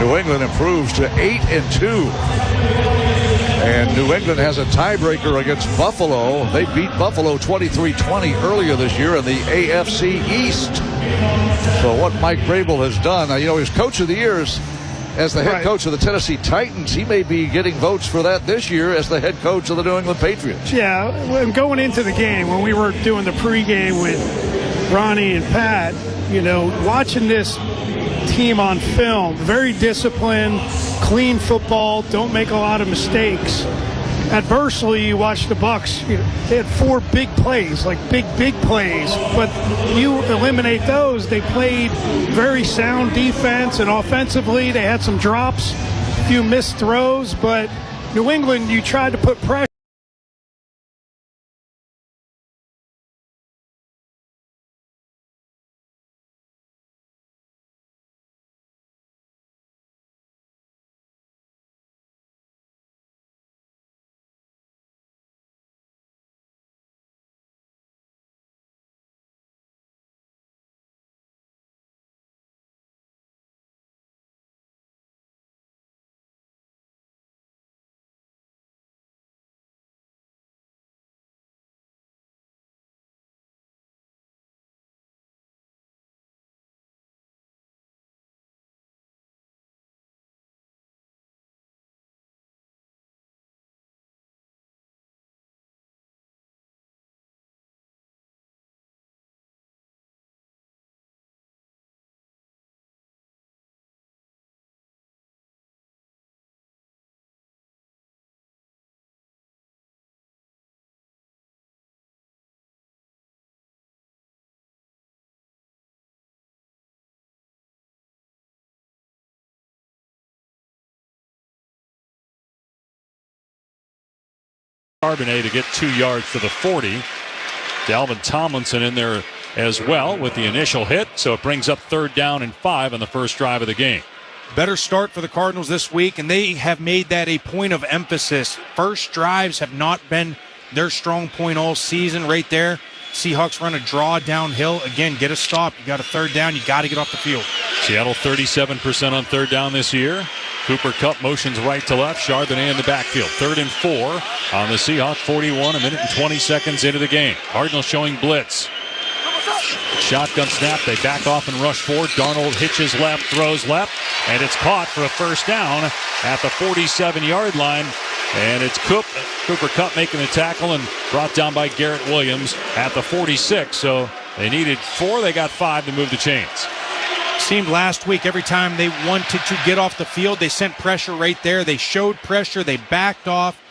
New England improves to 8-2. And New England has a tiebreaker against Buffalo. They beat Buffalo 23-20 earlier this year in the AFC East. So what Mike Vrabel has done, he was coach of the year as the head coach of the Tennessee Titans. He may be getting votes for that this year as the head coach of the New England Patriots. Yeah, when going into the game, when we were doing the pregame with Ronnie and Pat, watching this team on film, very disciplined, clean football, don't make a lot of mistakes. Adversely, you watch the Bucs, they had 4 big plays, like big plays, but you eliminate those. They played very sound defense, and offensively they had some drops, a few missed throws, but New England, you tried to put pressure. Charbonnet to get 2 yards to the 40. Dalvin Tomlinson in there as well with the initial hit, so it brings up 3rd down and 5 on the first drive of the game. Better start for the Cardinals this week, and they have made that a point of emphasis. First drives have not been their strong point all season right there. Seahawks run a draw downhill. Again, get a stop. You got a 3rd down. You got to get off the field. Seattle 37% on 3rd down this year. Cooper Kupp motions right to left. Charbonnet in the backfield. 3rd and 4 on the Seahawks. 41, a minute and 20 seconds into the game. Cardinals showing blitz. Shotgun snap. They back off and rush forward. Darnold hitches left, throws left, and it's caught for a first down at the 47-yard line. And it's Cooper Kupp making the tackle and brought down by Garrett Williams at the 46. So they needed 4. They got 5 to move the chains. Seemed last week every time they wanted to get off the field, they sent pressure right there. They showed pressure. They backed off.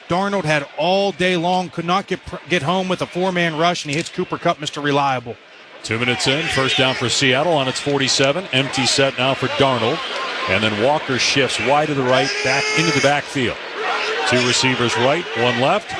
Darnold had all day long, could not get home with a 4-man rush, and he hits Cooper Kupp, Mr. Reliable. 2 minutes in, first down for Seattle on its 47. Empty set now for Darnold. And then Walker shifts wide to the right, back into the backfield. 2 receivers right, 1 left.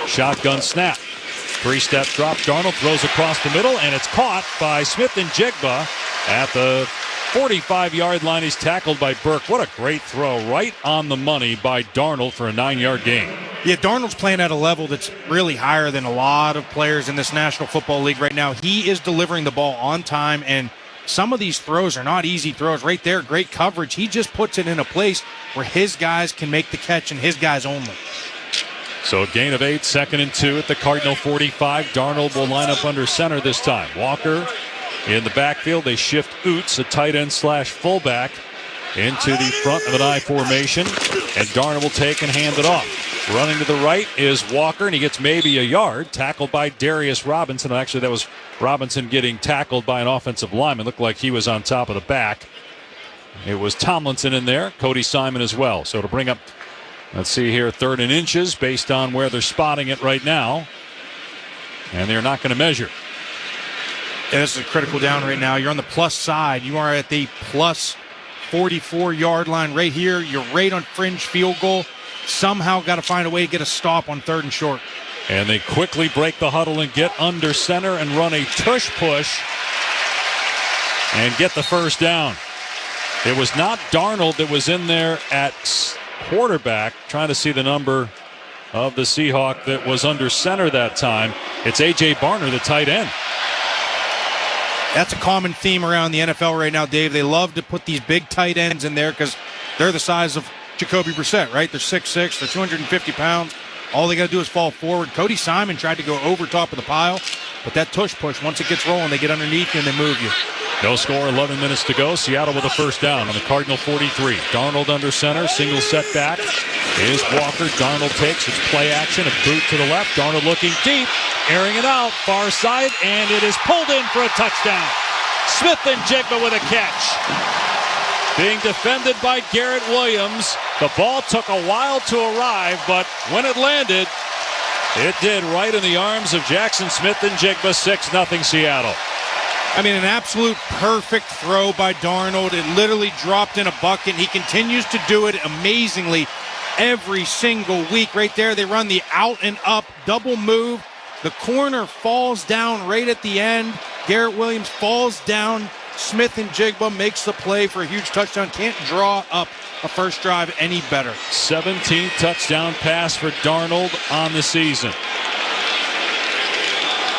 Shotgun snap. 3-step drop. Darnold throws across the middle, and it's caught by Smith and Jigba at the 45-yard line. He's tackled by Burke. What a great throw, right on the money by Darnold for a 9-yard gain. Yeah, Darnold's playing at a level that's really higher than a lot of players in this National Football League right now. He is delivering the ball on time, and some of these throws are not easy throws. Right there, great coverage. He just puts it in a place where his guys can make the catch and his guys only. So a gain of 8, 2nd and 2 at the Cardinal 45. Darnold will line up under center this time. Walker in the backfield. They shift Oots, a tight end / fullback, into the front of an I formation. And Darnold will take and hand it off. Running to the right is Walker, and he gets maybe a yard. Tackled by Darius Robinson. Actually, that was Robinson getting tackled by an offensive lineman. Looked like he was on top of the back. It was Tomlinson in there. Cody Simon as well. So to bring up, let's see here, 3rd and inches based on where they're spotting it right now. And they're not going to measure. Yeah, this is a critical down right now. You're on the plus side. You are at the plus 44-yard line right here. You're right on fringe field goal. Somehow got to find a way to get a stop on 3rd and short. And they quickly break the huddle and get under center and run a tush push and get the first down. It was not Darnold that was in there at quarterback, trying to see the number of the Seahawk that was under center that time. It's A.J. Barner, the tight end. That's a common theme around the NFL right now, Dave. They love to put these big tight ends in there because they're the size of Jacoby Brissett, right? They're 6'6", they're 250 pounds. All they got to do is fall forward. Cody Simon tried to go over top of the pile, but that tush push, once it gets rolling, they get underneath you and they move you. No score, 11 minutes to go. Seattle with a first down on the Cardinal 43. Darnold under center, single setback. Is Walker. Darnold takes. It's play action. A boot to the left. Darnold looking deep, airing it out, far side, and it is pulled in for a touchdown. Smith-Njigba with a catch. Being defended by Garrett Williams. The ball took a while to arrive, but when it landed, it did right in the arms of Jackson Smith-Njigba. 6-0 Seattle. I mean, an absolute perfect throw by Darnold. It literally dropped in a bucket. He continues to do it amazingly every single week. Right there, they run the out and up double move. The corner falls down right at the end. Garrett Williams falls down. Smith-Njigba makes the play for a huge touchdown. Can't draw up a first drive any better. 17th touchdown pass for Darnold on the season.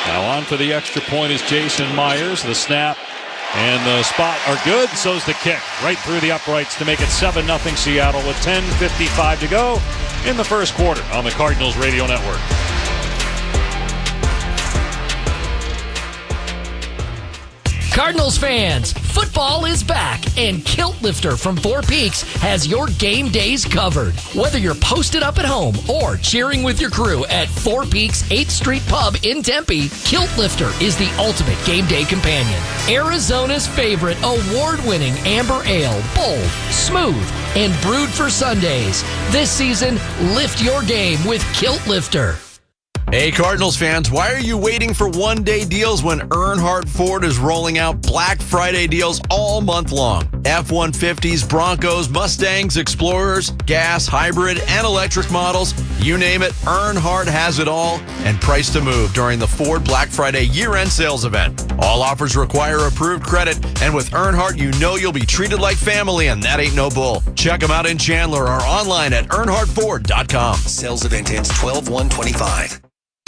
Now on for the extra point is Jason Myers. The snap and the spot are good. So's the kick right through the uprights to make it 7-0 Seattle with 10:55 to go in the first quarter on the Cardinals Radio Network. Cardinals fans, football is back, and Kilt Lifter from Four Peaks has your game days covered. Whether you're posted up at home or cheering with your crew at Four Peaks 8th Street Pub in Tempe, Kilt Lifter is the ultimate game day companion. Arizona's favorite award-winning amber ale, bold, smooth, and brewed for Sundays. This season, lift your game with Kilt Lifter. Hey Cardinals fans, why are you waiting for one-day deals when Earnhardt Ford is rolling out Black Friday deals all month long? F-150s, Broncos, Mustangs, Explorers, gas, hybrid, and electric models, you name it, Earnhardt has it all and price to move during the Ford Black Friday year-end sales event. All offers require approved credit, and with Earnhardt, you know you'll be treated like family, and that ain't no bull. Check them out in Chandler or online at earnhardtford.com. Sales event ends 12/1/25.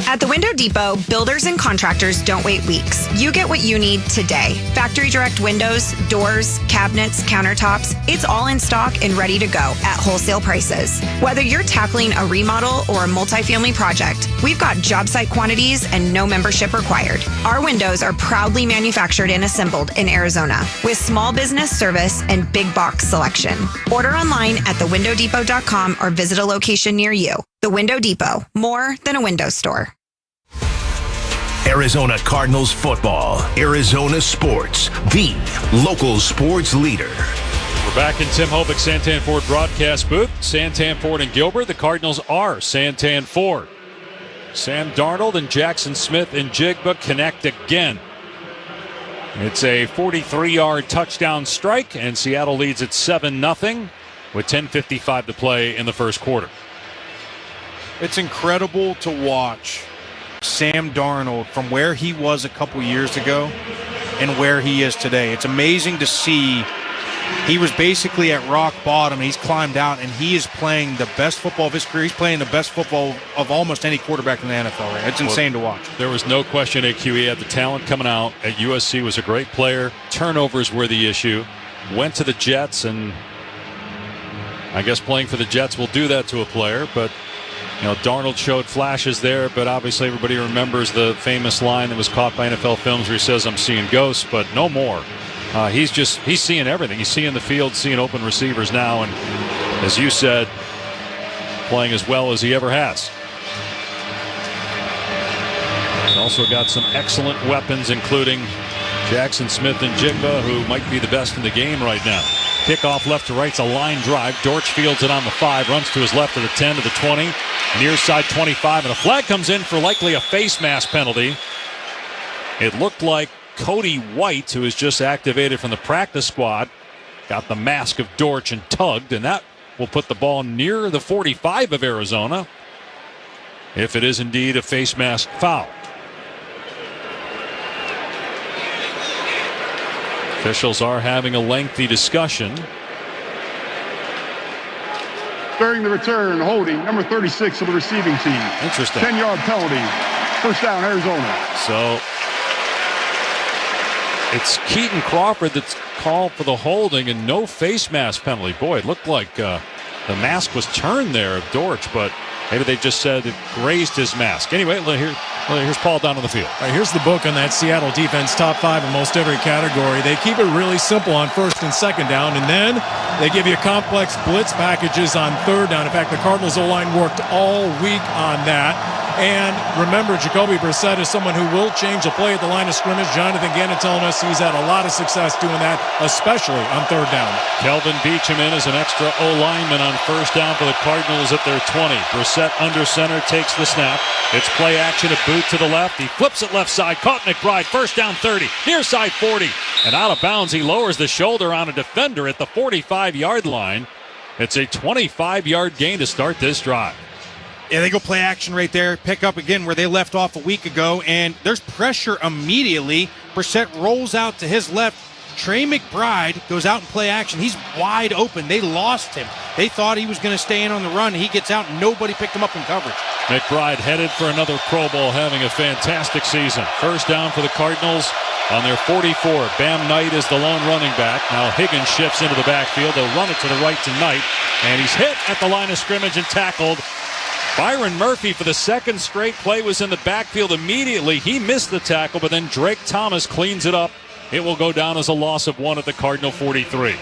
At the Window Depot, builders and contractors don't wait weeks. You get what you need today. Factory direct windows, doors, cabinets, countertops, it's all in stock and ready to go at wholesale prices. Whether you're tackling a remodel or a multifamily project, we've got job site quantities and no membership required. Our windows are proudly manufactured and assembled in Arizona with small business service and big box selection. Order online at thewindowdepot.com or visit a location near you. The Window Depot, more than a window store. Arizona Cardinals football, Arizona sports, the local sports leader. We're back in Tim Hovick Santan Ford broadcast booth. Santan Ford and Gilbert. The Cardinals are Santan Ford. Sam Darnold and Jackson Smith-Njigba connect again. It's a 43-yard touchdown strike, and Seattle leads at 7-0 with 10:55 to play in the first quarter. It's incredible to watch Sam Darnold from where he was a couple years ago and where he is today. It's amazing to see. He was basically at rock bottom. He's climbed out, and he is playing the best football of his career. He's playing the best football of almost any quarterback in the NFL. Right? It's insane to watch. There was no question AQ. He had the talent coming out. At USC was a great player. Turnovers were the issue. Went to the Jets, and I guess playing for the Jets will do that to a player, but you know, Darnold showed flashes there, but obviously everybody remembers the famous line that was caught by NFL Films where he says, "I'm seeing ghosts," but no more. He's seeing everything. He's seeing the field, seeing open receivers now, and as you said, playing as well as he ever has. He's also got some excellent weapons, including Jackson Smith-Njigba, who might be the best in the game right now. Kickoff left to right. It's a line drive. Dortch fields it on the 5, runs to his left to the 10 to the 20, near side 25, and a flag comes in for likely a face mask penalty. It looked like Cody White, who was just activated from the practice squad, got the mask of Dortch and tugged, and that will put the ball near the 45 of Arizona if it is indeed a face mask foul. Officials are having a lengthy discussion. During the return, holding number 36 of the receiving team. Interesting. 10-yard penalty. First down, Arizona. So It's Keaton Crawford that's called for the holding and no face mask penalty. Boy, it looked like the mask was turned there of Dortch, but maybe they just said it grazed his mask. Anyway, here's Paul down on the field. All right, here's the book on that Seattle defense, top 5 in most every category. They keep it really simple on first and second down, and then they give you complex blitz packages on third down. In fact, the Cardinals O-line worked all week on that. And remember, Jacoby Brissett is someone who will change the play at the line of scrimmage. Jonathan Gannon telling us he's had a lot of success doing that, especially on third down. Kelvin Beachum in as an extra O-lineman on first down for the Cardinals at their 20. Brissett under center takes the snap. It's play action, a boot to the left. He flips it left side. Caught McBride. First down 30. Near side 40. And out of bounds, he lowers the shoulder on a defender at the 45-yard line. It's a 25-yard gain to start this drive. Yeah, they go play action right there, pick up again where they left off a week ago, and there's pressure immediately. Brissett rolls out to his left. Trey McBride goes out and play action. He's wide open. They lost him. They thought he was going to stay in on the run. He gets out, and nobody picked him up in coverage. McBride headed for another Pro Bowl, having a fantastic season. First down for the Cardinals on their 44. Bam Knight is the lone running back. Now Higgins shifts into the backfield. They'll run it to the right to Knight, and he's hit at the line of scrimmage and tackled. Byron Murphy, for the second straight play, was in the backfield immediately. He missed the tackle, but then Drake Thomas cleans it up. It will go down as a loss of 1 at the Cardinal 43.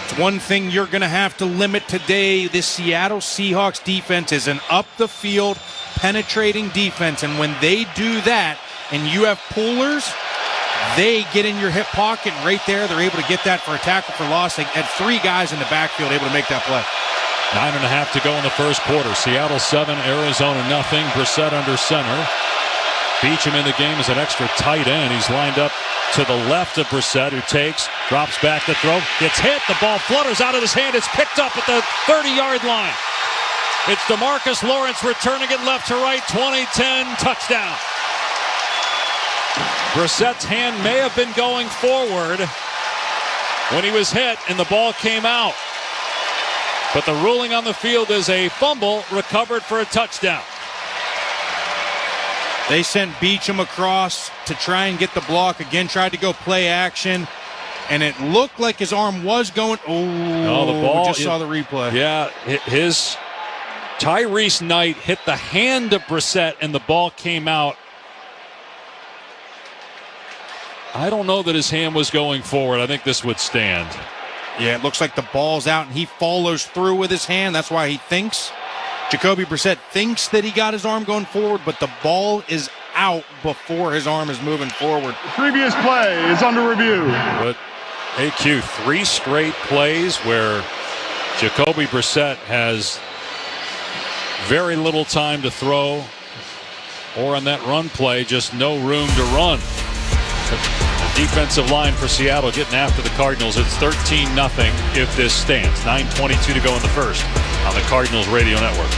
It's one thing you're going to have to limit today. This Seattle Seahawks defense is an up-the-field, penetrating defense, and when they do that and you have pullers, they get in your hip pocket, and right there they're able to get that for a tackle for loss. They had 3 guys in the backfield able to make that play. 9.5 to go in the first quarter. Seattle 7, Arizona nothing. Brissett under center. Beachum in the game as an extra tight end. He's lined up to the left of Brissett, who takes, drops back to throw, gets hit. The ball flutters out of his hand. It's picked up at the 30-yard line. It's DeMarcus Lawrence returning it left to right. 20-10 touchdown. Brissett's hand may have been going forward when he was hit, and the ball came out. But the ruling on the field is a fumble recovered for a touchdown. They sent Beachum across to try and get the block. Again, tried to go play action, and it looked like his arm was going. Oh, the ball. Just saw the replay. Yeah, his Tyrese Knight hit the hand of Brissett, and the ball came out. I don't know that his hand was going forward. I think this would stand. Yeah, it looks like the ball's out, and he follows through with his hand. That's why he thinks. Jacoby Brissett thinks that he got his arm going forward, but the ball is out before his arm is moving forward. The previous play is under review. But AQ, 3 straight plays where Jacoby Brissett has very little time to throw, or on that run play, just no room to run. The defensive line for Seattle getting after the Cardinals. It's 13-0 if this stands. 9:22 to go in the first on the Cardinals Radio Network.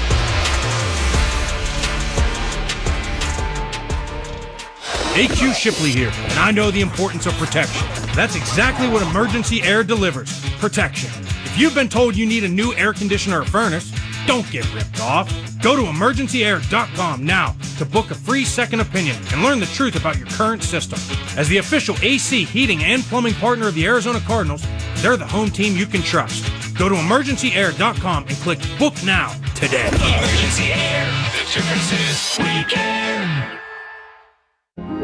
AQ Shipley here, and I know the importance of protection. That's exactly what Emergency Air delivers, protection. If you've been told you need a new air conditioner or furnace, don't get ripped off. Go to emergencyair.com now to book a free second opinion and learn the truth about your current system. As the official AC, heating, and plumbing partner of the Arizona Cardinals, they're the home team you can trust. Go to emergencyair.com and click Book Now today. Emergency Air. The difference is we care.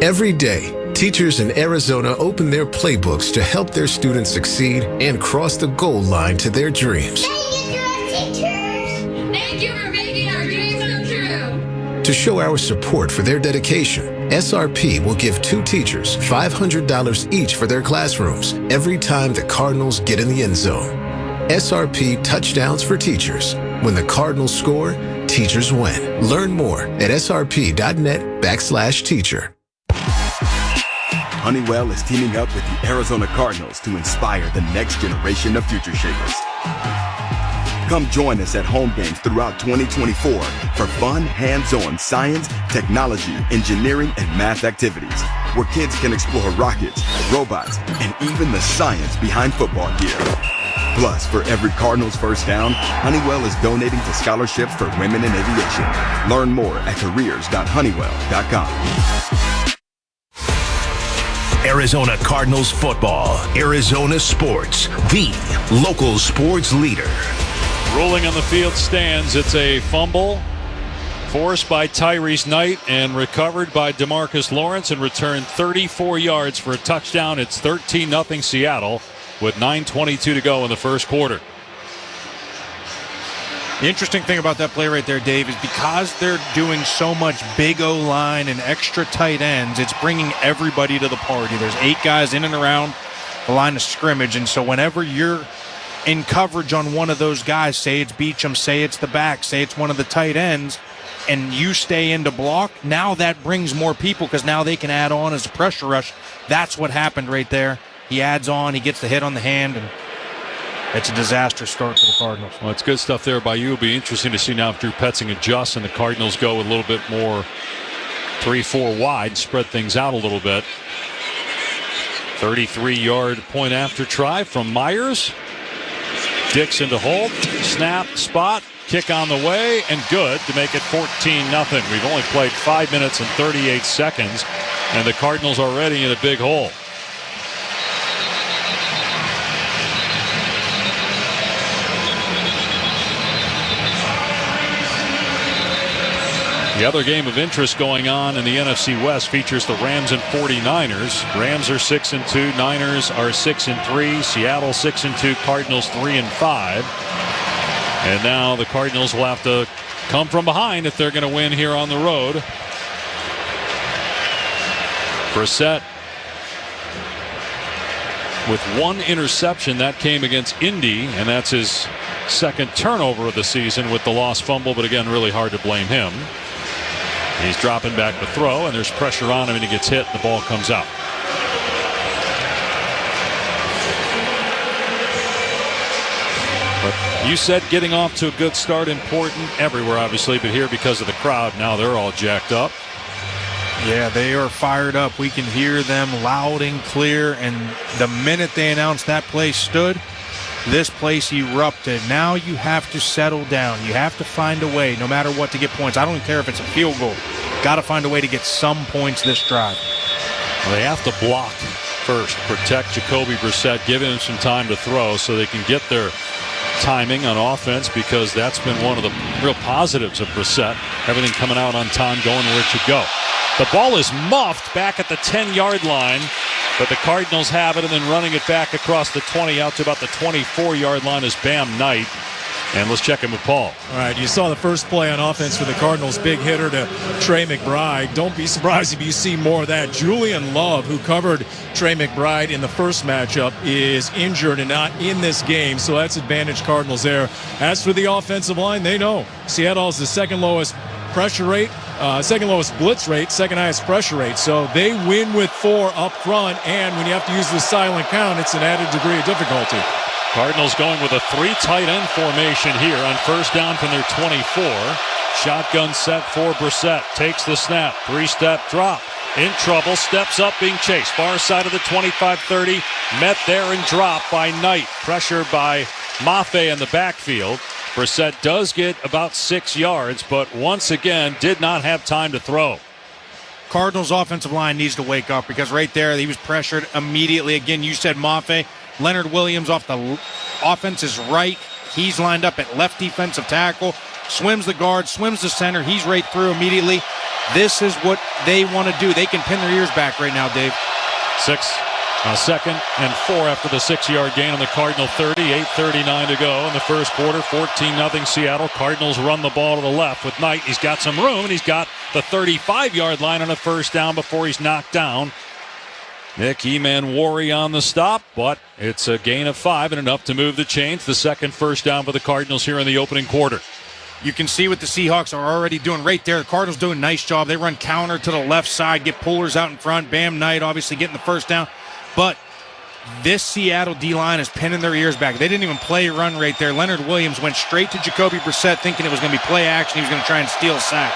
Every day, teachers in Arizona open their playbooks to help their students succeed and cross the goal line to their dreams. To show our support for their dedication, SRP will give 2 teachers $500 each for their classrooms every time the Cardinals get in the end zone. SRP Touchdowns for Teachers. When the Cardinals score, teachers win. Learn more at srp.net/teacher. Honeywell is teaming up with the Arizona Cardinals to inspire the next generation of future shapers. Come join us at home games throughout 2024 for fun, hands-on science, technology, engineering, and math activities, where kids can explore rockets, robots, and even the science behind football gear. Plus, for every Cardinals first down, Honeywell is donating to scholarships for women in aviation. Learn more at careers.honeywell.com. Arizona Cardinals football. Arizona Sports, the local sports leader. Rolling on the field stands. It's a fumble forced by Tyrese Knight and recovered by DeMarcus Lawrence and returned 34 yards for a touchdown. It's 13-0 Seattle with 9:22 to go in the first quarter. The interesting thing about that play right there, Dave, is because they're doing so much big O-line and extra tight ends, it's bringing everybody to the party. There's 8 guys in and around the line of scrimmage, and so whenever you're in coverage on one of those guys, say it's Beachum, say it's the back, say it's one of the tight ends, and you stay in to block, now that brings more people because now they can add on as a pressure rush. That's what happened right there. He adds on, he gets the hit on the hand, and it's a disaster start for the Cardinals. Well, it's good stuff there by you. It'll be interesting to see now if Drew Petzing adjusts and the Cardinals go a little bit more 3-4 wide, spread things out a little bit. 33-yard point after try from Myers. Dixon to Holt. Snap, spot, kick on the way, and good to make it 14-0. We've only played 5 minutes and 38 seconds, and the Cardinals already in a big hole. The other game of interest going on in the NFC West features the Rams and 49ers. Rams are 6-2, Niners are 6-3, Seattle 6-2, Cardinals 3-5. And now the Cardinals will have to come from behind if they're going to win here on the road. Brissett with 1 interception. That came against Indy, and that's his second turnover of the season with the lost fumble, but again, really hard to blame him. He's dropping back to throw, and there's pressure on him, and he gets hit, and the ball comes out. But you said getting off to a good start important everywhere, obviously, but here because of the crowd, now they're all jacked up. Yeah, they are fired up. We can hear them loud and clear, and the minute they announced that place stood, this place erupted. Now you have to settle down. You have to find a way, no matter what, to get points. I don't care if it's a field goal. Got to find a way to get some points this drive. Well, they have to block first, protect Jacoby Brissett, give him some time to throw so they can get their timing on offense, because that's been one of the real positives of Brissett. Everything coming out on time, going where it should go. The ball is muffed back at the 10-yard line, but the Cardinals have it, and then running it back across the 20 out to about the 24-yard line is Bam Knight. And let's check in with Paul. All right, you saw the first play on offense for the Cardinals, big hitter to Trey McBride. Don't be surprised if you see more of that. Julian Love, who covered Trey McBride in the first matchup, is injured and not in this game, so that's advantage Cardinals there. As for the offensive line, they know Seattle is the second lowest pressure rate, second lowest blitz rate, second highest pressure rate. So they win with 4 up front, and when you have to use the silent count, it's an added degree of difficulty. Cardinals going with a 3 tight end formation here on first down from their 24. Shotgun set for Brissett. Takes the snap. 3-step drop. In trouble. Steps up, being chased. Far side of the 25-30. Met there and dropped by Knight. Pressured by Mafe in the backfield. Brissett does get about 6 yards, but once again did not have time to throw. Cardinals offensive line needs to wake up, because right there he was pressured immediately. Again, you said Mafe. Leonard Williams off the offense's right. He's lined up at left defensive tackle. Swims the guard, swims the center. He's right through immediately. This is what they want to do. They can pin their ears back right now, Dave. 2nd and 4 after the 6-yard gain on the Cardinal 30. 8:39 to go in the first quarter. 14-0 Seattle. Cardinals run the ball to the left with Knight. He's got some room, and he's got the 35-yard line on a first down before he's knocked down. Nick E-Man-Worry on the stop, but it's a gain of 5 and enough to move the chains. The second first down for the Cardinals here in the opening quarter. You can see what the Seahawks are already doing right there. The Cardinals doing a nice job. They run counter to the left side, get pullers out in front. Bam Knight obviously getting the first down. But this Seattle D-line is pinning their ears back. They didn't even play a run right there. Leonard Williams went straight to Jacoby Brissett thinking it was going to be play action. He was going to try and steal a sack.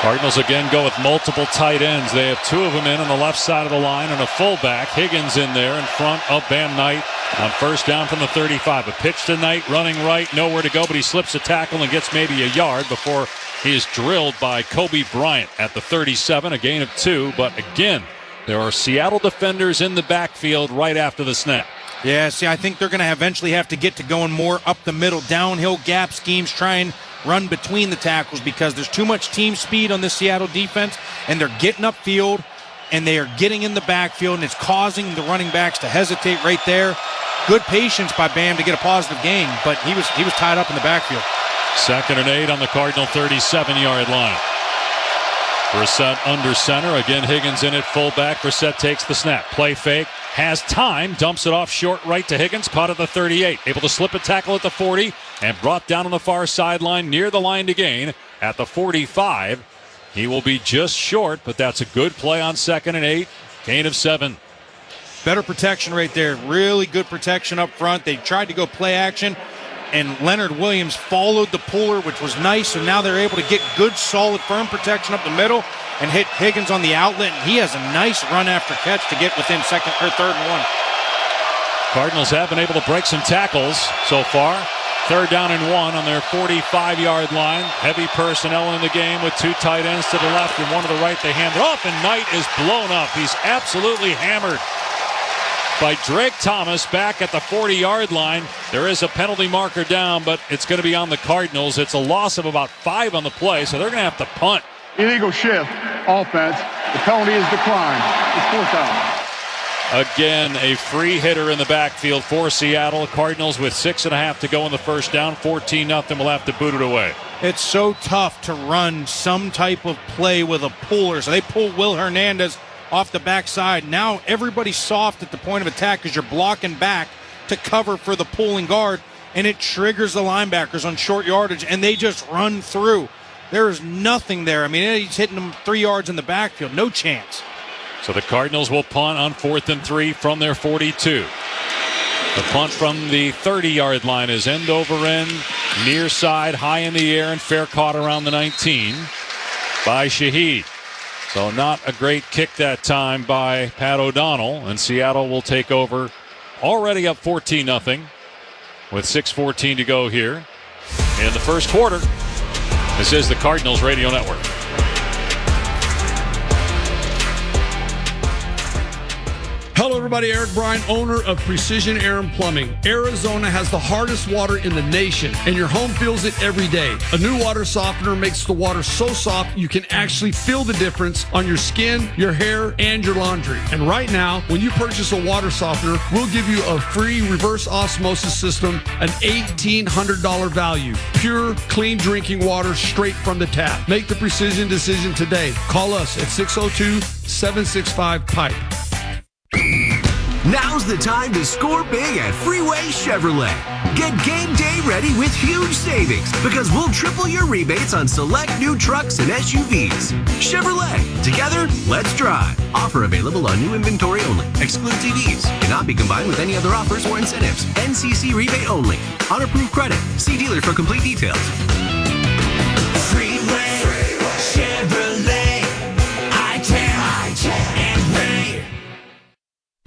Cardinals again go with multiple tight ends. They have 2 of them in on the left side of the line and a fullback. Higgins in there in front of Bam Knight on first down from the 35. A pitch to Knight, running right, nowhere to go, but he slips a tackle and gets maybe a yard before he is drilled by Kobe Bryant at the 37. A gain of 2, but again, There are Seattle defenders in the backfield right after the snap. Yeah, see, I think they're going to eventually have to get to going more up the middle, downhill gap schemes, try and run between the tackles because there's too much team speed on this Seattle defense, and they're getting upfield, and they are getting in the backfield, and it's causing the running backs to hesitate right there. Good patience by Bam to get a positive gain, but he was tied up in the backfield. 2nd and 8 on the Cardinal 37-yard line. Brissett under center. Again, Higgins in at fullback. Brissett takes the snap. Play fake. Has time. Dumps it off short right to Higgins. Caught at the 38. Able to slip a tackle at the 40 and brought down on the far sideline near the line to gain at the 45. He will be just short, but that's a good play on 2nd and 8. Gain of 7. Better protection right there. Really good protection up front. They tried to go play action, and Leonard Williams followed the puller, which was nice, and now they're able to get good, solid, firm protection up the middle and hit Higgins on the outlet, and he has a nice run after catch to get within 3rd and 1. Cardinals have been able to break some tackles so far. 3rd down and 1 on their 45-yard line. Heavy personnel in the game with 2 tight ends to the left and 1 to the right. They hand it off, and Knight is blown up. He's absolutely hammered by Drake Thomas back at the 40-yard line. There is a penalty marker down, but it's going to be on the Cardinals. It's a loss of about 5 on the play, so they're going to have to punt. Illegal shift, offense. The penalty is declined. It's 4th down. Again, a free hitter in the backfield for Seattle. Cardinals with 6.5 to go in the first down. 14-0 will have to boot it away. It's so tough to run some type of play with a puller. So they pull Will Hernandez off the backside. Now everybody's soft at the point of attack because you're blocking back to cover for the pulling guard, and it triggers the linebackers on short yardage, and they just run through. There is nothing there. I mean, he's hitting them 3 yards in the backfield. No chance. So the Cardinals will punt on 4th and 3 from their 42. The punt from the 30-yard line is end over end, near side, high in the air, and fair caught around the 19 by Shaheed. So not a great kick that time by Pat O'Donnell, and Seattle will take over, already up 14-0 with 6:14 to go here in the first quarter. This is the Cardinals Radio Network. Hello, everybody. Eric Bryan, owner of Precision Air and Plumbing. Arizona has the hardest water in the nation, and your home feels it every day. A new water softener makes the water so soft you can actually feel the difference on your skin, your hair, and your laundry. And right now, when you purchase a water softener, we'll give you a free reverse osmosis system, an $1,800 value. Pure, clean drinking water straight from the tap. Make the precision decision today. Call us at 602-765-PIPE. Now's the time to score big at Freeway Chevrolet. Get game day ready with huge savings because we'll triple your rebates on select new trucks and SUVs. Chevrolet, together, let's drive. Offer available on new inventory only. Excludes EVs. Cannot be combined with any other offers or incentives. NCC rebate only. On approved credit. See dealer for complete details. Freeway Chevrolet. I-10 and Ray.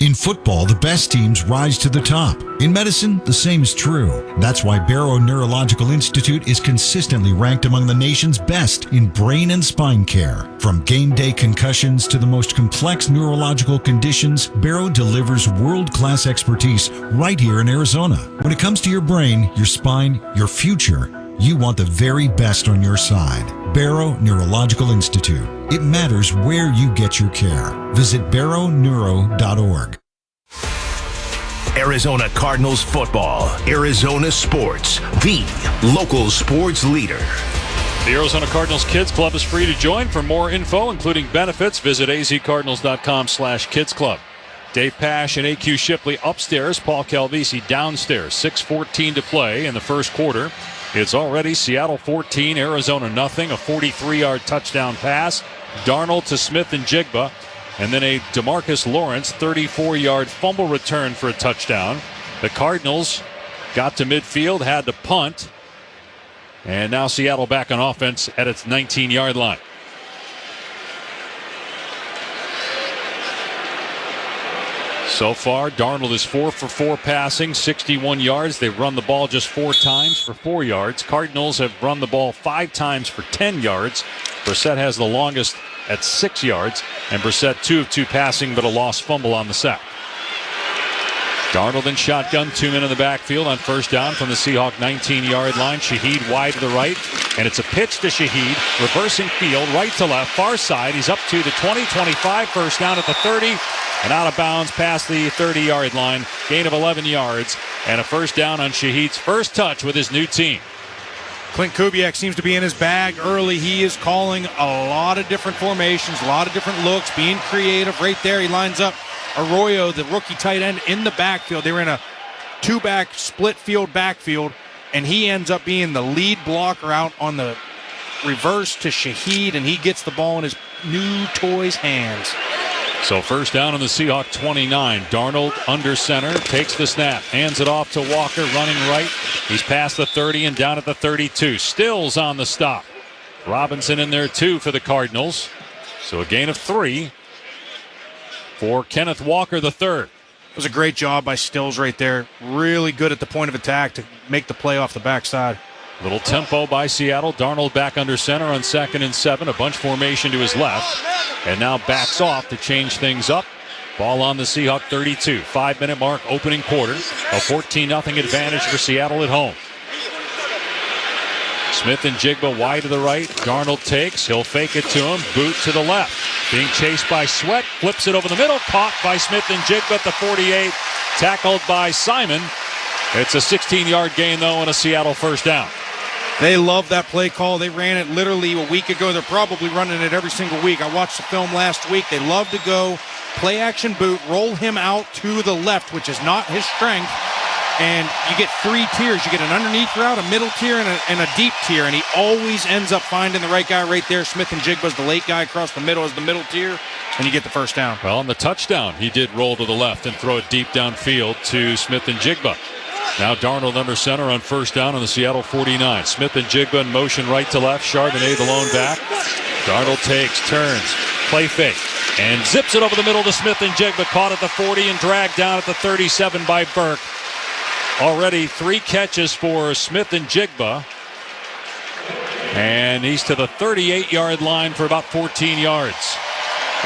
In football, the best teams rise to the top. In medicine, the same is true. That's why Barrow Neurological Institute is consistently ranked among the nation's best in brain and spine care. From game day concussions to the most complex neurological conditions, Barrow delivers world-class expertise right here in Arizona. When it comes to your brain, your spine, your future, you want the very best on your side. Barrow Neurological Institute. It matters where you get your care. Visit barrowneuro.org. Arizona Cardinals football. Arizona sports. The local sports leader. The Arizona Cardinals Kids Club is free to join. For more info, including benefits, visit azcardinals.com/kidsclub. Dave Pash and AQ Shipley upstairs. Paul Calvisi downstairs. 6:14 to play in the first quarter. It's already Seattle 14, Arizona nothing. A 43-yard touchdown pass. Darnold to Smith and Jigba. And then a DeMarcus Lawrence 34-yard fumble return for a touchdown. The Cardinals got to midfield, had to punt. And now Seattle back on offense at its 19-yard line. So far, Darnold is 4 for 4 passing, 61 yards. They've run the ball just 4 times for 4 yards. Cardinals have run the ball 5 times for 10 yards. Brissett has the longest at 6 yards. And Brissett 2 of 2 passing, but a lost fumble on the sack. Darnold in shotgun, 2 men in the backfield on first down from the Seahawk 19-yard line. Shaheed wide to the right, and it's a pitch to Shaheed, reversing field, right to left, far side. He's up to the 20, 25, first down at the 30, and out of bounds past the 30-yard line. Gain of 11 yards, and a first down on Shaheed's first touch with his new team. Clint Kubiak seems to be in his bag early. He is calling a lot of different formations, a lot of different looks, being creative right there. He lines up Arroyo, the rookie tight end, in the backfield. They were in a 2-back split field backfield, and he ends up being the lead blocker out on the reverse to Shaheed, and he gets the ball in his new toy's hands. So first down on the Seahawk 29. Darnold under center, takes the snap, hands it off to Walker, running right. He's past the 30 and down at the 32. Stills on the stop. Robinson in there too for the Cardinals. So a gain of 3 for Kenneth Walker III. It was a great job by Stills right there. Really good at the point of attack to make the play off the backside. Little tempo by Seattle. Darnold back under center on 2nd and 7. A bunch formation to his left. And now backs off to change things up. Ball on the Seahawk 32. 5-minute mark, opening quarter. A 14-0 advantage for Seattle at home. Smith and Jigba wide to the right. Darnold takes. He'll fake it to him. Boot to the left. Being chased by Sweat. Flips it over the middle. Caught by Smith and Jigba at the 48. Tackled by Simon. It's a 16-yard gain, though, and a Seattle first down. They love that play call. They ran it literally a week ago. They're probably running it every single week. I watched the film last week. They love to go play action boot, roll him out to the left, which is not his strength. And you get 3 tiers. You get an underneath route, a middle tier, and a deep tier. And he always ends up finding the right guy right there. Smith and Jigba's the late guy across the middle as the middle tier, and you get the first down. Well, on the touchdown, he did roll to the left and throw it deep downfield to Smith and Jigba. Now Darnold under center on first down on the Seattle 49. Smith and Jigba in motion right to left. Charbonnet the lone back. Darnold takes, turns, play fake, and zips it over the middle to Smith and Jigba. Caught at the 40 and dragged down at the 37 by Burke. Already 3 catches for Smith and Jigba. And he's to the 38-yard line for about 14 yards.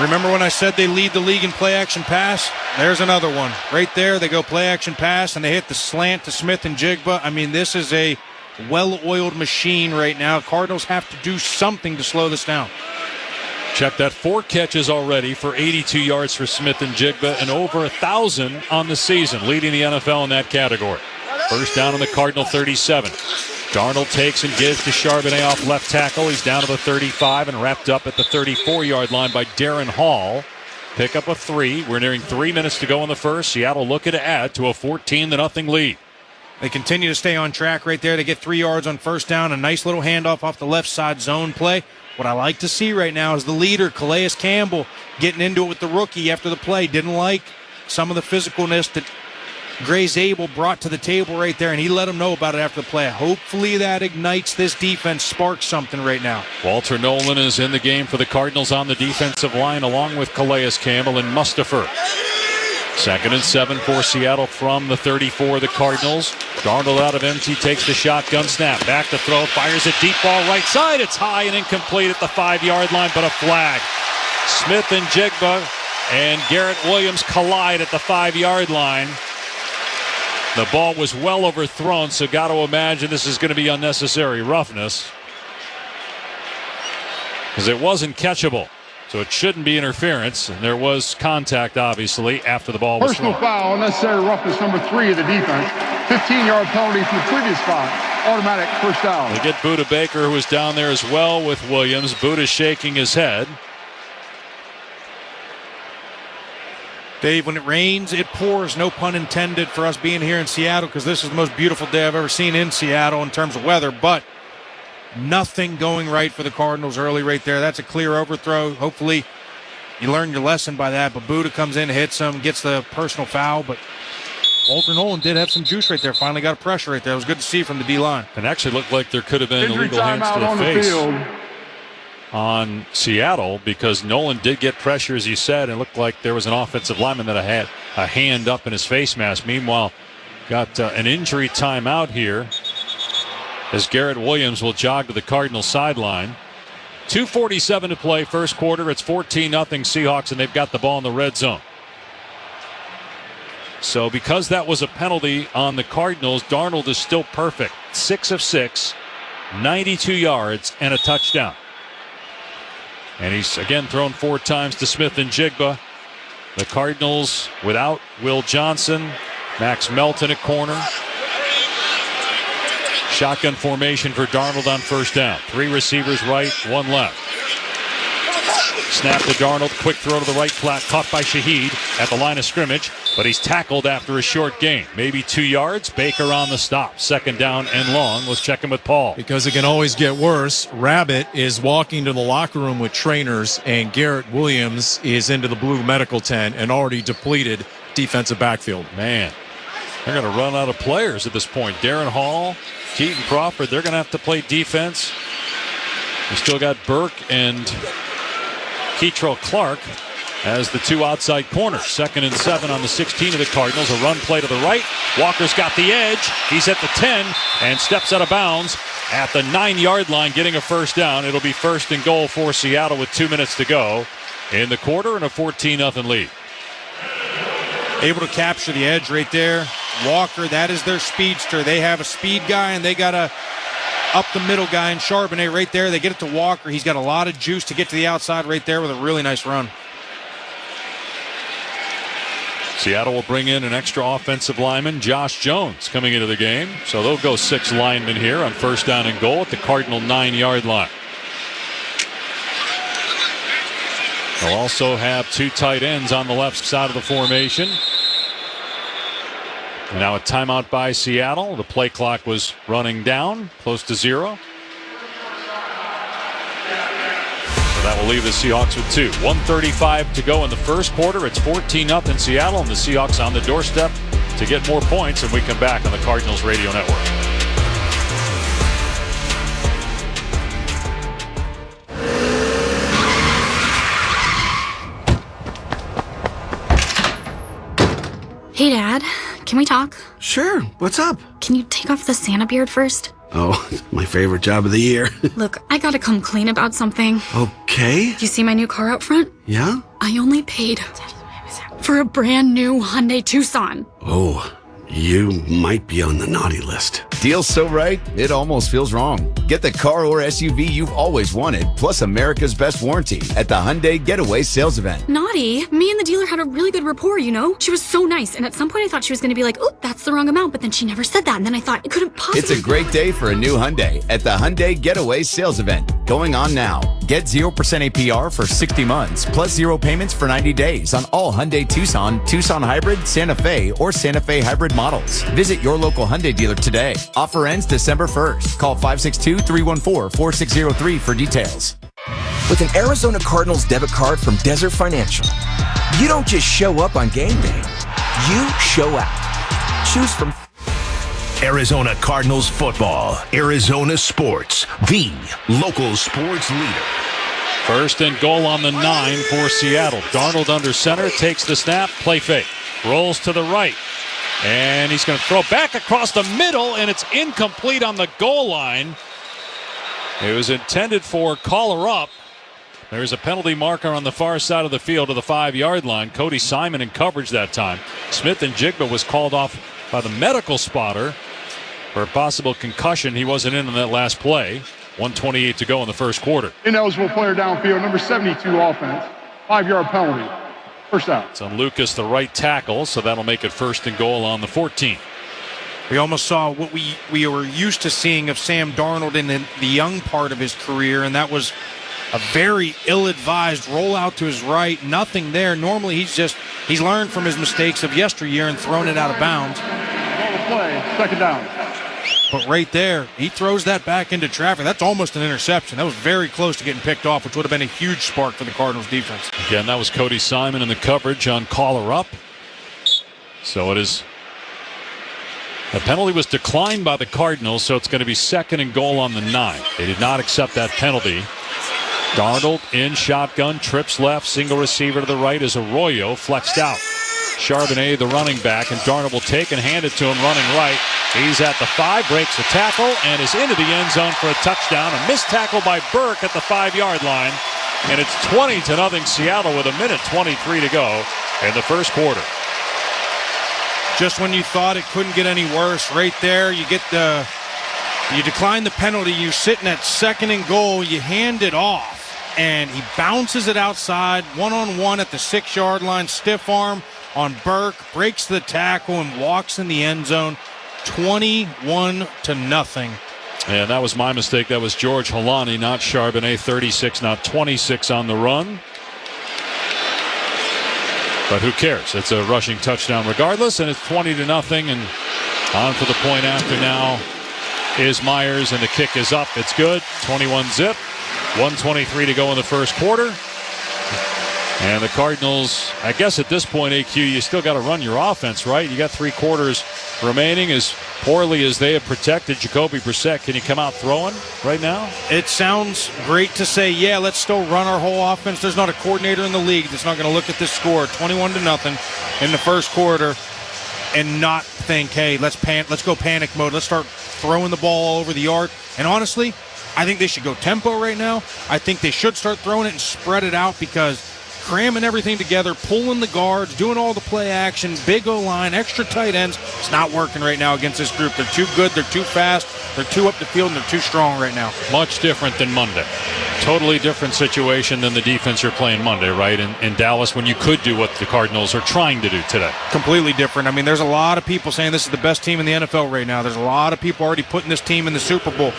Remember when I said they lead the league in play-action pass? There's another one. Right there, they go play-action pass, and they hit the slant to Smith and Jigba. I mean, this is a well-oiled machine right now. Cardinals have to do something to slow this down. Check that, 4 catches already for 82 yards for Smith and Jigba, and over 1,000 on the season, leading the NFL in that category. First down on the Cardinal 37. Darnold takes and gives to Charbonnet off left tackle. He's down to the 35 and wrapped up at the 34-yard line by Darren Hall. Pick up a 3. We're nearing 3 minutes to go in the first. Seattle looking to add to a 14-0 lead. They continue to stay on track right there. They get 3 yards on first down. A nice little handoff off the left side zone play. What I like to see right now is the leader, Calais Campbell, getting into it with the rookie after the play. Didn't like some of the physicalness that Gray Zabel brought to the table right there, and he let him know about it after the play. Hopefully that ignites this defense, sparks something right now. Walter Nolan is in the game for the Cardinals on the defensive line, along with Calais Campbell and Mustafer. 2nd and 7 for Seattle from the 34, the Cardinals. Darnold out of empty, takes the shotgun snap. Back to throw, fires a deep ball right side. It's high and incomplete at the 5-yard line, but a flag. Smith and Jigba and Garrett Williams collide at the 5-yard line. The ball was well overthrown, so got to imagine this is going to be unnecessary roughness, because it wasn't catchable. So it shouldn't be interference, and there was contact, obviously, after the ball was thrown. Personal foul, unnecessary roughness, number 3 of the defense. 15-yard penalty from the previous foul. Automatic first down. They get Buda Baker, who was down there as well with Williams. Buda shaking his head. Dave, when it rains, it pours, no pun intended for us being here in Seattle, because this is the most beautiful day I've ever seen in Seattle in terms of weather, but nothing going right for the Cardinals early right there. That's a clear overthrow. Hopefully you learned your lesson by that, but Buda comes in, hits him, gets the personal foul, but Walter Nolan did have some juice right there. Finally got a pressure right there. It was good to see from the D-line. It actually looked like there could have been Injury illegal hands to timeout the on face field. on Seattle, because Nolan did get pressure, as you said, and it looked like there was an offensive lineman that had a hand up in his face mask. Meanwhile, got an injury timeout here as Garrett Williams will jog to the Cardinals sideline. 2:47 to play, first quarter. It's 14-0 Seahawks, and they've got the ball in the red zone. So because that was a penalty on the Cardinals, Darnold is still perfect. 6 of 6, 92 yards, and a touchdown. And he's again thrown 4 times to Smith and Jigba. The Cardinals without Will Johnson, Max Melton at corner. Shotgun formation for Darnold on first down. 3 receivers right, 1 left. Snap to Darnold, quick throw to the right flat, caught by Shaheed at the line of scrimmage, but he's tackled after a short gain. Maybe 2 yards, Baker on the stop. Second down and long. Let's check in with Paul. Because it can always get worse. Rabbit is walking to the locker room with trainers, and Garrett Williams is into the blue medical tent and already depleted defensive backfield. Man, they're going to run out of players at this point. Darren Hall, Keaton Crawford, they're going to have to play defense. We still got Burke and Keitrell Clark as the 2 outside corners. 2nd and 7 on the 16 of the Cardinals. A run play to the right. Walker's got the edge. He's at the 10 and steps out of bounds at the 9-yard line, getting a first down. It'll be first and goal for Seattle with 2 minutes to go in the quarter and a 14-0 lead. Able to capture the edge right there. Walker, that is their speedster. They have a speed guy, and they got a up the middle guy in Charbonnet right there. They get it to Walker. He's got a lot of juice to get to the outside right there with a really nice run. Seattle will bring in an extra offensive lineman, Josh Jones, coming into the game. So they'll go 6 linemen here on first down and goal at the Cardinal 9-yard line. They'll also have 2 tight ends on the left side of the formation. And now a timeout by Seattle. The play clock was running down, close to 0. So that will leave the Seahawks with 2. 1:35 to go in the first quarter. It's 14-0 Seattle, and the Seahawks on the doorstep to get more points. And we come back on the Cardinals Radio Network. Hey, Dad. Can we talk? Sure. What's up? Can you take off the Santa beard first? Oh, my favorite job of the year. Look, I gotta come clean about something. Okay. Do you see my new car out front? Yeah? I only paid for a brand new Hyundai Tucson. Oh, you might be on the naughty list. Deal's so right, it almost feels wrong. Get the car or SUV you've always wanted, plus America's best warranty at the Hyundai Getaway Sales Event. Naughty? Me and the dealer had a really good rapport, you know? She was so nice, and at some point I thought she was going to be like, oh, that's the wrong amount, but then she never said that, and then I thought it couldn't possibly... It's a great day for a new Hyundai at the Hyundai Getaway Sales Event, going on now. Get 0% APR for 60 months, plus 0 payments for 90 days on all Hyundai Tucson, Tucson Hybrid, Santa Fe, or Santa Fe Hybrid models. Visit your local Hyundai dealer today. Offer ends December 1st. Call 562-314-4603 for details. With an Arizona Cardinals debit card from Desert Financial, you don't just show up on game day. You show out. Choose from Arizona Cardinals football. Arizona sports. The local sports leader. First and goal on the 9 for Seattle. Darnold under center, takes the snap, play fake. Rolls to the right. And he's going to throw back across the middle, and it's incomplete on the goal line. It was intended for caller up. There's a penalty marker on the far side of the field to the 5-yard line. Cody Simon in coverage that time. Smith and Jigba was called off by the medical spotter for a possible concussion. He wasn't in on that last play. 1:28 to go in the first quarter. Ineligible player downfield, number 72 offense. 5-yard penalty. First out. It's on Lucas, the right tackle, so that'll make it first and goal on the 14. We almost saw what we were used to seeing of Sam Darnold in the young part of his career, and that was a very ill-advised rollout to his right. Nothing there. Normally he's learned from his mistakes of yesteryear and thrown it out of bounds. Call the play, second down. But right there, he throws that back into traffic. That's almost an interception. That was very close to getting picked off, which would have been a huge spark for the Cardinals defense. Again, that was Cody Simon in the coverage on caller up. So it is. The penalty was declined by the Cardinals, so it's going to be second and goal on the 9. They did not accept that penalty. Darnold in shotgun, trips left, single receiver to the right is Arroyo, flexed out. Charbonnet, the running back, and Darnold will take and hand it to him running right. He's at the 5, breaks the tackle, and is into the end zone for a touchdown. A missed tackle by Burke at the 5-yard line. And it's 20-0 Seattle with 1:23 to go in the first quarter. Just when you thought it couldn't get any worse, right there, you decline the penalty. You're sitting at 2nd and goal. You hand it off, and he bounces it outside, one-on-one at the 6-yard line, stiff arm on Burke, breaks the tackle, and walks in the end zone. 21-0. And that was my mistake. That was George Holani, not Charbonnet. 36, not 26 on the run. But who cares? It's a rushing touchdown regardless, and it's 20-0. And on for the point after now is Myers, and the kick is up. It's good. 21-0. 1:23 to go in the first quarter. And the Cardinals, I guess at this point, AQ, you still got to run your offense, right? You got 3 quarters remaining. As poorly as they have protected Jacoby Brissett, can you come out throwing right now? It sounds great to say, yeah, let's still run our whole offense. There's not a coordinator in the league that's not going to look at this score, 21-0 in the first quarter, and not think, hey, let's go panic mode. Let's start throwing the ball all over the yard. And honestly, I think they should go tempo right now. I think they should start throwing it and spread it out, because cramming everything together, pulling the guards, doing all the play action, big O-line, extra tight ends, it's not working right now against this group. They're too good, they're too fast, they're too up the field, and they're too strong right now. Much different than Monday. Totally different situation than the defense you're playing Monday, right? In Dallas, when you could do what the Cardinals are trying to do today. Completely different. I mean, there's a lot of people saying this is the best team in the NFL right now. There's a lot of people already putting this team in the Super Bowl.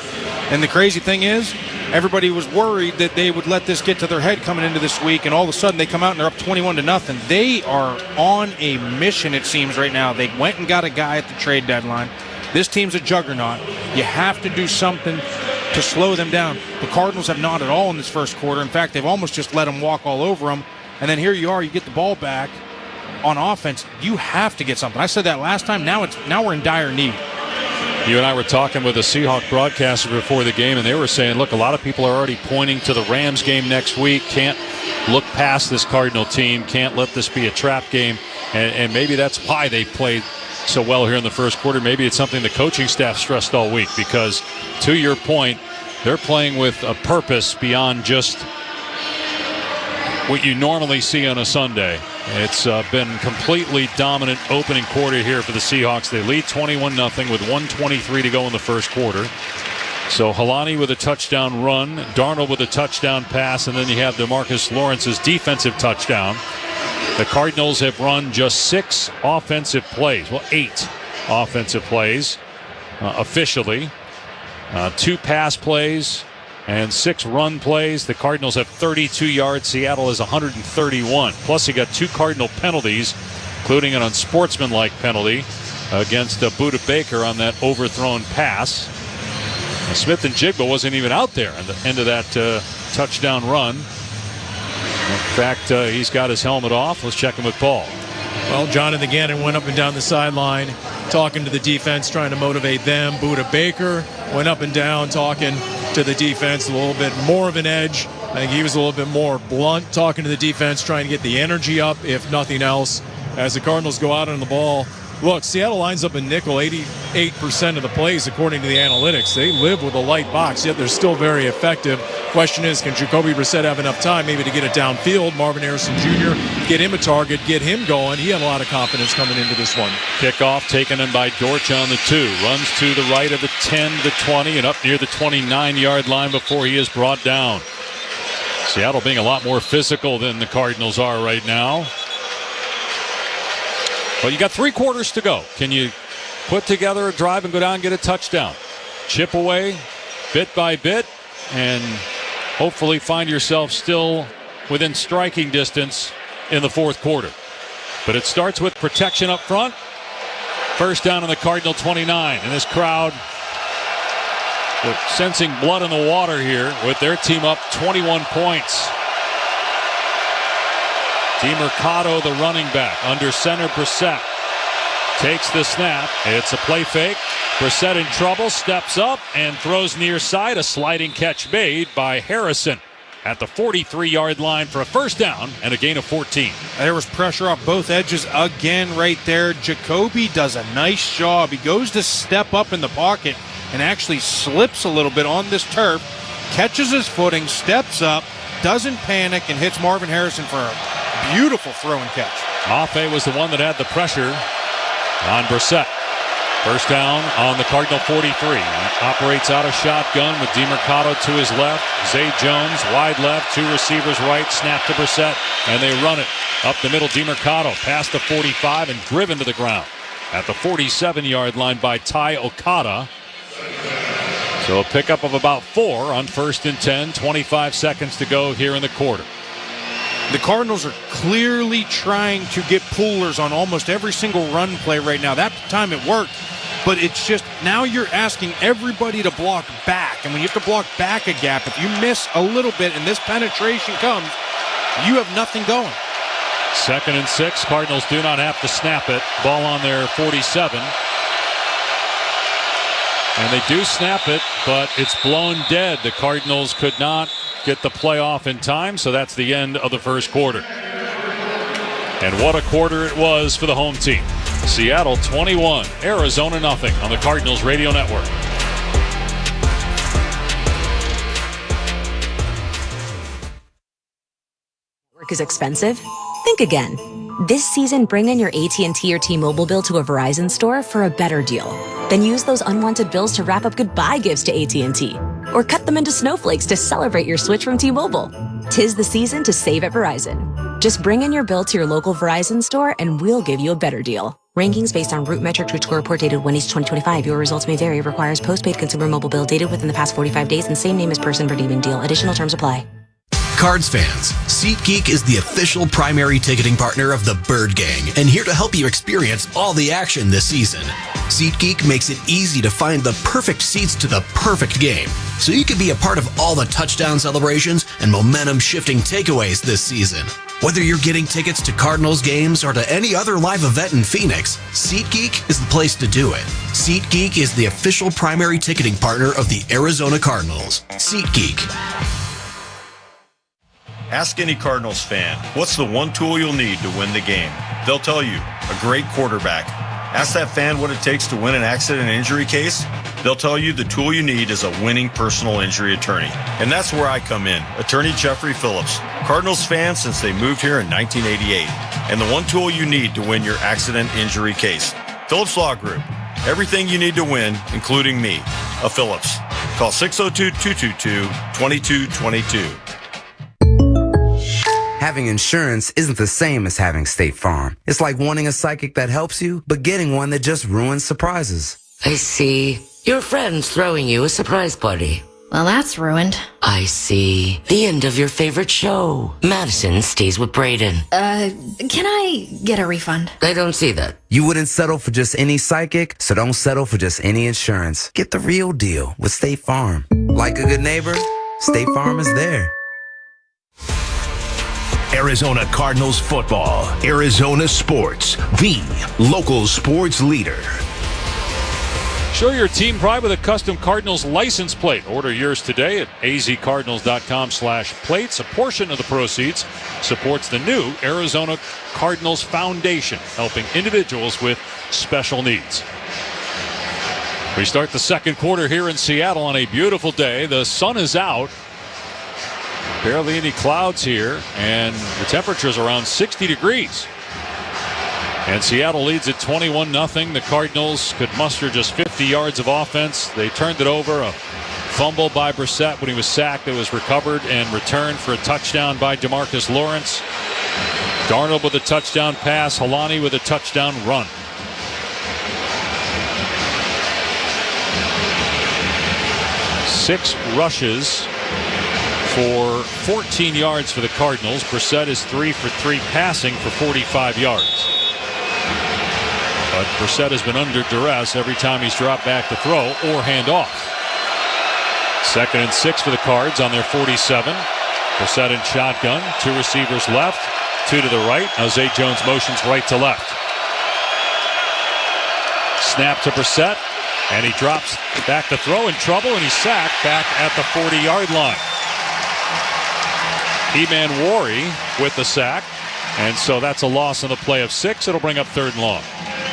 And the crazy thing is, everybody was worried that they would let this get to their head coming into this week, and all of a sudden they come out and they're up 21-0. They are on a mission, it seems, right now. They went and got a guy at the trade deadline. This team's a juggernaut. You have to do something to slow them down. The Cardinals have not at all in this first quarter. In fact, they've almost just let them walk all over them. And then here you are, you get the ball back on offense. You have to get something. I said that last time. Now we're in dire need. You and I were talking with a Seahawk broadcaster before the game, and they were saying, look, a lot of people are already pointing to the Rams game next week. Can't look past this Cardinal team. Can't let this be a trap game. And maybe that's why they played so well here in the first quarter. Maybe it's something the coaching staff stressed all week, because to your point, they're playing with a purpose beyond just what you normally see on a Sunday. It's been completely dominant opening quarter here for the Seahawks. They lead 21-0 with 1:23 to go in the first quarter. So Holani with a touchdown run, Darnold with a touchdown pass, and then you have DeMarcus Lawrence's defensive touchdown. The Cardinals have run just 6 offensive plays. Well, 8 offensive plays officially. 2 pass plays and 6 run plays. The Cardinals have 32 yards. Seattle has 131. Plus, you got 2 Cardinal penalties, including an unsportsmanlike penalty against Budda Baker on that overthrown pass. Smith and Jigba wasn't even out there at the end of that touchdown run. In fact, he's got his helmet off. Let's check in with Paul. Well, Jonathan Gannon went up and down the sideline talking to the defense, trying to motivate them. Budda Baker went up and down talking to the defense, a little bit more of an edge. I think he was a little bit more blunt talking to the defense, trying to get the energy up, if nothing else, as the Cardinals go out on the ball. Look, Seattle lines up in nickel 88% of the plays according to the analytics. They live with a light box, yet they're still very effective. Question is, can Jacoby Brissett have enough time maybe to get it downfield? Marvin Harrison Jr., get him a target, get him going. He had a lot of confidence coming into this one. Kickoff taken in by Dortch on the 2. Runs to the right of the 10, the 20, and up near the 29-yard line before he is brought down. Seattle being a lot more physical than the Cardinals are right now. But you got 3 quarters to go. Can you put together a drive and go down and get a touchdown? Chip away bit by bit and hopefully find yourself still within striking distance in the fourth quarter. But it starts with protection up front. First down on the Cardinal 29. And this crowd sensing blood in the water here with their team up 21 points. DeMercado, the running back, under center. Brissett takes the snap. It's a play fake. Brissett in trouble, steps up and throws near side. A sliding catch made by Harrison. at the 43-yard line for a first down and a gain of 14. There was pressure off both edges again right there. Jacoby does a nice job. He goes to step up in the pocket and actually slips a little bit on this turf, catches his footing, steps up, doesn't panic, and hits Marvin Harrison for a beautiful throw and catch. Mafe was the one that had the pressure on Brissett. First down on the Cardinal 43. He operates out of shotgun with DeMercado to his left. Zay Jones wide left, two receivers right, snap to Brissett, and they run it up the middle. DeMercado past the 45 and driven to the ground at the 47-yard line by Ty Okada. So a pickup of about 4 on 1st and 10, 25 seconds to go here in the quarter. The Cardinals are clearly trying to get pullers on almost every single run play right now. That time it worked, but it's just now you're asking everybody to block back. And when you have to block back a gap, if you miss a little bit and this penetration comes, you have nothing going. 2nd and 6. Cardinals do not have to snap it. Ball on their 47. And they do snap it, but it's blown dead. The Cardinals could not get the play off in time, so that's the end of the first quarter. And what a quarter it was for the home team. Seattle 21, Arizona nothing on the Cardinals Radio Network. Work is expensive? Think again. This season, bring in your AT&T or T-Mobile bill to a Verizon store for a better deal. Then use those unwanted bills to wrap up goodbye gifts to AT&T. Or cut them into snowflakes to celebrate your switch from T-Mobile. 'Tis the season to save at Verizon. Just bring in your bill to your local Verizon store and we'll give you a better deal. Rankings based on root metrics which score report dated 1/8/2025. Your results may vary. Requires postpaid consumer mobile bill dated within the past 45 days and same name as person redeeming deal. Additional terms apply. Cards fans, SeatGeek is the official primary ticketing partner of the Bird Gang and here to help you experience all the action this season. SeatGeek makes it easy to find the perfect seats to the perfect game, so you can be a part of all the touchdown celebrations and momentum-shifting takeaways this season. Whether you're getting tickets to Cardinals games or to any other live event in Phoenix, SeatGeek is the place to do it. SeatGeek is the official primary ticketing partner of the Arizona Cardinals. SeatGeek. Ask any Cardinals fan, what's the one tool you'll need to win the game? They'll tell you, a great quarterback. Ask that fan what it takes to win an accident and injury case. They'll tell you the tool you need is a winning personal injury attorney. And that's where I come in, attorney Jeffrey Phillips. Cardinals fan since they moved here in 1988. And the one tool you need to win your accident injury case. Phillips Law Group. Everything you need to win, including me, a Phillips. Call 602-222-2222. Having insurance isn't the same as having State Farm. It's like wanting a psychic that helps you, but getting one that just ruins surprises. I see. Your friend's throwing you a surprise party. Well, that's ruined. I see. The end of your favorite show. Madison stays with Braden. Can I get a refund? I don't see that. You wouldn't settle for just any psychic, so don't settle for just any insurance. Get the real deal with State Farm. Like a good neighbor, State Farm is there. Arizona Cardinals football. Arizona sports. The local sports leader. Show your team pride with a custom Cardinals license plate. Order yours today at azcardinals.com/plates. A portion of the proceeds supports the new Arizona Cardinals Foundation, helping individuals with special needs. We start the second quarter here in Seattle on a beautiful day. The sun is out. Barely any clouds here, and the temperature is around 60 degrees. And Seattle leads at 21-0. The Cardinals could muster just 50 yards of offense. They turned it over. A fumble by Brissett when he was sacked. It was recovered and returned for a touchdown by DeMarcus Lawrence. Darnold with a touchdown pass. Helani with a touchdown run. Six rushes for 14 yards for the Cardinals. Brissett is 3 for 3 passing for 45 yards. But Brissett has been under duress every time he's dropped back to throw or hand off. 2nd and 6 for the Cards on their 47. Brissett in shotgun. 2 receivers left, 2 to the right. Now Zay Jones motions right to left. Snap to Brissett, and he drops back to throw in trouble, and he's sacked back at the 40-yard line. E-Man Worry with the sack. And so that's a loss on the play of 6. It'll bring up 3rd and long.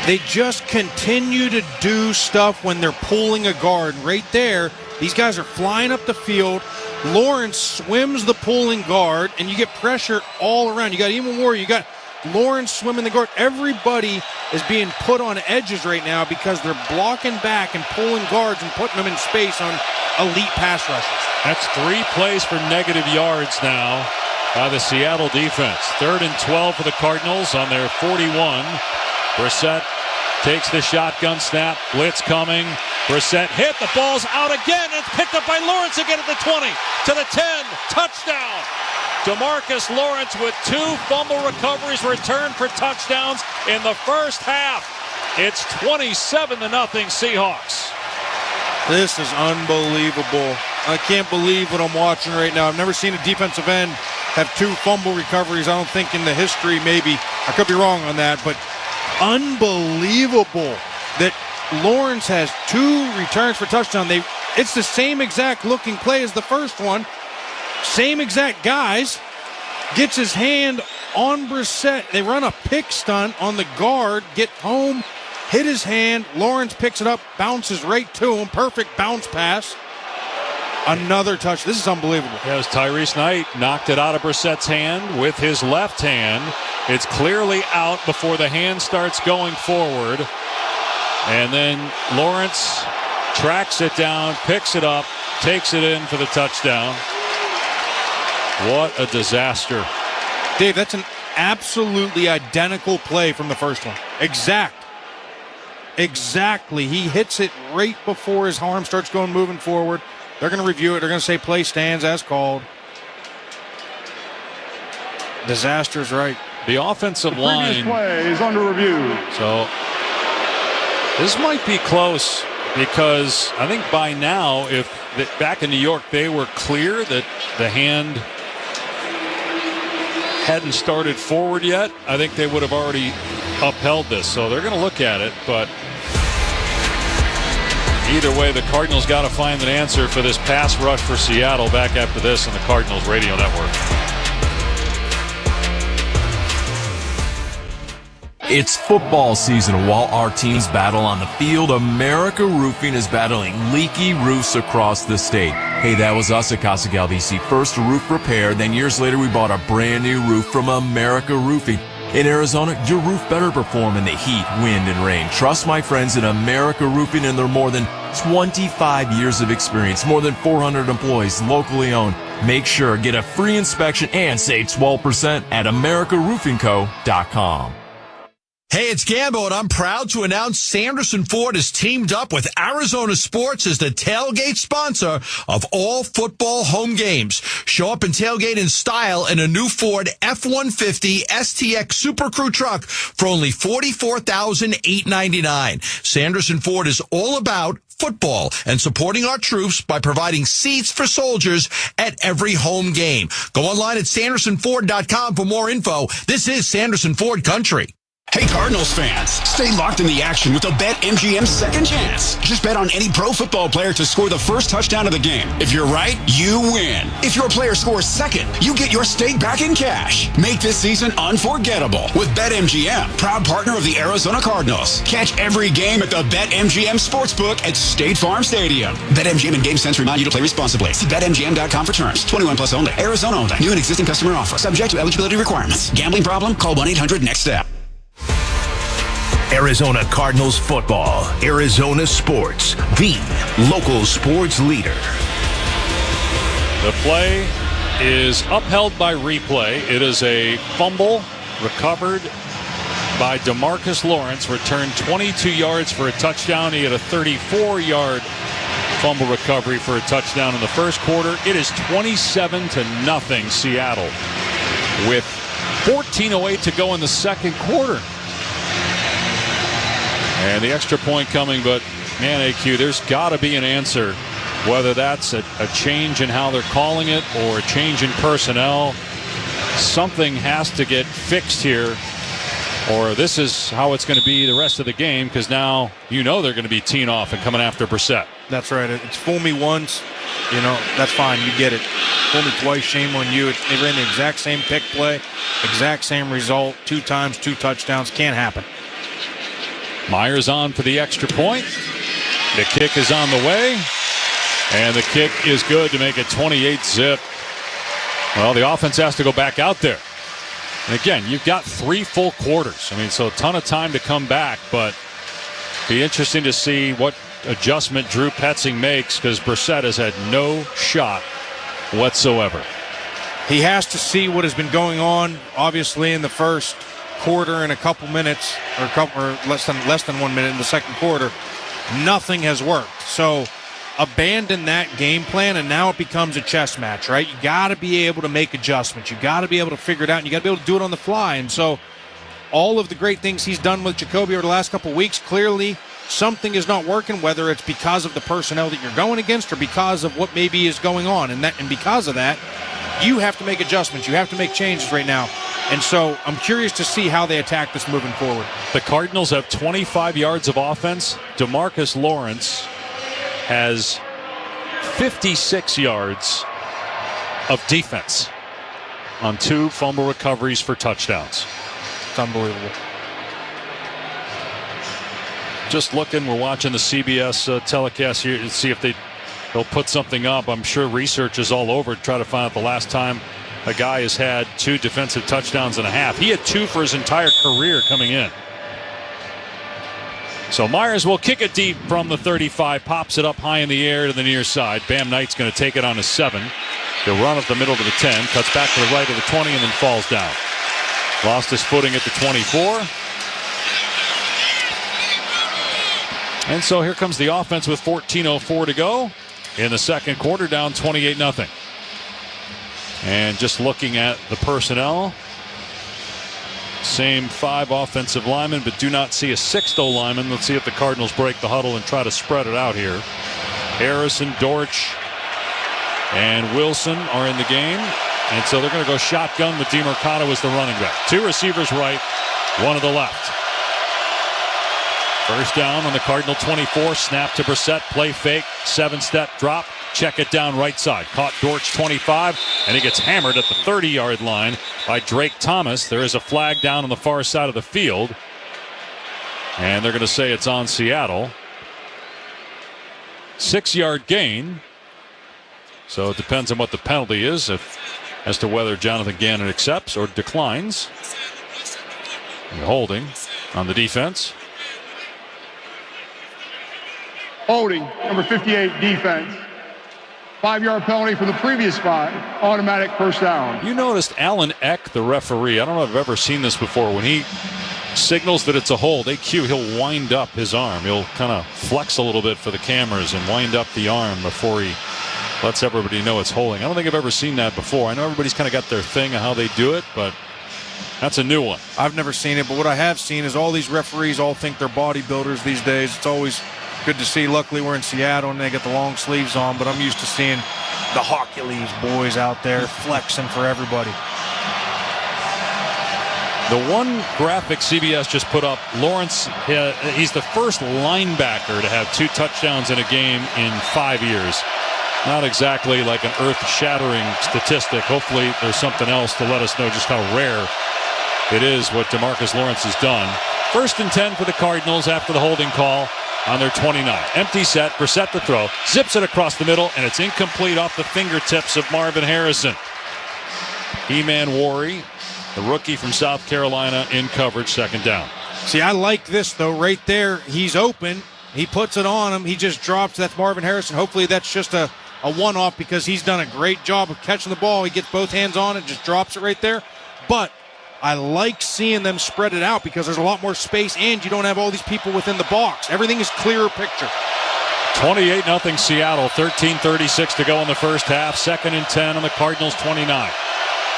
They just continue to do stuff when they're pulling a guard. Right there, these guys are flying up the field. Lawrence swims the pulling guard, and you get pressure all around. You got E-Man Worry, you got Lawrence swimming the guard. Everybody is being put on edges right now because they're blocking back and pulling guards and putting them in space on elite pass rushes. That's 3 plays for negative yards now by the Seattle defense. 3rd and 12 for the Cardinals on their 41. Brissett takes the shotgun snap. Blitz coming. Brissett hit. The ball's out again. It's picked up by Lawrence again at the 20. To the 10. Touchdown. DeMarcus Lawrence with 2 fumble recoveries returned for touchdowns in the first half. It's 27-0 Seahawks. This is unbelievable. I can't believe what I'm watching right now. I've never seen a defensive end have 2 fumble recoveries, I don't think, in the history, maybe. I could be wrong on that, but unbelievable that Lawrence has 2 returns for touchdown. It's the same exact looking play as the first one. Same exact guys. Gets his hand on Brissett. They run a pick stunt on the guard, get home, hit his hand. Lawrence picks it up, bounces right to him. Perfect bounce pass. Another touch. This is unbelievable. Yes, Tyrese Knight knocked it out of Brissett's hand with his left hand. It's clearly out before the hand starts going forward. And then Lawrence tracks it down, picks it up, takes it in for the touchdown. What a disaster. Dave, that's an absolutely identical play from the first one. Exactly. He hits it right before his arm starts moving forward. They're going to review it. They're going to say play stands as called. Disaster's right. The offensive line. Play is under review. So this might be close because I think by now, back in New York, they were clear that the hand hadn't started forward yet, I think they would have already upheld this. So they're going to look at it, but either way, the Cardinals got to find an answer for this pass rush for Seattle. Back after this on the Cardinals Radio Network. It's football season. While our teams battle on the field, America Roofing is battling leaky roofs across the state. Hey, that was us at Casa Galvisi. First a roof repair, then years later we bought a brand new roof from America Roofing. In Arizona, your roof better perform in the heat, wind, and rain. Trust my friends at America Roofing and their more than 25 years of experience, more than 400 employees, locally owned. Make sure, get a free inspection and save 12% at AmericaRoofingCo.com. Hey, it's Gambo, and I'm proud to announce Sanderson Ford has teamed up with Arizona Sports as the tailgate sponsor of all football home games. Show up and tailgate in style in a new Ford F-150 STX Super Crew truck for only $44,899. Sanderson Ford is all about football and supporting our troops by providing seats for soldiers at every home game. Go online at SandersonFord.com for more info. This is Sanderson Ford Country. Hey, Cardinals fans, stay locked in the action with the BetMGM Second Chance. Just bet on any pro football player to score the first touchdown of the game. If you're right, you win. If your player scores second, you get your stake back in cash. Make this season unforgettable with BetMGM, proud partner of the Arizona Cardinals. Catch every game at the BetMGM Sportsbook at State Farm Stadium. BetMGM and GameSense remind you to play responsibly. See BetMGM.com for terms. 21 plus only. Arizona only. New and existing customer offer. Subject to eligibility requirements. Gambling problem? Call 1-800-NEXT-STEP. Arizona Cardinals football. Arizona Sports, the local sports leader. The play is upheld by replay. It is a fumble recovered by DeMarcus Lawrence, returned 22 yards for a touchdown. He had a 34-yard fumble recovery for a touchdown in the first quarter. It is 27-0 Seattle with 14:08 to go in the second quarter. And the extra point coming, but man, AQ, there's got to be an answer, whether that's a change in how they're calling it or a change in personnel. Something has to get fixed here Or this is how it's going to be the rest of the game, because now they're going to be teeing off and coming after Brissett. That's right. It's fool me once, that's fine. You get it. Fool me twice, shame on you. They ran the exact same pick play, exact same result, 2 times, 2 touchdowns. Can't happen. Myers on for the extra point. The kick is on the way, and the kick is good to make it 28-zip. Well, the offense has to go back out there. And again, you've got 3 full quarters. So a ton of time to come back, but be interesting to see what adjustment Drew Petzing makes, because Brissett has had no shot whatsoever. He has to see what has been going on, obviously, in the first quarter and a couple minutes, or less than 1 minute in the second quarter. Nothing has worked. So abandon that game plan, and now it becomes a chess match, right? You got to be able to make adjustments. You got to be able to figure it out, and you got to be able to do it on the fly. And so all of the great things he's done with Jacoby over the last couple of weeks, clearly something is not working, whether it's because of the personnel that you're going against or because of what maybe is going on. And because of that, you have to make adjustments. You have to make changes right now. And so I'm curious to see how they attack this moving forward. The Cardinals have 25 yards of offense. DeMarcus Lawrence has 56 yards of defense on 2 fumble recoveries for touchdowns. It's unbelievable. Just looking, we're watching the CBS telecast here to see if they'll put something up. I'm sure research is all over to try to find out the last time a guy has had 2 defensive touchdowns and a half. He had 2 for his entire career coming in. So Myers will kick it deep from the 35, pops it up high in the air to the near side. Bam Knight's going to take it on his 7. He'll run up the middle to the 10, cuts back to the right of the 20, and then falls down. Lost his footing at the 24. And so here comes the offense with 14:04 to go in the second quarter, down 28-0. And just looking at the personnel, same 5 offensive linemen, but do not see a 6th O-lineman. Let's see if the Cardinals break the huddle and try to spread it out here. Harrison, Dortch, and Wilson are in the game. And so they're going to go shotgun with DeMercado as the running back. 2 receivers right, 1 to the left. First down on the Cardinal 24. Snap to Brissett. Play fake. 7-step drop. Check it down right side. Caught Dortch 25, and he gets hammered at the 30-yard line by Drake Thomas. There is a flag down on the far side of the field, and they're going to say it's on Seattle. 6-yard gain. So it depends on what the penalty is as to whether Jonathan Gannon accepts or declines. And holding on the defense. Holding, number 58, defense. 5-yard penalty for the previous 5. Automatic first down. You noticed Alan Eck, the referee. I don't know if I've ever seen this before. When he signals that it's a hold, he'll wind up his arm. He'll kind of flex a little bit for the cameras and wind up the arm before he lets everybody know it's holding. I don't think I've ever seen that before. I know everybody's kind of got their thing of how they do it, but that's a new one. I've never seen it, but what I have seen is all these referees all think they're bodybuilders these days. It's always good to see. Luckily, we're in Seattle, and they got the long sleeves on, but I'm used to seeing the Hercules boys out there flexing for everybody. The one graphic CBS just put up, Lawrence, he's the first linebacker to have 2 touchdowns in a game in 5 years. Not exactly like an earth-shattering statistic. Hopefully there's something else to let us know just how rare it is what DeMarcus Lawrence has done. 1st and 10 for the Cardinals after the holding call on their 29. Empty set, Brissett to throw, zips it across the middle, and it's incomplete off the fingertips of Marvin Harrison. He-Man Worry, the rookie from South Carolina, in coverage, 2nd down. See, I like this, though, right there. He's open. He puts it on him. He just drops. That's Marvin Harrison. Hopefully that's just a one-off, because he's done a great job of catching the ball. He gets both hands on it, just drops it right there. But I like seeing them spread it out because there's a lot more space, and you don't have all these people within the box. Everything is clearer picture. 28-0 Seattle, 13:36 to go in the first half. 2nd and 10 on the Cardinals 29.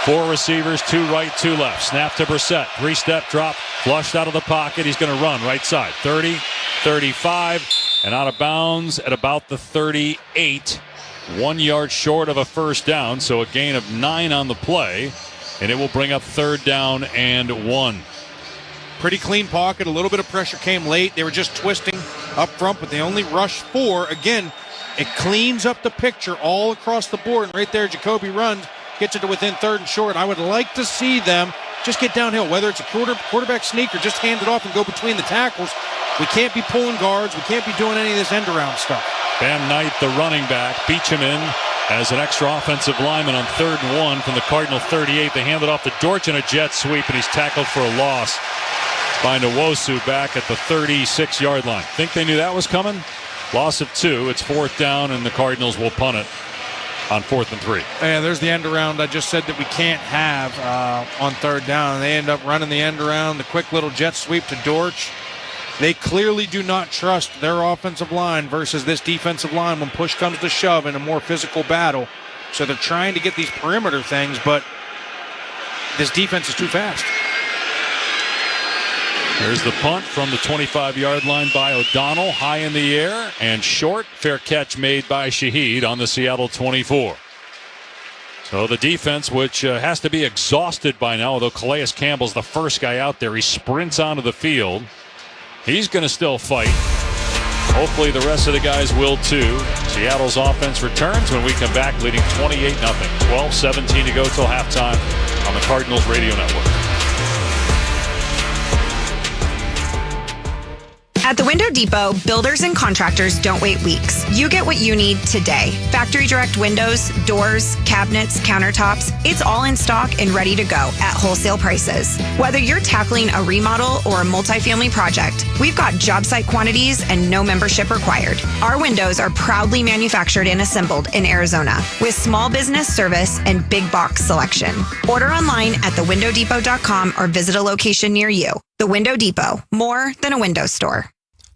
4 receivers, 2 right, 2 left. Snap to Brissett, 3-step drop, flushed out of the pocket. He's going to run right side, 30, 35, and out of bounds at about the 38. 1 yard short of a first down, so a gain of 9 on the play. And it will bring up 3rd down and 1. Pretty clean pocket. A little bit of pressure came late. They were just twisting up front, but they only rushed 4. Again, it cleans up the picture all across the board. And right there, Jacoby runs, gets it to within 3rd and short. I would like to see them just get downhill, whether it's a quarterback sneak or just hand it off and go between the tackles. We can't be pulling guards. We can't be doing any of this end-around stuff. Van Knight, the running back, Beecham in as an extra offensive lineman on 3rd and 1 from the Cardinal 38. They hand it off to Dortch in a jet sweep, and he's tackled for a loss by Nwosu back at the 36-yard line. Think they knew that was coming? Loss of 2. It's 4th down, and the Cardinals will punt it on 4th and 3. Yeah, there's the end around I just said that we can't have on 3rd down. They end up running the end around, the quick little jet sweep to Dortch. They clearly do not trust their offensive line versus this defensive line when push comes to shove in a more physical battle. So they're trying to get these perimeter things, but this defense is too fast. There's the punt from the 25-yard line by O'Donnell, high in the air and short. Fair catch made by Shaheed on the Seattle 24. So the defense, which has to be exhausted by now, although Calais Campbell's the first guy out there. He sprints onto the field. He's going to still fight. Hopefully the rest of the guys will too. Seattle's offense returns when we come back, leading 28-0. 12:17 to go till halftime on the Cardinals Radio Network. At the Window Depot, builders and contractors don't wait weeks. You get what you need today. Factory direct windows, doors, cabinets, countertops. It's all in stock and ready to go at wholesale prices. Whether you're tackling a remodel or a multifamily project, we've got job site quantities and no membership required. Our windows are proudly manufactured and assembled in Arizona with small business service and big box selection. Order online at thewindowdepot.com or visit a location near you. The Window Depot, more than a window store.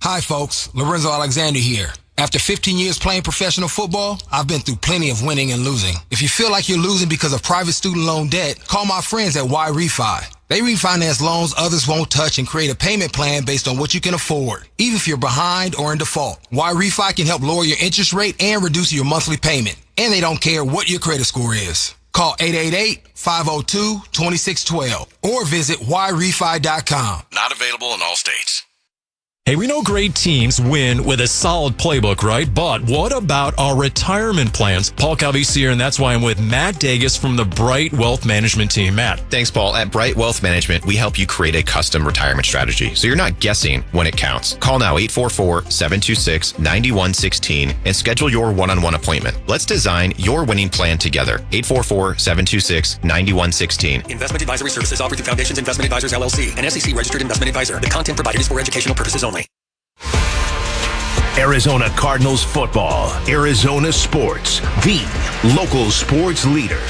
Hi, folks. Lorenzo Alexander here. After 15 years playing professional football, I've been through plenty of winning and losing. If you feel like you're losing because of private student loan debt, call my friends at Y Refi. They refinance loans others won't touch and create a payment plan based on what you can afford, even if you're behind or in default. Y Refi can help lower your interest rate and reduce your monthly payment. And they don't care what your credit score is. Call 888-502-2612 or visit yrefi.com. Not available in all states. Hey, we know great teams win with a solid playbook, right? But what about our retirement plans? Paul Calvisi here, and that's why I'm with Matt Dagas from the Bright Wealth Management team. Matt. Thanks, Paul. At Bright Wealth Management, we help you create a custom retirement strategy, so you're not guessing when it counts. Call now 844-726-9116 and schedule your one-on-one appointment. Let's design your winning plan together. 844-726-9116. Investment advisory services offered through Foundations Investment Advisors, LLC, an SEC registered investment advisor. The content provided is for educational purposes only. Arizona Cardinals football, Arizona sports, the local sports leader.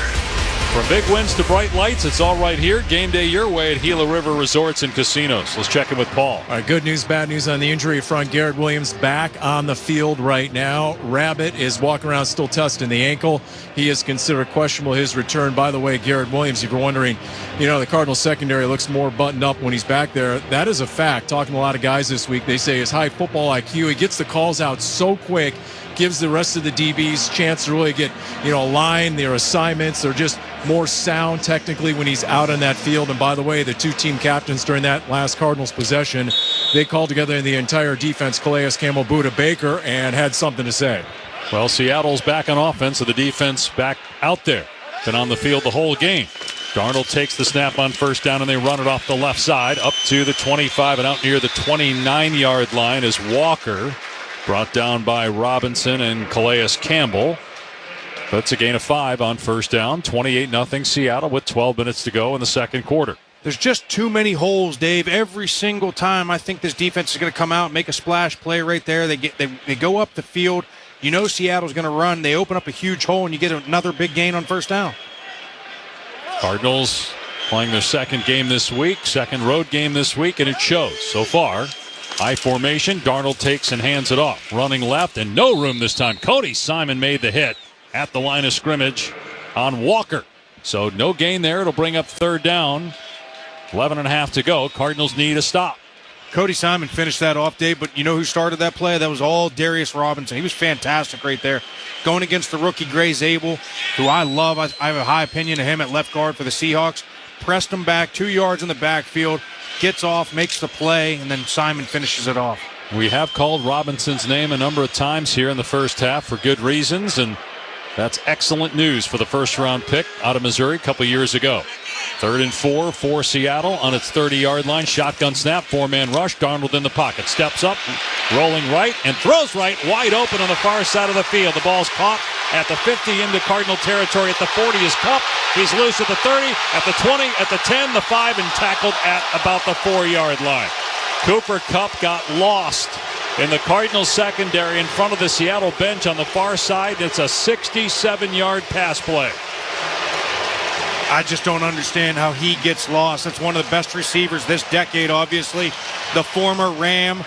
From big wins to bright lights, it's all right here. Game day your way at Gila River Resorts and Casinos. Let's check in with Paul. All right, good news, bad news on the injury front. Garrett Williams back on the field right now. Rabbit is walking around still testing the ankle. He is considered questionable his return. By the way, Garrett Williams, if you're wondering, the Cardinals secondary looks more buttoned up when he's back there. That is a fact. Talking to a lot of guys this week, they say his high football IQ, he gets the calls out so quick, gives the rest of the DBs chance to really get, line their assignments. They're just more sound technically when he's out on that field. And by the way, the two team captains during that last Cardinals possession, they called together in the entire defense, Calais Campbell, Budda Baker, and had something to say. Well, Seattle's back on offense, so the defense back out there. Been on the field the whole game. Darnold takes the snap on first down, and they run it off the left side up to the 25 and out near the 29-yard line is Walker. Brought down by Robinson and Calais Campbell. That's a gain of 5 on first down. 28-0 Seattle with 12 minutes to go in the second quarter. There's just too many holes, Dave. Every single time I think this defense is going to come out and make a splash play right there. They go up the field. Seattle's going to run. They open up a huge hole, and you get another big gain on first down. Cardinals playing their second game this week, second road game this week, and it shows so far. High formation, Darnold takes and hands it off. Running left and no room this time. Cody Simon made the hit at the line of scrimmage on Walker. So no gain there. It'll bring up third down. 11.5 to go. Cardinals need a stop. Cody Simon finished that off, Dave, but you know who started that play? That was all Darius Robinson. He was fantastic right there. Going against the rookie Gray Zabel, who I love. I have a high opinion of him at left guard for the Seahawks. Pressed him back 2 yards in the backfield. gets off, makes the play, and then Simon finishes it off. We have called Robinson's name a number of times here in the first half for good reasons, and that's excellent news for the first-round pick out of Missouri a couple years ago. 3rd and 4 for Seattle on its 30-yard line. Shotgun snap, 4-man rush. Darnold in the pocket. Steps up, rolling right, and throws right, wide open on the far side of the field. The ball's caught at the 50 into Cardinal territory. At the 40 is Kupp. He's loose at the 30, at the 20, at the 10, the 5, and tackled at about the 4-yard line. Cooper Kupp got lost in the Cardinals secondary in front of the Seattle bench on the far side. It's a 67-yard pass play. I just don't understand how he gets lost. That's one of the best receivers this decade, obviously. The former Ram.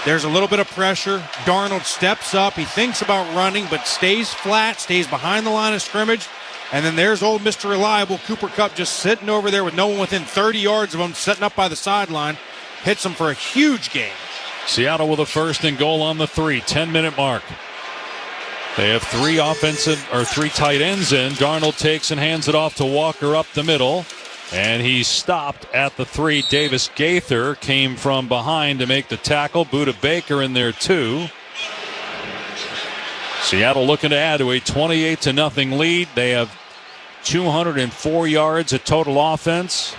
There's a little bit of pressure. Darnold steps up. He thinks about running, but stays flat, stays behind the line of scrimmage. And then there's old Mr. Reliable, Cooper Kupp, just sitting over there with no one within 30 yards of him, setting up by the sideline. Hits him for a huge gain. Seattle with a 1st and goal on the 3, 10-minute mark. They have 3 tight ends in. Darnold takes and hands it off to Walker up the middle. And he's stopped at the 3. Davis Gaither came from behind to make the tackle. Buda Baker in there too. Seattle looking to add to a 28-0 lead. They have 204 yards of total offense.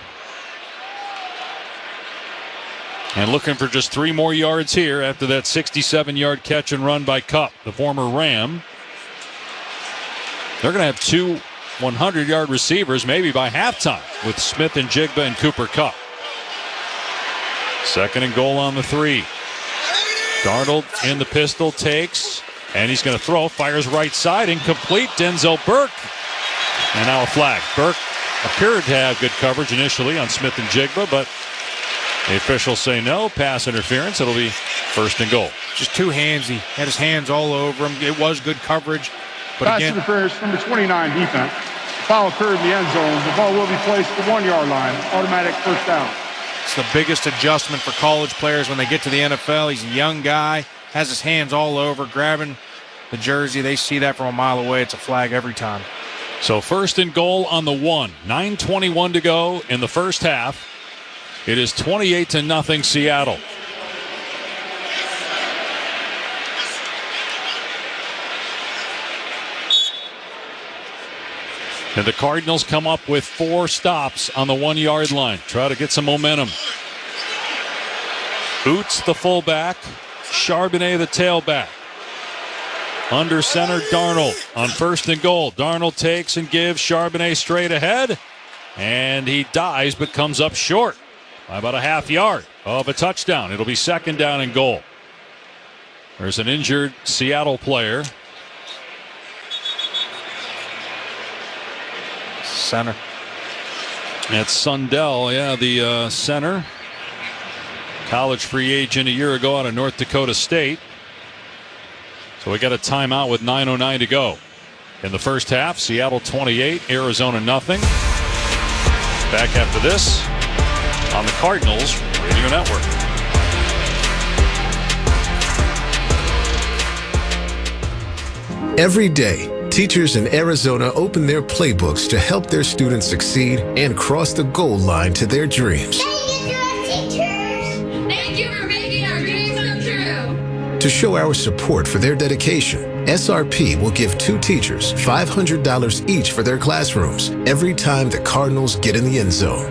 And looking for just 3 more yards here after that 67-yard catch and run by Kupp, the former Ram. They're going to have 2 100-yard receivers maybe by halftime with Smith and Jigba and Cooper Kupp. 2nd and goal on the 3. Darnold in the pistol, takes, and he's going to throw, fires right side, incomplete. Denzel Burke. And now a flag. Burke appeared to have good coverage initially on Smith and Jigba, but the officials say no, pass interference. It'll be 1st and goal. Just too handsy. Had his hands all over him. It was good coverage. But Pass again, interference, number 29, defense. Foul occurred in the end zone. The ball will be placed at the 1-yard line. Automatic first down. It's the biggest adjustment for college players when they get to the NFL. He's a young guy, has his hands all over, grabbing the jersey. They see that from a mile away. It's a flag every time. So 1st and goal on the 1. 9:21 to go in the first half. It is 28-0 Seattle. And the Cardinals come up with 4 stops on the 1-yard line. Try to get some momentum. Boots the fullback. Charbonnet the tailback. Under center, Darnold on 1st and goal. Darnold takes and gives Charbonnet straight ahead. And he dives but comes up short by about a half yard of a touchdown. It'll be 2nd down and goal. There's an injured Seattle player. Center. That's Sundell, the center. College free agent a year ago out of North Dakota State. So we got a timeout with 9:09 to go. In the first half, Seattle 28, Arizona nothing. Back after this on the Cardinals Radio Network. Every day, teachers in Arizona open their playbooks to help their students succeed and cross the goal line to their dreams. Thank you for making our dreams come true. To show our support for their dedication, SRP will give 2 teachers $500 each for their classrooms every time the Cardinals get in the end zone.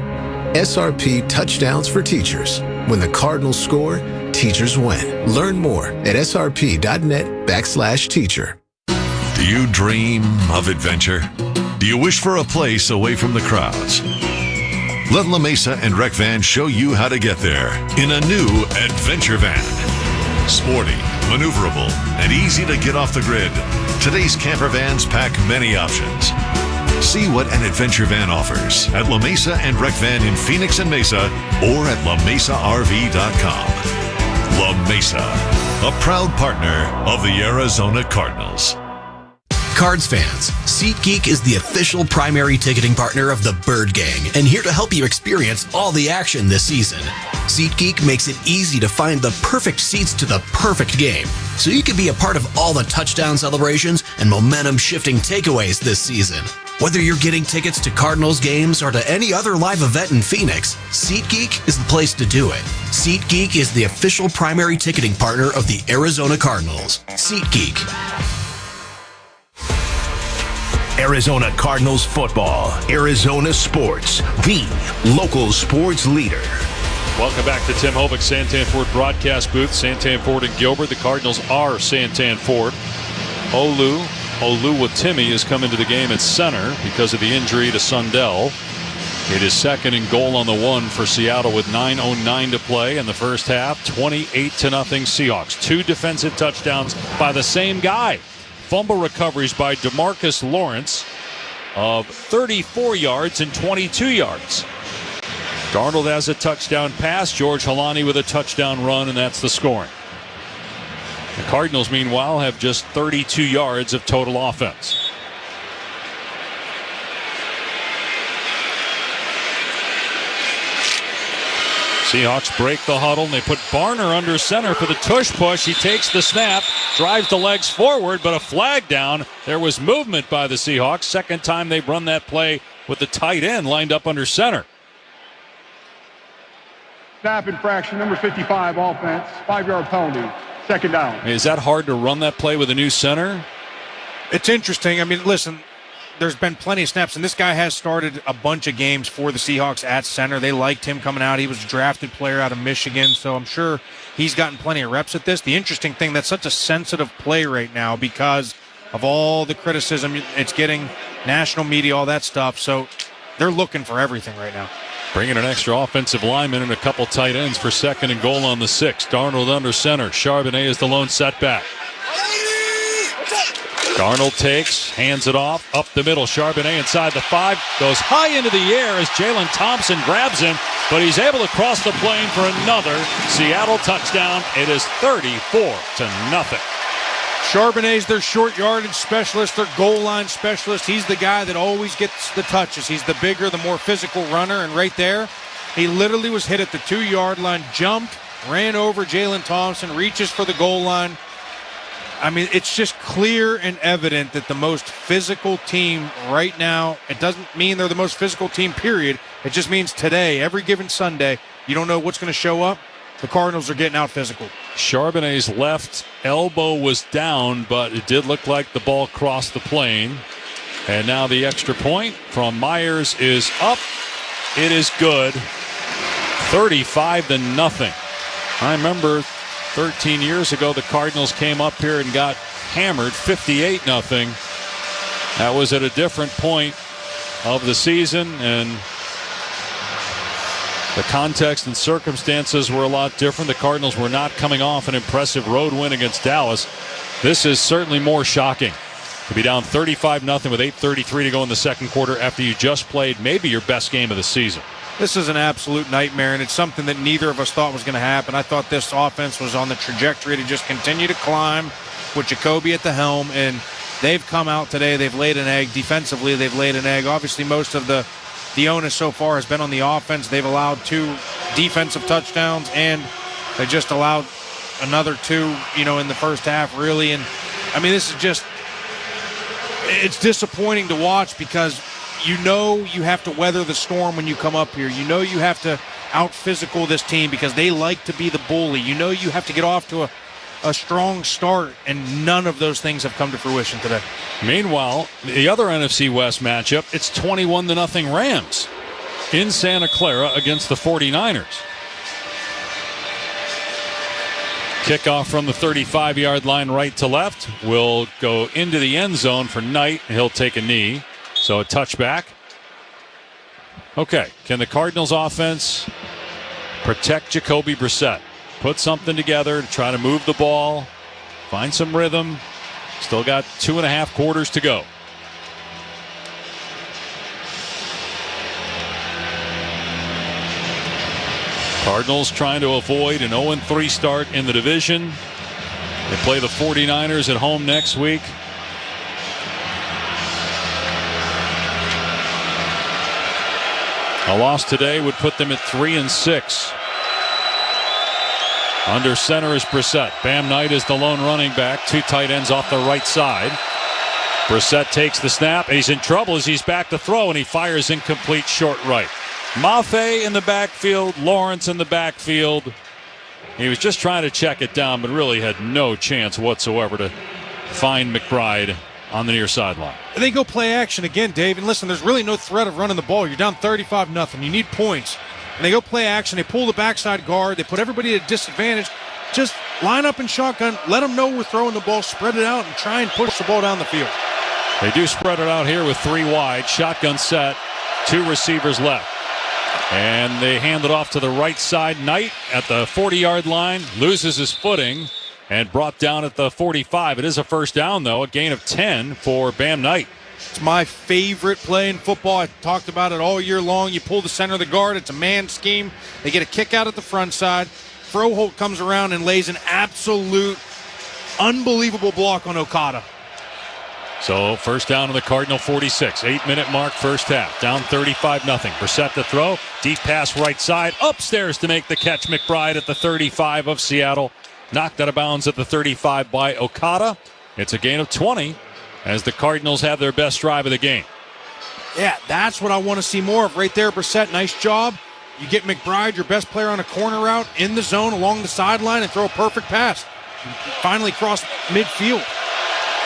SRP Touchdowns for Teachers. When the Cardinals score, teachers win. Learn more at srp.net/teacher. Do you dream of adventure? Do you wish for a place away from the crowds? Let La Mesa and Rec Van show you how to get there in a new adventure van. Sporty, maneuverable, and easy to get off the grid, today's camper vans pack many options. See what an adventure van offers at La Mesa and Rec Van in Phoenix and Mesa or at LaMesaRV.com. La Mesa, a proud partner of the Arizona Cardinals. Cards fans, SeatGeek is the official primary ticketing partner of the Bird Gang and here to help you experience all the action this season. SeatGeek makes it easy to find the perfect seats to the perfect game, so you can be a part of all the touchdown celebrations and momentum-shifting takeaways this season. Whether you're getting tickets to Cardinals games or to any other live event in Phoenix, SeatGeek is the place to do it. SeatGeek is the official primary ticketing partner of the Arizona Cardinals. SeatGeek. Arizona Cardinals football. Arizona sports. The local sports leader. Welcome back to Tim Hovick's Santan Ford broadcast booth. Santan Ford and Gilbert. The Cardinals are Santan Ford. Oluwatimi has come into the game at center because of the injury to Sundell. It is second and goal on the 1 for Seattle with 9:09 to play in the first half. 28-0 Seahawks. 2 defensive touchdowns by the same guy. Fumble recoveries by DeMarcus Lawrence of 34 yards and 22 yards. Darnold has a touchdown pass. George Halani with a touchdown run, and that's the scoring. The Cardinals, meanwhile, have just 32 yards of total offense. Seahawks break the huddle, and they put Barner under center for the tush push. He takes the snap, drives the legs forward, but a flag down. There was movement by the Seahawks. Second time they've run that play with the tight end lined up under center. Snap infraction, number 55, offense, 5-yard penalty, second down. Is that hard to run that play with a new center? It's interesting. I mean, listen, there's been plenty of snaps, and this guy has started a bunch of games for the Seahawks at center. They liked him coming out. He was a drafted player out of Michigan, so I'm sure he's gotten plenty of reps at this. The interesting thing, that's such a sensitive play right now because of all the criticism it's getting, national media, all that stuff, so they're looking for everything right now. Bringing an extra offensive lineman and a couple tight ends for second and goal on the 6. Darnold under center. Charbonnet is the lone setback. Darnold takes, hands it off, up the middle. Charbonnet inside the 5, goes high into the air as Jalen Thompson grabs him, but he's able to cross the plane for another Seattle touchdown. It is 34-0. Charbonnet's their short yardage specialist, their goal line specialist. He's the guy that always gets the touches. He's the bigger, the more physical runner, and right there, he literally was hit at the 2-yard line, jumped, ran over Jalen Thompson, reaches for the goal line. I mean, it's just clear and evident that the most physical team right now, it doesn't mean they're the most physical team, period. It just means today, every given Sunday, you don't know what's going to show up. The Cardinals are getting out physical. Charbonnet's left elbow was down, but it did look like the ball crossed the plane. And now the extra point from Myers is up. It is good. 35-0. I remember 13 years ago, the Cardinals came up here and got hammered 58-0. That was at a different point of the season, and the context and circumstances were a lot different. The Cardinals were not coming off an impressive road win against Dallas. This is certainly more shocking to be down 35-0 with 8:33 to go in the second quarter after you just played maybe your best game of the season. This is an absolute nightmare, and it's something that neither of us thought was going to happen. I thought this offense was on the trajectory to just continue to climb with Jacoby at the helm, and they've come out today. They've laid an egg. Defensively, they've laid an egg. Obviously, most of the onus so far has been on the offense. They've allowed 2 defensive touchdowns, and they just allowed another 2, in the first half, really. And, I mean, this is just – it's disappointing to watch because – you have to weather the storm when you come up here. You have to out-physical this team because they like to be the bully. You have to get off to a strong start, and none of those things have come to fruition today. Meanwhile, the other NFC West matchup, it's 21-0 Rams in Santa Clara against the 49ers. Kickoff from the 35-yard line right to left will go into the end zone for Knight. He'll take a knee. So a touchback. Okay, can the Cardinals offense protect Jacoby Brissett? Put something together to try to move the ball, find some rhythm. Still got 2.5 quarters to go. Cardinals trying to avoid an 0-3 start in the division. They play the 49ers at home next week. A loss today would put them at 3-6. Under center is Brissett. Bam Knight is the lone running back. 2 tight ends off the right side. Brissett takes the snap, and he's in trouble as he's back to throw, and he fires incomplete short right. Mafe in the backfield, Lawrence in the backfield. He was just trying to check it down, but really had no chance whatsoever to find McBride on the near sideline. And they go play action again, Dave. And listen, there's really no threat of running the ball. You're down 35-0. You need points. And they go play action. They pull the backside guard. They put everybody at a disadvantage. Just line up in shotgun. Let them know we're throwing the ball. Spread it out and try and push the ball down the field. They do spread it out here with 3 wide. Shotgun set. 2 receivers left. And they hand it off to the right side. Knight at the 40-yard line. Loses his footing and brought down at the 45. It is a first down, though. A gain of 10 for Bam Knight. It's my favorite play in football. I talked about it all year long. You pull the center of the guard. It's a man scheme. They get a kick out at the front side. Froholt comes around and lays an absolute unbelievable block on Okada. So first down to the Cardinal 46. 8-minute mark, first half. Down 35-0. Brissett to throw. Deep pass right side. Upstairs to make the catch. McBride at the 35 of Seattle. Knocked out of bounds at the 35 by Okada. It's a gain of 20 as the Cardinals have their best drive of the game. Yeah, that's what I want to see more of right there, Brissett. Nice job. You get McBride, your best player on a corner route, in the zone along the sideline and throw a perfect pass. Finally cross midfield.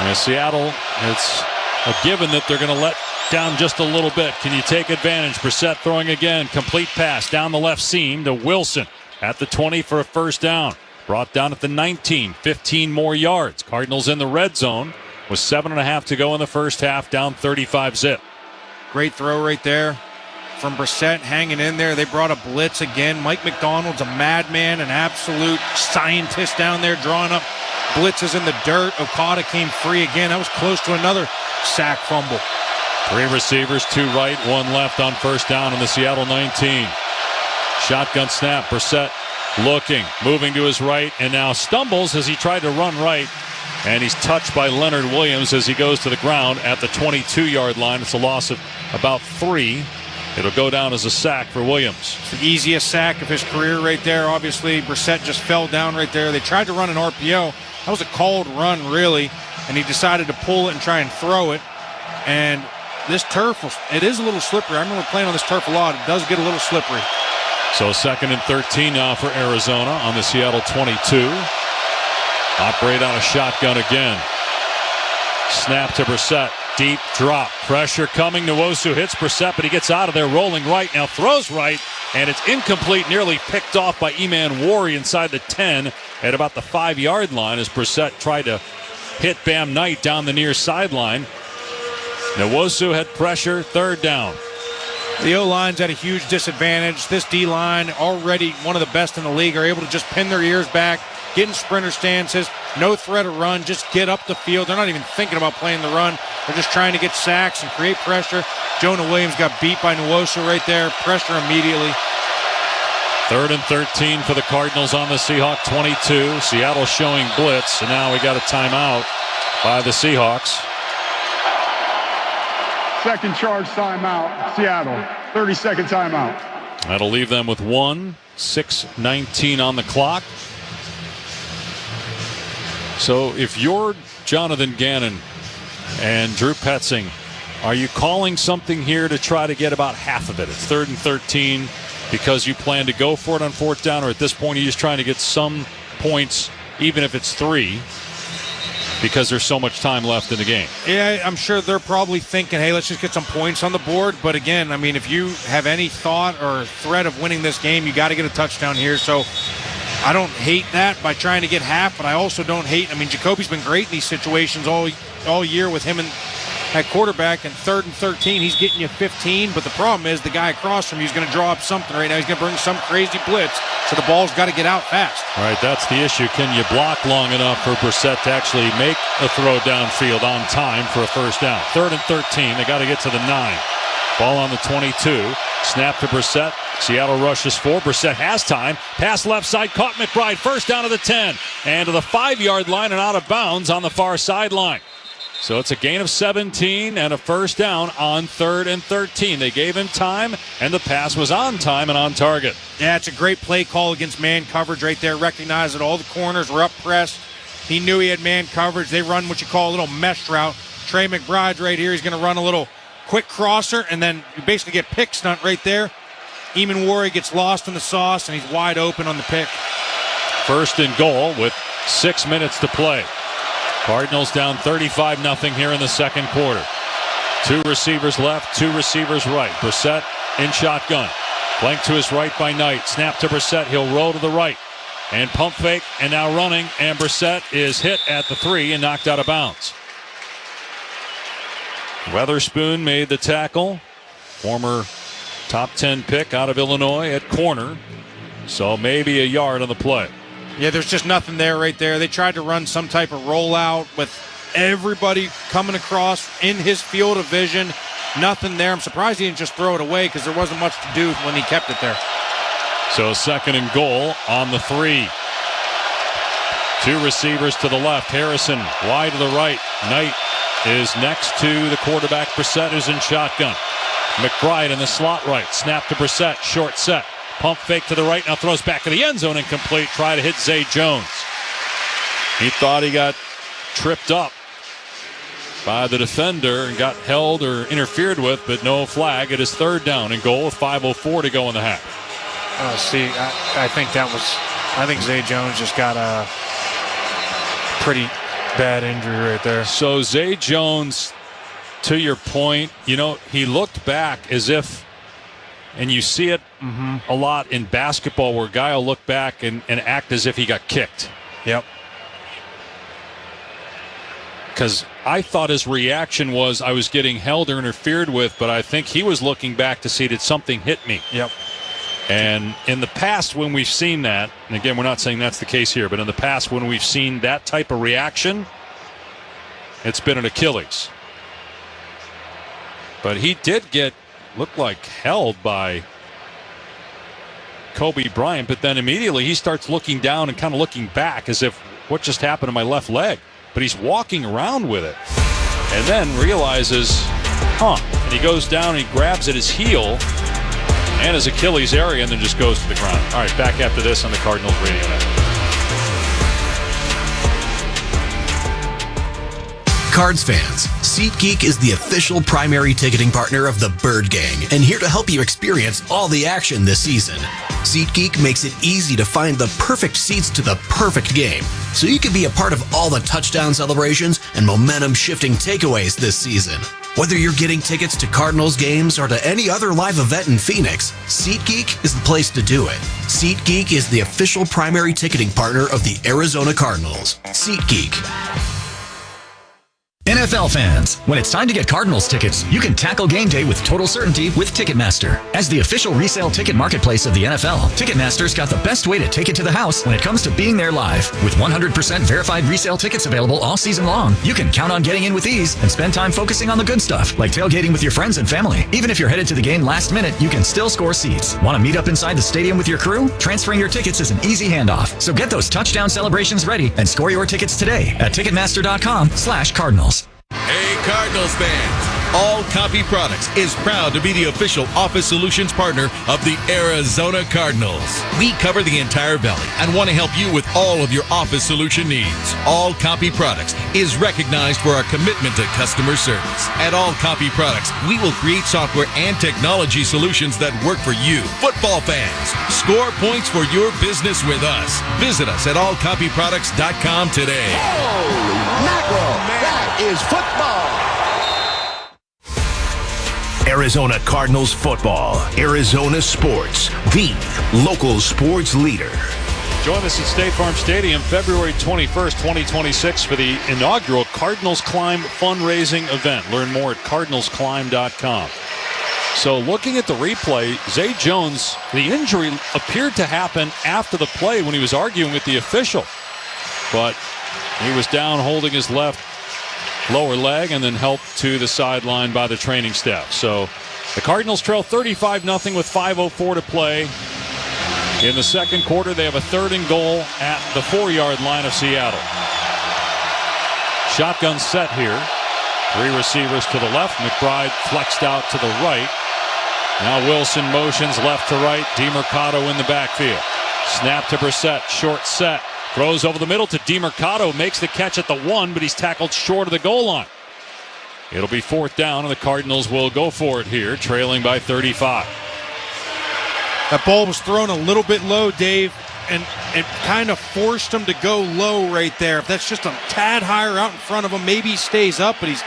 And Seattle, it's a given that they're going to let down just a little bit. Can you take advantage? Brissett throwing again. Complete pass down the left seam to Wilson at the 20 for a first down. Brought down at the 19. 15 more yards. Cardinals in the red zone with 7.5 to go in the first half. Down 35-0. Great throw right there from Brissett, hanging in there. They brought a blitz again. Mike McDonald's a madman, an absolute scientist down there drawing up blitzes in the dirt. Okada came free again. That was close to another sack fumble. 3 receivers, 2 right, 1 left on first down in the Seattle 19. Shotgun snap. Brissett looking, moving to his right, and now stumbles as he tried to run right. And he's touched by Leonard Williams as he goes to the ground at the 22-yard line. It's a loss of about 3. It'll go down as a sack for Williams. It's the easiest sack of his career right there. Obviously, Brissett just fell down right there. They tried to run an RPO. That was a called run, really, and he decided to pull it and try and throw it. And this turf, it is a little slippery. I remember playing on this turf a lot. It does get a little slippery. So 2nd and 13 now for Arizona on the Seattle 22. Operate on a shotgun again. Snap to Brissett. Deep drop. Pressure coming. Nwosu hits Brissett, but he gets out of there rolling right. Now throws right, and it's incomplete. Nearly picked off by Eman Wari inside the 10 at about the 5-yard line as Brissett tried to hit Bam Knight down the near sideline. Nwosu had pressure. 3rd down. The O-line's at a huge disadvantage. This D-line, already one of the best in the league, are able to just pin their ears back, get in sprinter stances, no threat of run, just get up the field. They're not even thinking about playing the run. They're just trying to get sacks and create pressure. Jonah Williams got beat by Nwosu right there. Pressure immediately. 3rd and 13 for the Cardinals on the Seahawk 22. Seattle showing blitz, and now we got a timeout by the Seahawks. Second charge timeout, Seattle. 30-second timeout. That'll leave them with 6:19 on the clock. So if you're Jonathan Gannon and Drew Petzing, are you calling something here to try to get about half of it? It's 3rd and 13 because you plan to go for it on 4th down, or at this point you're just trying to get some points, even if it's 3, because there's so much time left in the game. Yeah, I'm sure they're probably thinking, hey, let's just get some points on the board. But again, I mean, if you have any thought or threat of winning this game, you got to get a touchdown here. So I don't hate that by trying to get half, but I also don't hate, I mean, Jacoby's been great in these situations all year with him at quarterback. And 3rd and 13, he's getting you 15. But the problem is the guy across from you is going to draw up something right now. He's going to bring some crazy blitz. So the ball's got to get out fast. All right, that's the issue. Can you block long enough for Brissett to actually make a throw downfield on time for a first down? 3rd and 13, they got to get to the 9. Ball on the 22. Snap to Brissett. Seattle rushes 4. Brissett has time. Pass left side, caught McBride. First down to the 10. And to the 5-yard line and out of bounds on the far sideline. So it's a gain of 17 and a first down on 3rd and 13. They gave him time, and the pass was on time and on target. Yeah, it's a great play call against man coverage right there. Recognized that all the corners were up pressed. He knew he had man coverage. They run what you call a little mesh route. Trey McBride's right here. He's going to run a little quick crosser, and then you basically get pick stunt right there. Eamon Warrior gets lost in the sauce, and he's wide open on the pick. 1st and goal with 6 minutes to play. Cardinals down 35-0 here in the second quarter. 2 receivers left, 2 receivers right. Brissett in shotgun. Flank to his right by Knight. Snap to Brissett. He'll roll to the right. And pump fake, and now running. And Brissett is hit at the 3 and knocked out of bounds. Weatherspoon made the tackle. Former top 10 pick out of Illinois at corner. So maybe a yard on the play. Yeah, there's just nothing there right there. They tried to run some type of rollout with everybody coming across in his field of vision. Nothing there. I'm surprised he didn't just throw it away because there wasn't much to do when he kept it there. So 2nd and goal on the 3. 2 receivers to the left. Harrison wide to the right. Knight is next to the quarterback. Brissett is in shotgun. McBride in the slot right. Snap to Brissett. Short set. Pump fake to the right. Now throws back to the end zone. Incomplete. Try to hit Zay Jones. He thought he got tripped up by the defender and got held or interfered with, but no flag. It is 3rd down and goal with 5:04 to go in the half. I think Zay Jones just got a pretty bad injury right there. So Zay Jones, to your point, he looked back as if, and you see it a lot in basketball where a guy will look back and act as if he got kicked. Yep. Because I thought his reaction was I was getting held or interfered with, but I think he was looking back to see did something hit me. Yep. And in the past when we've seen that, and again, we're not saying that's the case here, but in the past when we've seen that type of reaction, it's been an Achilles. But he did look like held by Kobe Bryant, but then immediately he starts looking down and kind of looking back as if, what just happened to my left leg? But he's walking around with it and then realizes, and he goes down and he grabs at his heel and his Achilles area and then just goes to the ground. All right, back after this on the Cardinals Radio Network. Cards fans, SeatGeek is the official primary ticketing partner of the Bird Gang and here to help you experience all the action this season. SeatGeek makes it easy to find the perfect seats to the perfect game, so you can be a part of all the touchdown celebrations and momentum-shifting takeaways this season. Whether you're getting tickets to Cardinals games or to any other live event in Phoenix, SeatGeek is the place to do it. SeatGeek is the official primary ticketing partner of the Arizona Cardinals. SeatGeek. NFL fans, when it's time to get Cardinals tickets, you can tackle game day with total certainty with Ticketmaster. As the official resale ticket marketplace of the NFL, Ticketmaster's got the best way to take it to the house when it comes to being there live. With 100% verified resale tickets available all season long, you can count on getting in with ease and spend time focusing on the good stuff, like tailgating with your friends and family. Even if you're headed to the game last minute, you can still score seats. Want to meet up inside the stadium with your crew? Transferring your tickets is an easy handoff. So get those touchdown celebrations ready and score your tickets today at Ticketmaster.com/Cardinals. Hey, Cardinals fans! All Copy Products is proud to be the official office solutions partner of the Arizona Cardinals. We cover the entire valley and want to help you with all of your office solution needs. All Copy Products is recognized for our commitment to customer service. At All Copy Products, we will create software and technology solutions that work for you, football fans. Score points for your business with us. Visit us at allcopyproducts.com today. Holy mackerel! That is football! Arizona Cardinals football. Arizona sports. The local sports leader. Join us at State Farm Stadium February 21st, 2026 for the inaugural Cardinals Climb fundraising event. Learn more at cardinalsclimb.com. So looking at the replay, Zay Jones, the injury appeared to happen after the play when he was arguing with the official. But he was down holding his left lower leg and then helped to the sideline by the training staff. So the Cardinals trail 35-0 with 5:04 to play. In the second quarter, they have a 3rd and goal at the 4-yard line of Seattle. Shotgun set here. Three receivers to the left. McBride flexed out to the right. Now Wilson motions left to right. DeMercado in the backfield. Snap to Brissett. Short set. Throws over the middle to DeMercado. Makes the catch at the 1, but he's tackled short of the goal line. It'll be 4th down, and the Cardinals will go for it here, trailing by 35. That ball was thrown a little bit low, Dave, and it kind of forced him to go low right there. If that's just a tad higher out in front of him, maybe he stays up, but he's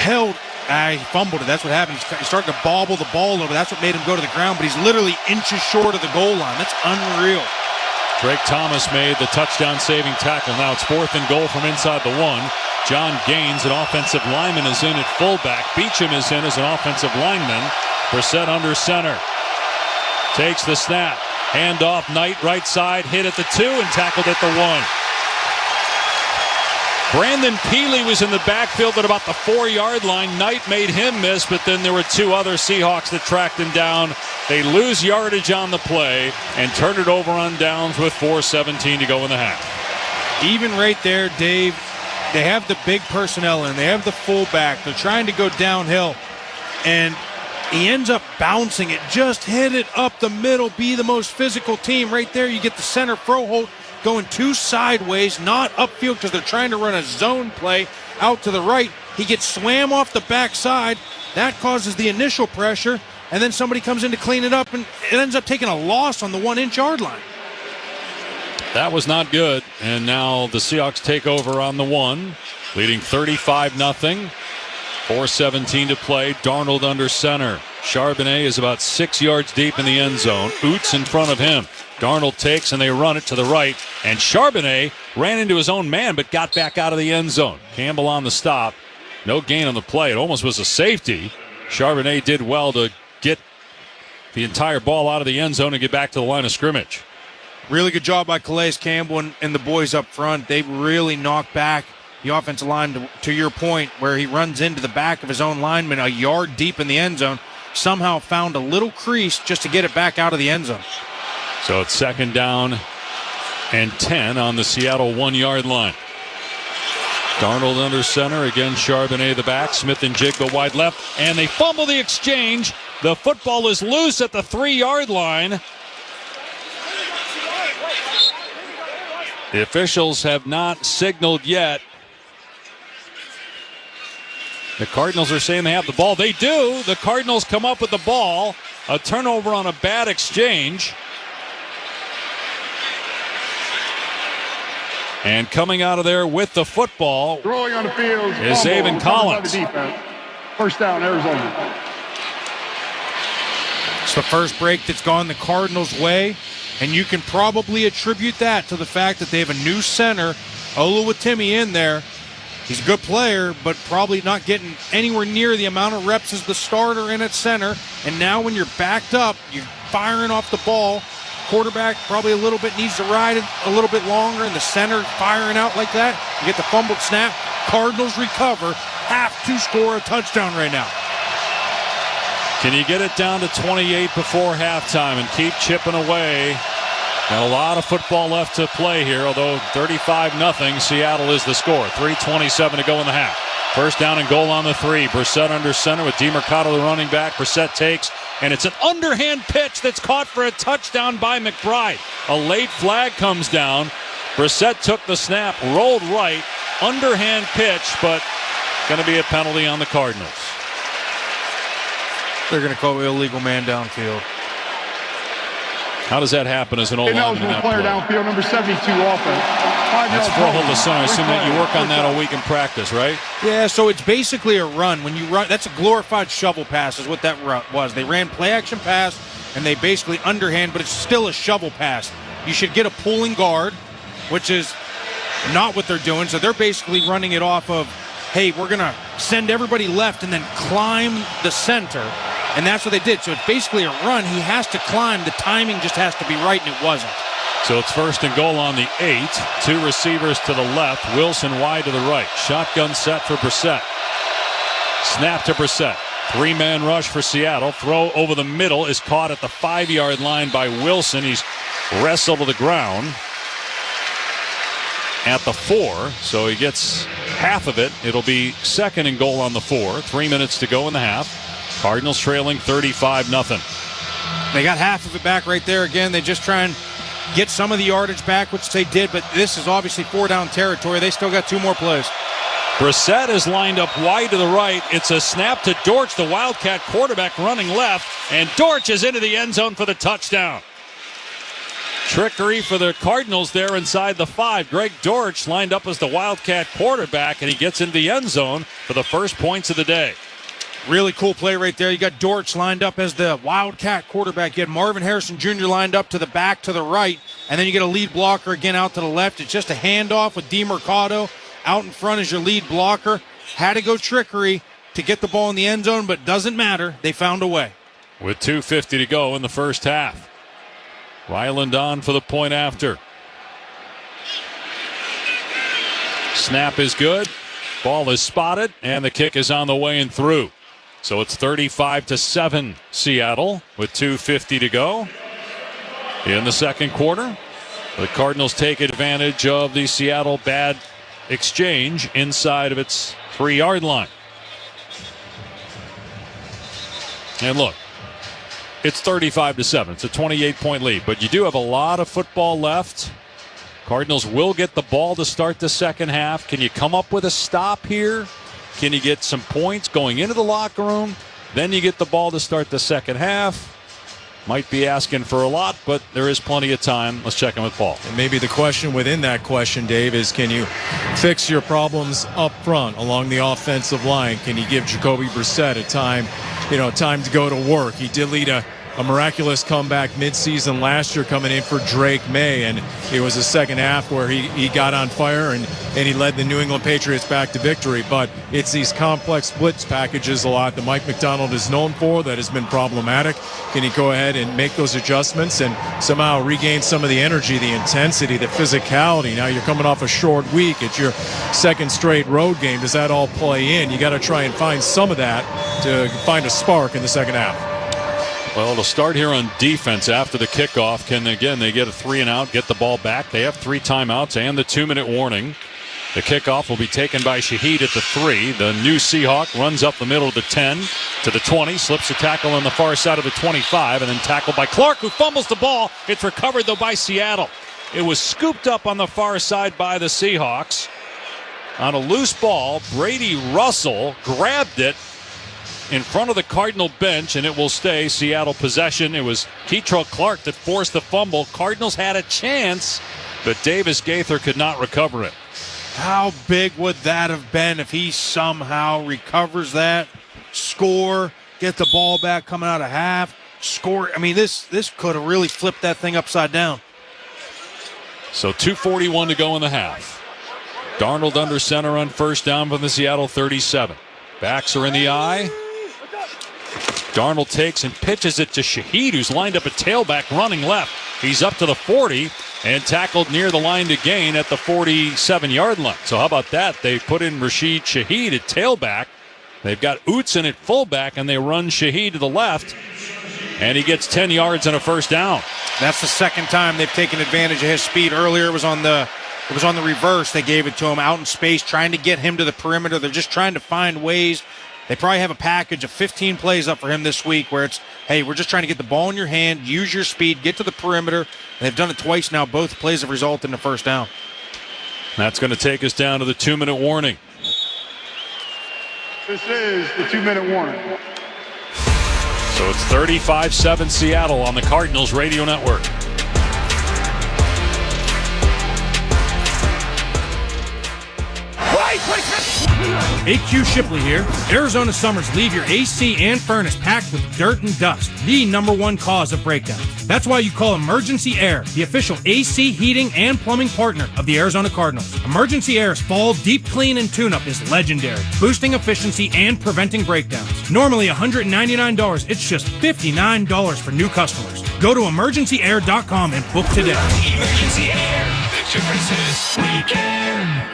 held. He fumbled it. That's what happened. He's starting to bobble the ball over. That's what made him go to the ground, but he's literally inches short of the goal line. That's unreal. Drake Thomas made the touchdown-saving tackle. Now it's 4th and goal from inside the 1. John Gaines, an offensive lineman, is in at fullback. Beecham is in as an offensive lineman. Brissett under center. Takes the snap. Handoff, Knight right side, hit at the 2 and tackled at the 1. Brandon Peely was in the backfield at about the 4-yard line. Knight made him miss, but then there were 2 other Seahawks that tracked him down. They lose yardage on the play and turn it over on downs with 4:17 to go in the half. Even right there, Dave, they have the big personnel in. They have the fullback. They're trying to go downhill, and he ends up bouncing it. Just hit it up the middle. Be the most physical team. Right there, you get the center Froholt going 2 sideways, not upfield because they're trying to run a zone play out to the right. He gets swam off the backside. That causes the initial pressure, and then somebody comes in to clean it up, and it ends up taking a loss on the 1-inch yard line. That was not good, and now the Seahawks take over on the 1, leading 35-0. 4:17 to play. Darnold under center. Charbonnet is about 6 yards deep in the end zone. Oots in front of him. Darnold takes and they run it to the right. And Charbonnet ran into his own man but got back out of the end zone. Campbell on the stop. No gain on the play. It almost was a safety. Charbonnet did well to get the entire ball out of the end zone and get back to the line of scrimmage. Really good job by Calais Campbell and the boys up front. They really knocked back the offensive line to your point, where he runs into the back of his own lineman a yard deep in the end zone. Somehow found a little crease just to get it back out of the end zone. So it's 2nd down and 10 on the Seattle 1-yard line. Darnold under center. Again, Charbonnet the back. Smith and Jigba wide left. And they fumble the exchange. The football is loose at the 3-yard line. The officials have not signaled yet. The Cardinals are saying they have the ball. They do. The Cardinals come up with the ball. A turnover on a bad exchange. And coming out of there with the football throwing on the field is Zaven Collins. 1st down, Arizona. It's the first break that's gone the Cardinals' way, and you can probably attribute that to the fact that they have a new center, Oluwatimi, in there. He's a good player, but probably not getting anywhere near the amount of reps as the starter in at center. And now when you're backed up, you're firing off the ball. Quarterback probably a little bit needs to ride it a little bit longer, and the center firing out like that. You get the fumbled snap. Cardinals recover, have to score a touchdown right now. Can you get it down to 28 before halftime and keep chipping away? Got a lot of football left to play here, although 35-0, Seattle is the score. 3:27 to go in the half. 1st down and goal on the 3. Brissett under center with DeMercado the running back. Brissett takes, and it's an underhand pitch that's caught for a touchdown by McBride. A late flag comes down. Brissett took the snap, rolled right, underhand pitch, but going to be a penalty on the Cardinals. They're going to call illegal man downfield. How does that happen as an old lineman? Ineligible player downfield, number 72 offense. That's Froholt the center. I assume that you work on that all week in practice, right? Yeah, so it's basically a run. When you run, that's a glorified shovel pass is what that was. They ran play action pass, and they basically underhand, but it's still a shovel pass. You should get a pulling guard, which is not what they're doing. So they're basically running it off of, hey, we're going to send everybody left and then climb the center. And that's what they did. So it's basically a run. He has to climb. The timing just has to be right, and it wasn't. So it's 1st and goal on the 8. 2 receivers to the left. Wilson wide to the right. Shotgun set for Brissett. Snap to Brissett. 3-man rush for Seattle. Throw over the middle is caught at the 5-yard line by Wilson. He's wrestled to the ground at the 4. So he gets half of it. It'll be 2nd and goal on the 4. 3 minutes to go in the half. Cardinals trailing 35-0. They got half of it back right there. Again, they just try and get some of the yardage back, which they did, but this is obviously 4-down territory. They still got 2 more plays. Brissett is lined up wide to the right. It's a snap to Dortch, the Wildcat quarterback running left, and Dortch is into the end zone for the touchdown. Trickery for the Cardinals there inside the 5. Greg Dortch lined up as the Wildcat quarterback, and he gets into the end zone for the first points of the day. Really cool play right there. You got Dortch lined up as the Wildcat quarterback. You had Marvin Harrison Jr. lined up to the back to the right, and then you get a lead blocker again out to the left. It's just a handoff with DeMercado out in front as your lead blocker. Had to go trickery to get the ball in the end zone, but doesn't matter. They found a way. With 2:50 to go in the first half. Ryland on for the point after. Snap is good. Ball is spotted, and the kick is on the way and through. So it's 35-7 Seattle with 2:50 to go in the second quarter. The Cardinals take advantage of the Seattle bad exchange inside of its 3-yard line. And look, it's 35-7. It's a 28-point lead, but you do have a lot of football left. Cardinals will get the ball to start the second half. Can you come up with a stop here? Can you get some points going into the locker room? Then you get the ball to start the second half. Might be asking for a lot, but there is plenty of time. Let's check in with Paul. And maybe the question within that question, Dave, is can you fix your problems up front along the offensive line? Can you give Jacoby Brissett time to go to work? He did lead a miraculous comeback midseason last year coming in for Drake May, and it was a second half where he got on fire and he led the New England Patriots back to victory. But it's these complex blitz packages a lot that Mike McDonald is known for that has been problematic. Can he go ahead and make those adjustments and somehow regain some of the energy, the intensity, the physicality? Now you're coming off a short week. It's your second straight road game. Does that all play in? You got to try and find some of that to find a spark in the second half. Well, it'll start here on defense after the kickoff. They get a 3-and-out, get the ball back? They have 3 timeouts and the 2-minute warning. The kickoff will be taken by Shaheed at the 3. The new Seahawk runs up the middle of the 10 to the 20, slips a tackle on the far side of the 25, and then tackled by Clark, who fumbles the ball. It's recovered, though, by Seattle. It was scooped up on the far side by the Seahawks. On a loose ball, Brady Russell grabbed it in front of the Cardinal bench, and it will stay Seattle possession. It was Keitrell Clark that forced the fumble. Cardinals had a chance, but Davis Gaither could not recover it. How big would that have been if he somehow recovers that, score, get the ball back coming out of half, score? I mean, this could have really flipped that thing upside down. So 2:41 to go in the half. Darnold under center on first down from the Seattle 37. Backs are in the eye. Darnold takes and pitches it to Shaheed, who's lined up a tailback running left. He's up to the 40 and tackled near the line to gain at the 47-yard line. So how about that? They put in Rashid Shaheed at tailback. They've got Utson at fullback, and they run Shaheed to the left, and he gets 10 yards and a first down. That's the second time they've taken advantage of his speed. Earlier it was on the reverse. They gave it to him out in space, trying to get him to the perimeter. They're just trying to find ways. They probably have a package of 15 plays up for him this week where it's, hey, we're just trying to get the ball in your hand, use your speed, get to the perimeter. And they've done it twice now. Both plays have resulted in a first down. That's going to take us down to the 2-minute warning. This is the 2-minute warning. So it's 35-7 Seattle on the Cardinals radio network. AQ Shipley here. Arizona summers leave your AC and furnace packed with dirt and dust, the #1 cause of breakdowns. That's why you call Emergency Air, the official AC heating and plumbing partner of the Arizona Cardinals. Emergency Air's fall deep clean and tune-up is legendary, boosting efficiency and preventing breakdowns. Normally $199, it's just $59 for new customers. Go to emergencyair.com and book today. Emergency Air, the difference is we care.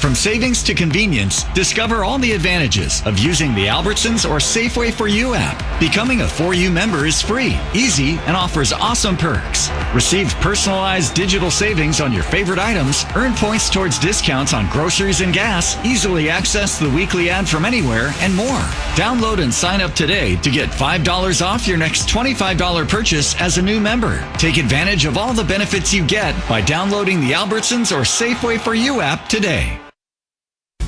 From savings to convenience, discover all the advantages of using the Albertsons or Safeway For You app. Becoming a For You member is free, easy, and offers awesome perks. Receive personalized digital savings on your favorite items, earn points towards discounts on groceries and gas, easily access the weekly ad from anywhere, and more. Download and sign up today to get $5 off your next $25 purchase as a new member. Take advantage of all the benefits you get by downloading the Albertsons or Safeway For You app today.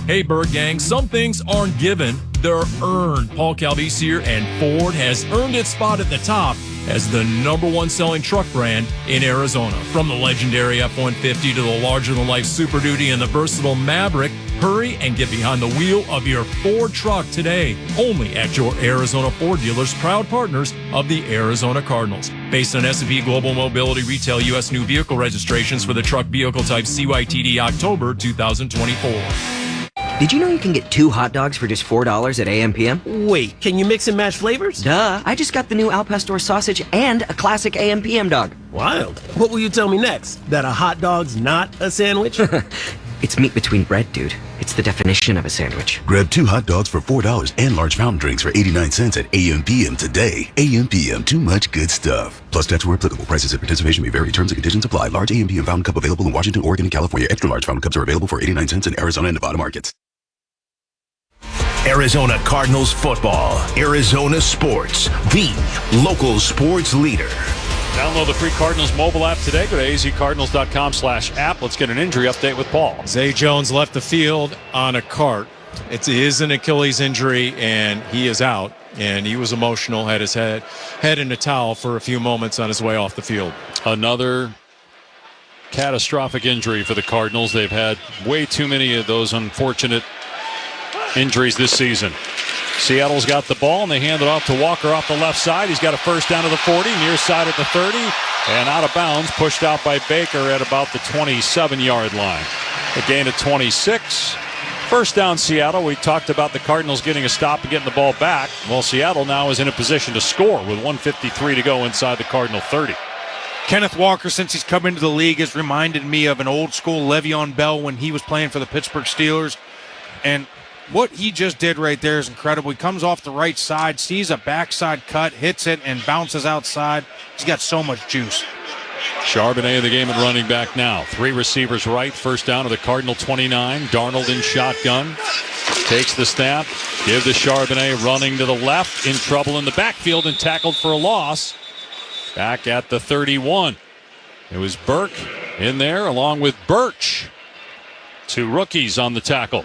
Hey, Bird Gang, some things aren't given, they're earned. Paul Calvisier and Ford has earned its spot at the top as the #1 selling truck brand in Arizona. From the legendary F-150 to the larger-than-life Super Duty and the versatile Maverick, hurry and get behind the wheel of your Ford truck today. Only at your Arizona Ford dealers, proud partners of the Arizona Cardinals. Based on S&P Global Mobility Retail U.S. new vehicle registrations for the truck vehicle type CYTD October 2024. Did you know you can get 2 hot dogs for just $4 at AM/PM? Wait, can you mix and match flavors? Duh, I just got the new Al Pastor sausage and a classic AM/PM dog. Wild. What will you tell me next? That a hot dog's not a sandwich? It's meat between bread, dude. It's the definition of a sandwich. Grab 2 hot dogs for $4 and large fountain drinks for 89 cents at AM/PM today. AM/PM, too much good stuff. Plus tax where applicable. Prices and participation may vary. Terms and conditions apply. Large AM/PM fountain cup available in Washington, Oregon, and California. Extra large fountain cups are available for 89 cents in Arizona and Nevada markets. Arizona Cardinals football. Arizona Sports, the local sports leader. Download the free Cardinals mobile app today. Go to azcardinals.com/app. Let's get an injury update with Paul. Zay Jones left the field on a cart. It is an Achilles injury, and he is out. And he was emotional, had his head in a towel for a few moments on his way off the field. Another catastrophic injury for the Cardinals. They've had way too many of those unfortunate injuries this season. Seattle's got the ball, and they hand it off to Walker off the left side. He's got a first down to the 40, near side at the 30, and out of bounds, pushed out by Baker at about the 27-yard line. A gain of 26. First down, Seattle. We talked about the Cardinals getting a stop and getting the ball back. Well, Seattle now is in a position to score with 1:53 to go inside the Cardinal 30. Kenneth Walker, since he's come into the league, has reminded me of an old-school Le'Veon Bell when he was playing for the Pittsburgh Steelers. And what he just did right there is incredible. He comes off the right side, sees a backside cut, hits it, and bounces outside. He's got so much juice. Charbonnet in the game at running back now. 3 receivers right. First down to the Cardinal 29. Darnold in shotgun. Takes the snap. Give to Charbonnet running to the left. In trouble in the backfield and tackled for a loss. Back at the 31. It was Burke in there along with Birch. 2 rookies on the tackle.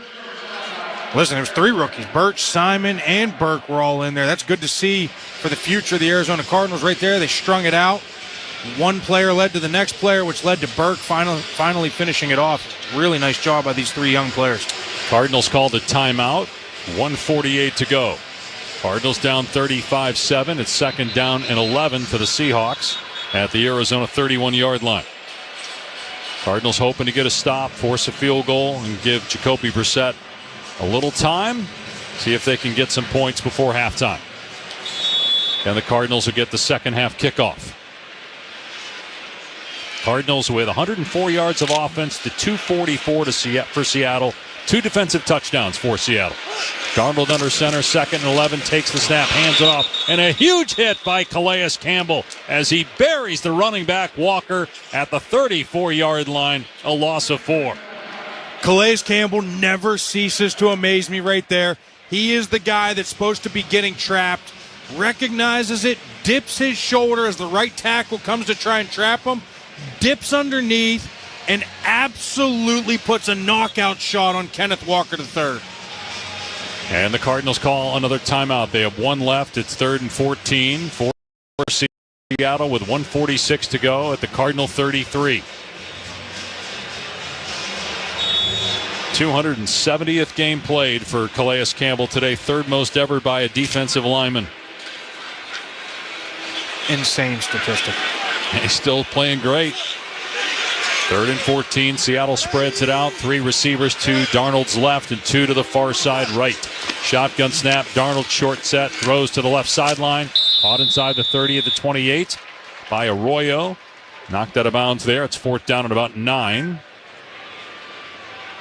Listen, there's 3 rookies. Birch, Simon, and Burke were all in there. That's good to see for the future of the Arizona Cardinals right there. They strung it out. One player led to the next player, which led to Burke finally finishing it off. Really nice job by these 3 young players. Cardinals called a timeout. 1:48 to go. Cardinals down 35-7. It's second down and 11 for the Seahawks at the Arizona 31-yard line. Cardinals hoping to get a stop, force a field goal, and give Jacoby Brissett a little time. See if they can get some points before halftime. And the Cardinals will get the second half kickoff. Cardinals with 104 yards of offense to 244 for Seattle. 2 defensive touchdowns for Seattle. Darnold under center, second and 11, takes the snap, hands it off, and a huge hit by Calais Campbell as he buries the running back Walker at the 34-yard line, a loss of 4. Calais Campbell never ceases to amaze me right there. He is the guy that's supposed to be getting trapped, recognizes it, dips his shoulder as the right tackle comes to try and trap him, dips underneath, and absolutely puts a knockout shot on Kenneth Walker III. And the Cardinals call another timeout. They have 1 left. It's 3rd and 14 for Seattle with 1:46 to go at the Cardinal 33. 270th game played for Calais Campbell today, 3rd most ever by a defensive lineman. Insane statistic. He's still playing great. 3rd and 14. Seattle spreads it out. 3 receivers, 2 Darnold's left and 2 to the far side right. Shotgun snap. Darnold short set. Throws to the left sideline. Caught inside the 30 of the 28 by Arroyo. Knocked out of bounds there. It's 4th down at about 9.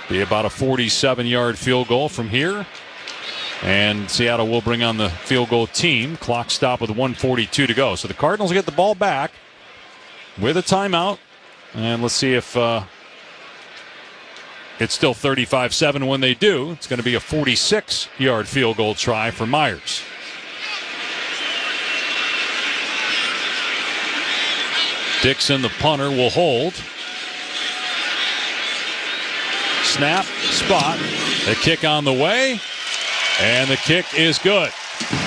Be about a 47-yard field goal from here. And Seattle will bring on the field goal team. Clock stop with 1:42 to go. So the Cardinals get the ball back with a timeout. And let's see if it's still 35-7 when they do. It's going to be a 46-yard field goal try for Myers. Dixon, the punter, will hold. Snap, spot, the kick on the way, and the kick is good.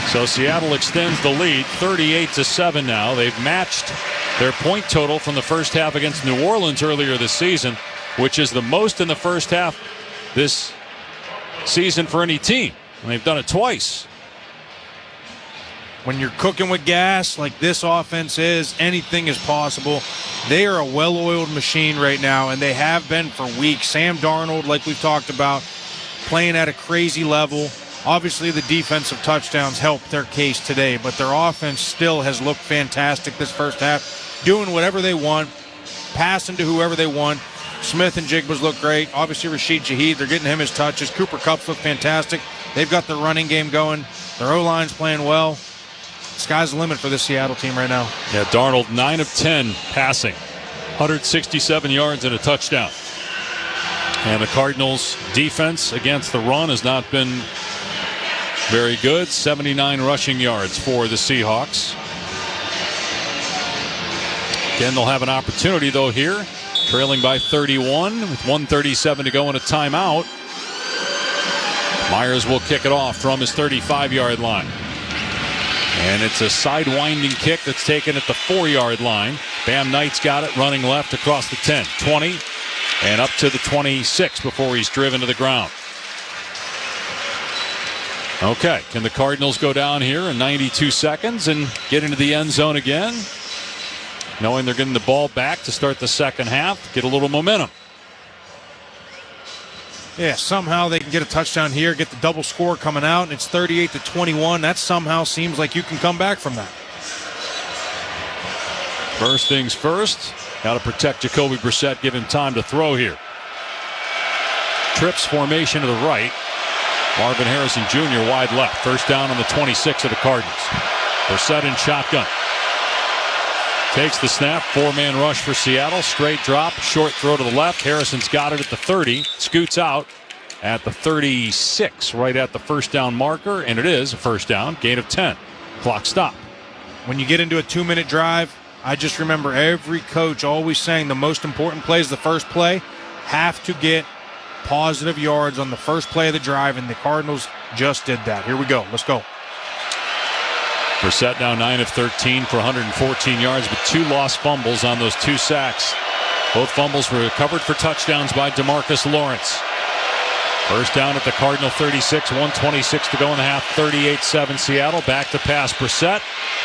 So Seattle extends the lead 38-7 now. They've matched their point total from the first half against New Orleans earlier this season, which is the most in the first half this season for any team. And they've done it twice. When you're cooking with gas like this offense is, anything is possible. They are a well-oiled machine right now, and they have been for weeks. Sam Darnold, like we've talked about, playing at a crazy level. Obviously, the defensive touchdowns helped their case today, but their offense still has looked fantastic this first half, doing whatever they want, passing to whoever they want. Smith and Jigba's look great. Obviously, Rashid Shaheed, they're getting him his touches. Cooper Kupp's look fantastic. They've got the running game going. Their O-line's playing well. Sky's the limit for this Seattle team right now. Yeah, Darnold 9 of 10 passing, 167 yards and a touchdown. And the Cardinals' defense against the run has not been very good. 79 rushing yards for the Seahawks. Again, they'll have an opportunity, though, here. Trailing by 31 with 1:37 to go in a timeout. Myers will kick it off from his 35-yard line. And it's a sidewinding kick that's taken at the 4-yard line. Bam Knight's got it, running left across the 10, 20, and up to the 26 before he's driven to the ground. Okay, can the Cardinals go down here in 92 seconds and get into the end zone again? Knowing they're getting the ball back to start the second half, get a little momentum. Yeah, somehow they can get a touchdown here, get the double score coming out, and it's 38-21. That somehow seems like you can come back from that. First things first, got to protect Jacoby Brissett, give him time to throw here. Trips formation to the right. Marvin Harrison Jr. wide left. First down on the 26 of the Cardinals. Brissett in shotgun. Takes the snap, 4-man rush for Seattle. Straight drop, short throw to the left. Harrison's got it at the 30. Scoots out at the 36, right at the first down marker. And it is a first down, gain of 10. Clock stop. When you get into a 2-minute drive, I just remember every coach always saying the most important play is the first play. Have to get positive yards on the first play of the drive, and the Cardinals just did that. Here we go. Let's go. Brissett now 9 of 13 for 114 yards, but 2 lost fumbles on those 2 sacks. Both fumbles were recovered for touchdowns by DeMarcus Lawrence. First down at the Cardinal 36, 1:26 to go in the half, 38-7 Seattle. Back to pass, Brissett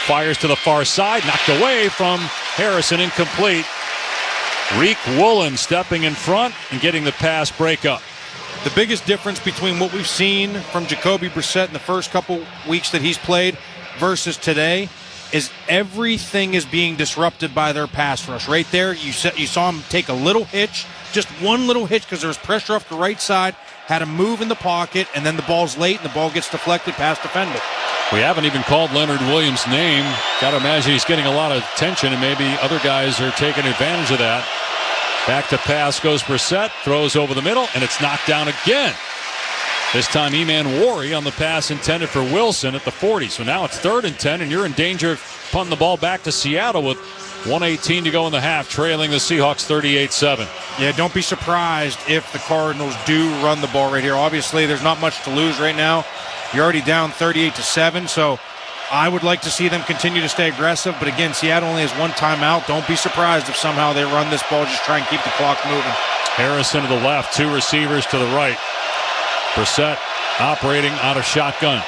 fires to the far side, knocked away from Harrison, incomplete. Reek Woolen stepping in front and getting the pass breakup. The biggest difference between what we've seen from Jacoby Brissett in the first couple weeks that he's played versus today is everything is being disrupted by their pass rush. Right there, you saw him take a little hitch, just one little hitch because there was pressure off the right side, had to move in the pocket, and then the ball's late and the ball gets deflected past defender. We haven't even called Leonard Williams' name. Got to imagine he's getting a lot of attention, and maybe other guys are taking advantage of that. Back to pass goes Brissett, throws over the middle, and it's knocked down again. This time, Eman Wari on the pass intended for Wilson at the 40. So now it's 3rd and 10, and you're in danger of punting the ball back to Seattle with 1:18 to go in the half, trailing the Seahawks 38-7. Yeah, don't be surprised if the Cardinals do run the ball right here. Obviously, there's not much to lose right now. You're already down 38-7, so I would like to see them continue to stay aggressive. But again, Seattle only has 1 timeout. Don't be surprised if somehow they run this ball, just try and keep the clock moving. Harrison to the left, 2 receivers to the right. Brissett operating out of shotgun.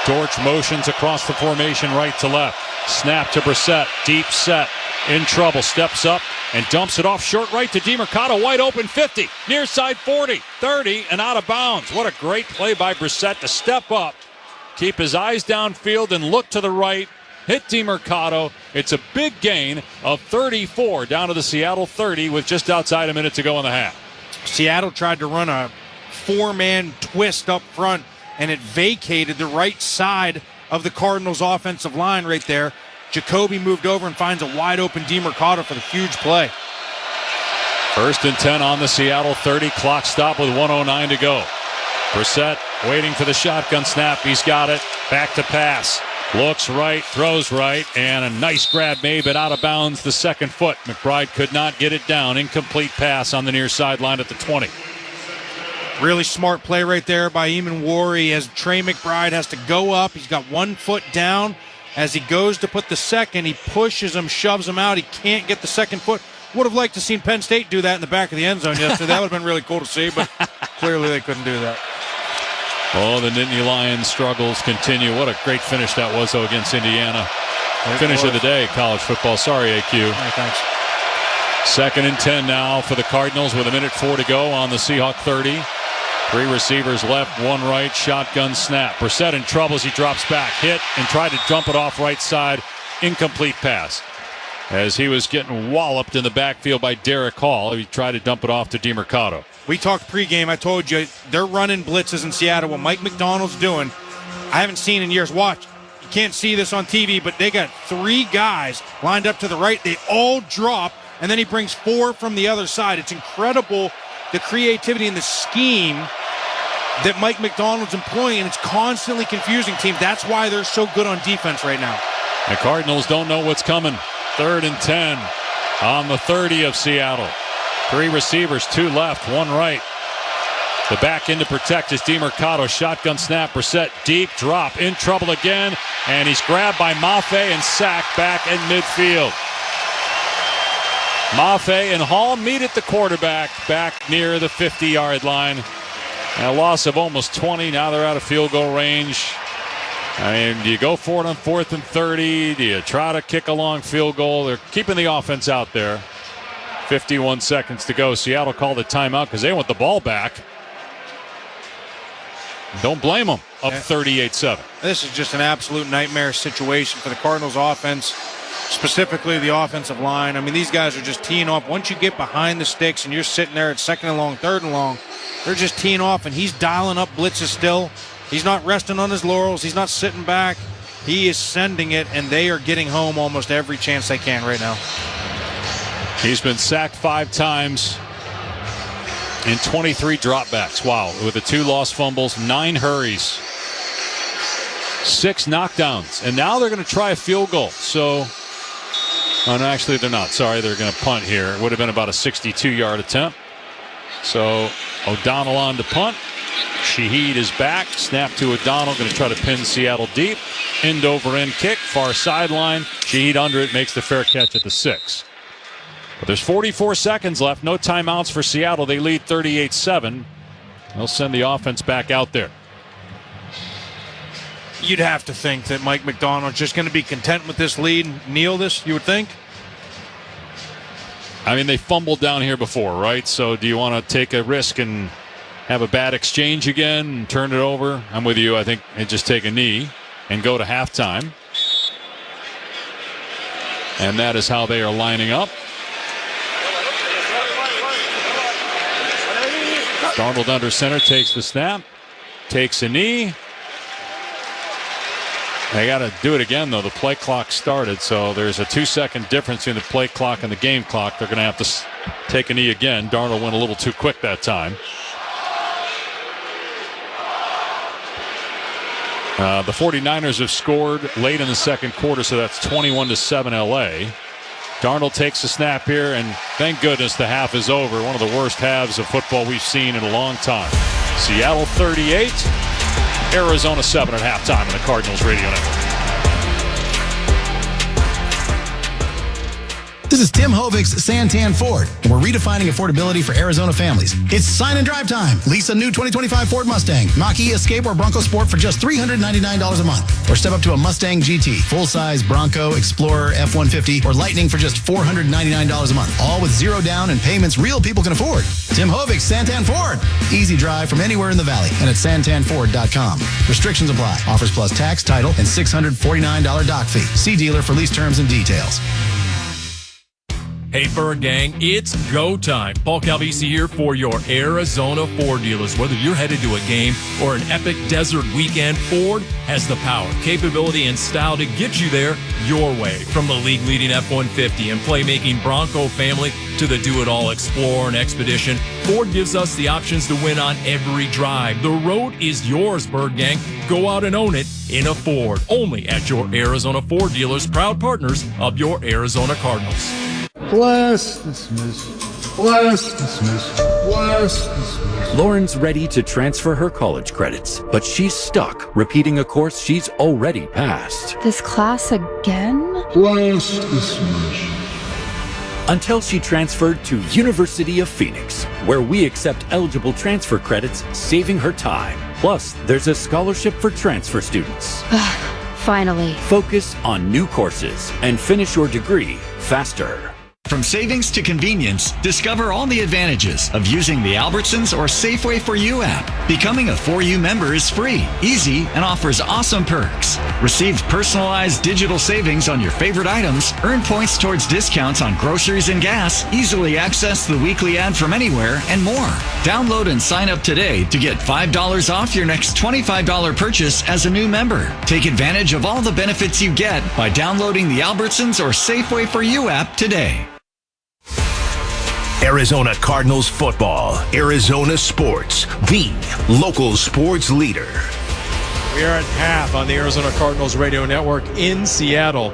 Dortch motions across the formation right to left. Snap to Brissett, deep set, in trouble, steps up and dumps it off short right to DeMercado, wide open 50, near side 40, 30, and out of bounds. What a great play by Brissett to step up, keep his eyes downfield and look to the right, hit DeMercado. It's a big gain of 34 down to the Seattle 30 with just outside a minute to go in the half. Seattle tried to run a 4-man twist up front, and it vacated the right side of the Cardinals' offensive line right there. Jacoby moved over and finds a wide-open DeMercado for the huge play. 1st and 10 on the Seattle 30. Clock stop with 1:09 to go. Brissett waiting for the shotgun snap. He's got it. Back to pass. Looks right, throws right, and a nice grab made, but out of bounds the second foot. McBride could not get it down. Incomplete pass on the near sideline at the 20. Really smart play right there by Eamon Worry as Trey McBride has to go up. He's got 1 foot down. As he goes to put the second, he pushes him, shoves him out. He can't get the second foot. Would have liked to seen Penn State do that in the back of the end zone yesterday. That would have been really cool to see, but clearly they couldn't do that. Oh, the Nittany Lions struggles continue. What a great finish that was, though, against Indiana. Finish of the day, college football. Sorry, AQ. Hey, thanks. 2nd and 10 now for the Cardinals with 1:04 to go on the Seahawk 30. 3 receivers left, 1 right, shotgun snap. Brissett in trouble as he drops back. Hit and tried to dump it off right side. Incomplete pass. As he was getting walloped in the backfield by Derek Hall, he tried to dump it off to DeMercado. We talked pregame. I told you they're running blitzes in Seattle. What Mike McDonald's doing, I haven't seen in years. Watch. You can't see this on TV, but they got 3 guys lined up to the right. They all drop, and then he brings 4 from the other side. It's incredible the creativity and the scheme that Mike McDonald's employing, and it's constantly confusing teams. That's why they're so good on defense right now. The Cardinals don't know what's coming. 3rd and 10 on the 30 of Seattle. 3 receivers, 2 left, 1 right. The back end to protect is DeMercado. Shotgun snap. Brissett deep drop. In trouble again. And he's grabbed by Mafe and sacked back in midfield. Mafe and Hall meet at the quarterback back near the 50-yard line. And a loss of almost 20. Now they're out of field goal range. I mean, do you go for it on 4th and 30? Do you try to kick a long field goal? They're keeping the offense out there. 51 seconds to go. Seattle called a timeout because they want the ball back. Don't blame them. Up 38-7. This is just an absolute nightmare situation for the Cardinals offense, specifically the offensive line. I mean, these guys are just teeing off. Once you get behind the sticks and you're sitting there at 2nd and long, 3rd and long, they're just teeing off, and he's dialing up blitzes still. He's not resting on his laurels. He's not sitting back. He is sending it, and they are getting home almost every chance they can right now. He's been sacked 5 times in 23 dropbacks. Wow. With the 2 lost fumbles, 9 hurries, 6 knockdowns. And now they're going to try a field goal. So, oh, no, actually they're not. Sorry, they're going to punt here. It would have been about a 62-yard attempt. So O'Donnell on to punt. Shaheed is back. Snap to O'Donnell. Going to try to pin Seattle deep. End over end kick. Far sideline. Shaheed under it. Makes the fair catch at the 6. But there's 44 seconds left. No timeouts for Seattle. They lead 38-7. They'll send the offense back out there. You'd have to think that Mike McDonald's just going to be content with this lead and kneel this, you would think? I mean, they fumbled down here before, right? So do you want to take a risk and have a bad exchange again and turn it over? I'm with you. I think they just take a knee and go to halftime. And that is how they are lining up. Darnold under center, takes the snap, takes a knee. They got to do it again, though. The play clock started, so there's a 2-second difference in the play clock and the game clock. They're going to have to take a knee again. Darnold went a little too quick that time. The 49ers have scored late in the second quarter, so that's 21-7 LA. Darnold takes a snap here, and thank goodness the half is over. One of the worst halves of football we've seen in a long time. Seattle 38, Arizona 7 at halftime on the Cardinals Radio Network. This is Tim Hovig's Santan Ford, and we're redefining affordability for Arizona families. It's sign and drive time. Lease a new 2025 Ford Mustang, Mach-E, Escape, or Bronco Sport for just $399 a month. Or step up to a Mustang GT, full-size Bronco, Explorer, F-150, or Lightning for just $499 a month. All with zero down and payments real people can afford. Tim Hovig's Santan Ford. Easy drive from anywhere in the valley and at santanford.com. Restrictions apply. Offers plus tax, title, and $649 doc fee. See dealer for lease terms and details. Hey, Bird Gang, it's go time. Paul Calvisi here for your Arizona Ford dealers. Whether you're headed to a game or an epic desert weekend, Ford has the power, capability, and style to get you there your way. From the league-leading F-150 and playmaking Bronco family to the do-it-all Explorer and Expedition, Ford gives us the options to win on every drive. The road is yours, Bird Gang. Go out and own it in a Ford. Only at your Arizona Ford dealers, proud partners of your Arizona Cardinals. Bless, dismiss. Bless, dismiss. Bless, dismiss. Lauren's ready to transfer her college credits, but she's stuck repeating a course she's already passed. This class again? Bless, dismiss. Until she transferred to University of Phoenix, where we accept eligible transfer credits, saving her time. Plus, there's a scholarship for transfer students. Finally. Focus on new courses and finish your degree faster. From savings to convenience, discover all the advantages of using the Albertsons or Safeway for You app. Becoming a For You member is free, easy, and offers awesome perks. Receive personalized digital savings on your favorite items, earn points towards discounts on groceries and gas, easily access the weekly ad from anywhere, and more. Download and sign up today to get $5 off your next $25 purchase as a new member. Take advantage of all the benefits you get by downloading the Albertsons or Safeway for You app today. Arizona Cardinals football, Arizona sports, the local sports leader. We are at half on the Arizona Cardinals radio network in Seattle,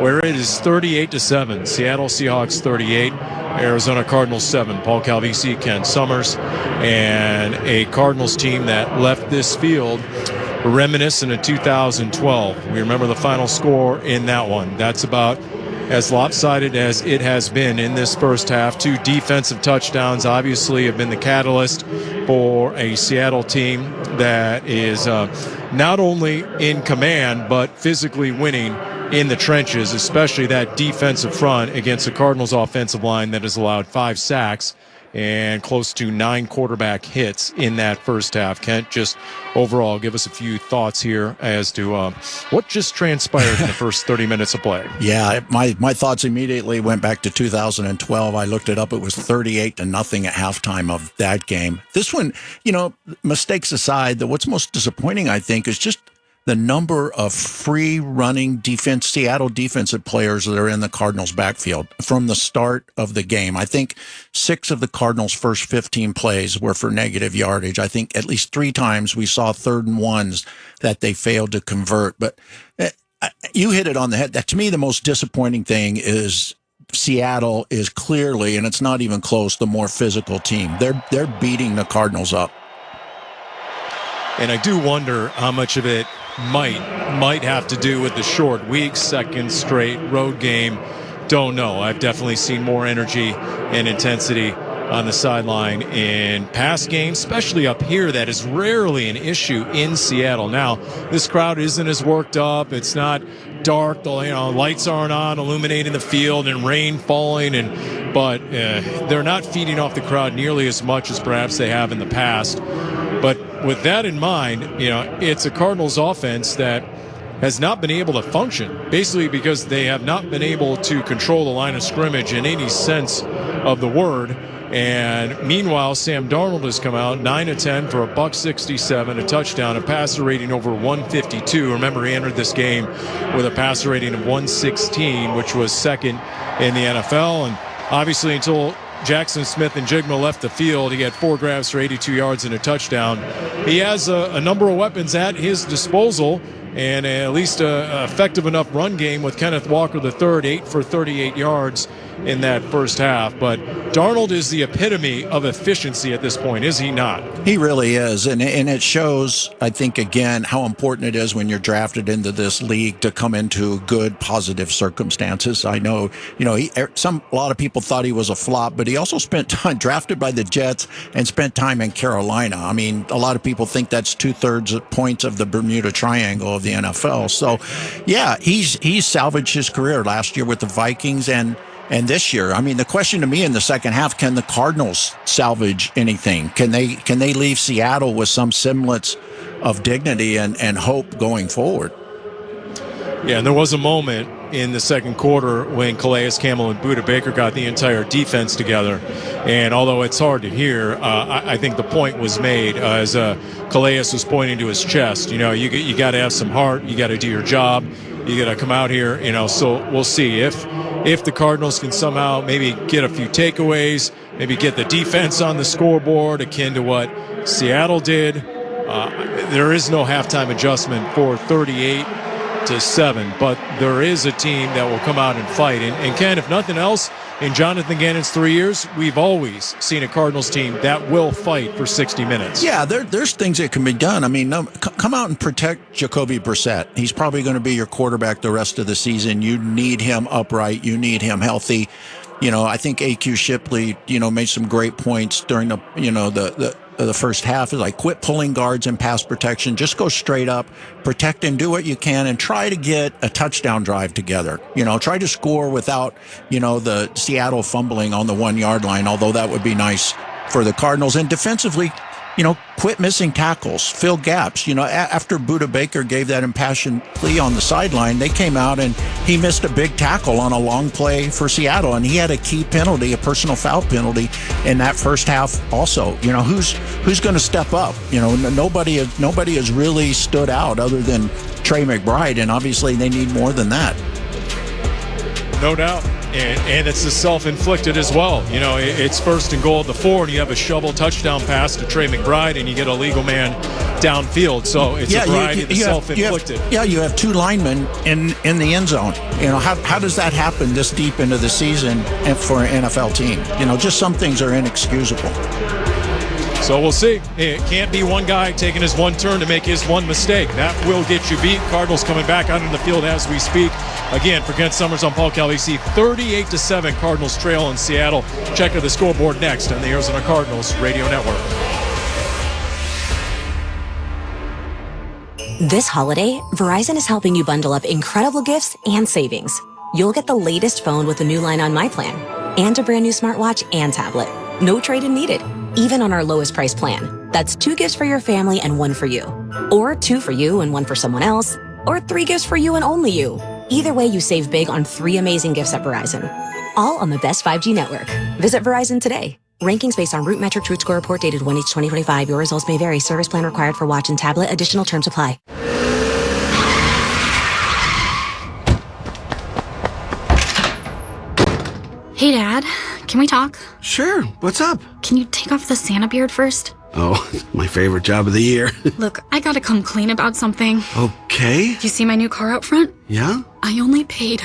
where it is 38-7. Seattle Seahawks 38, Arizona Cardinals 7. Paul Calvisi, Ken Summers, and a Cardinals team that left this field reminiscent of 2012. We remember the final score in that one. That's about as lopsided as it has been in this first half. 2 defensive touchdowns obviously have been the catalyst for a Seattle team that is not only in command but physically winning in the trenches, especially that defensive front against the Cardinals offensive line that has allowed 5 sacks and close to 9 quarterback hits in that first half. Kent, just overall give us a few thoughts here as to what just transpired in the first 30 minutes of play. Yeah, my thoughts immediately went back to 2012. I looked it up. It was 38-0 at halftime of that game. This one, mistakes aside, what's most disappointing, I think, is just the number of free-running Seattle defensive players that are in the Cardinals' backfield from the start of the game. I think 6 of the Cardinals' first 15 plays were for negative yardage. I think at least 3 times we saw 3rd and 1s that they failed to convert. But you hit it on the head. That, to me, the most disappointing thing is Seattle is clearly, and it's not even close, the more physical team. They're beating the Cardinals up. And I do wonder how much of it might have to do with the short week, second straight road game. Don't know. I've definitely seen more energy and intensity on the sideline in past games, especially up here. That is rarely an issue in Seattle. Now, this crowd isn't as worked up. It's not dark. The lights aren't on, illuminating the field, and rain falling. But they're not feeding off the crowd nearly as much as perhaps they have in the past. But with that in mind, it's a Cardinals offense that has not been able to function, basically because they have not been able to control the line of scrimmage in any sense of the word. And meanwhile, Sam Darnold has come out 9-10 for $167, a touchdown, a passer rating over 152. Remember, he entered this game with a passer rating of 116, which was second in the NFL. And obviously, until Jackson Smith and Jigma left the field, he had 4 grabs for 82 yards and a touchdown. He has a number of weapons at his disposal, and at least an effective enough run game with Kenneth Walker III, 8 for 38 yards in that first half. But Darnold is the epitome of efficiency at this point, is he not? He really is. And it shows, I think, again, how important it is when you're drafted into this league to come into good, positive circumstances. I know, a lot of people thought he was a flop, but he also spent time drafted by the Jets and spent time in Carolina. I mean, a lot of people think that's 2/3 points of the Bermuda Triangle of the NFL. So, yeah, he's salvaged his career last year with the Vikings and this year. I mean, the question to me in the second half, can the Cardinals salvage anything? Can they leave Seattle with some semblance of dignity and hope going forward? Yeah, and there was a moment in the second quarter when Calais Campbell and Budda Baker got the entire defense together. And although it's hard to hear, I think the point was made as Calais was pointing to his chest. You got to have some heart. You got to do your job. You got to come out here. So we'll see if the Cardinals can somehow maybe get a few takeaways, maybe get the defense on the scoreboard akin to what Seattle did. There is no halftime adjustment for 38-7, but there is a team that will come out and fight. And Ken, if nothing else, in Jonathan Gannon's 3 years, we've always seen a Cardinals team that will fight for 60 minutes. Yeah, there's things that can be done. I mean, come out and protect Jacoby Brissett. He's probably going to be your quarterback the rest of the season. You need him upright. You need him healthy. I think A.Q. Shipley, made some great points during the first half. Is like, quit pulling guards in pass protection. Just go straight up, protect and do what you can, and try to get a touchdown drive together. Try to score without, the Seattle fumbling on the 1 yard line, although that would be nice for the Cardinals. And defensively, quit missing tackles, fill gaps. After Budda Baker gave that impassioned plea on the sideline, they came out and he missed a big tackle on a long play for Seattle, and he had a key penalty, a personal foul penalty in that first half also. Who's going to step up? Nobody has really stood out other than Trey McBride, and obviously they need more than that. No doubt. And it's the self-inflicted as well. It's first and goal at the 4, and you have a shovel touchdown pass to Trey McBride, and you get a legal man downfield. So it's a variety of the self-inflicted. You have 2 linemen in the end zone. How does that happen this deep into the season for an NFL team? Just some things are inexcusable. So we'll see. It can't be one guy taking his one turn to make his one mistake. That will get you beat. Cardinals coming back out in the field as we speak. Again, for Kent Summers, I'm Paul Calvisi. 38-7, Cardinals trail in Seattle. Check out the scoreboard next on the Arizona Cardinals Radio Network. This holiday, Verizon is helping you bundle up incredible gifts and savings. You'll get the latest phone with a new line on My Plan, and a brand new smartwatch and tablet. No trade-in needed, even on our lowest price plan. That's 2 gifts for your family and 1 for you. Or 2 for you and 1 for someone else. Or 3 gifts for you and only you. Either way, you save big on 3 amazing gifts at Verizon. All on the best 5G network. Visit Verizon today. Rankings based on Root Metric Truth Score report dated 1/2025. Your results may vary. Service plan required for watch and tablet. Additional terms apply. Hey, Dad. Can we talk? Sure. What's up? Can you take off the Santa beard first? Oh, my favorite job of the year. Look, I gotta come clean about something. Okay. You see my new car out front? Yeah? I only paid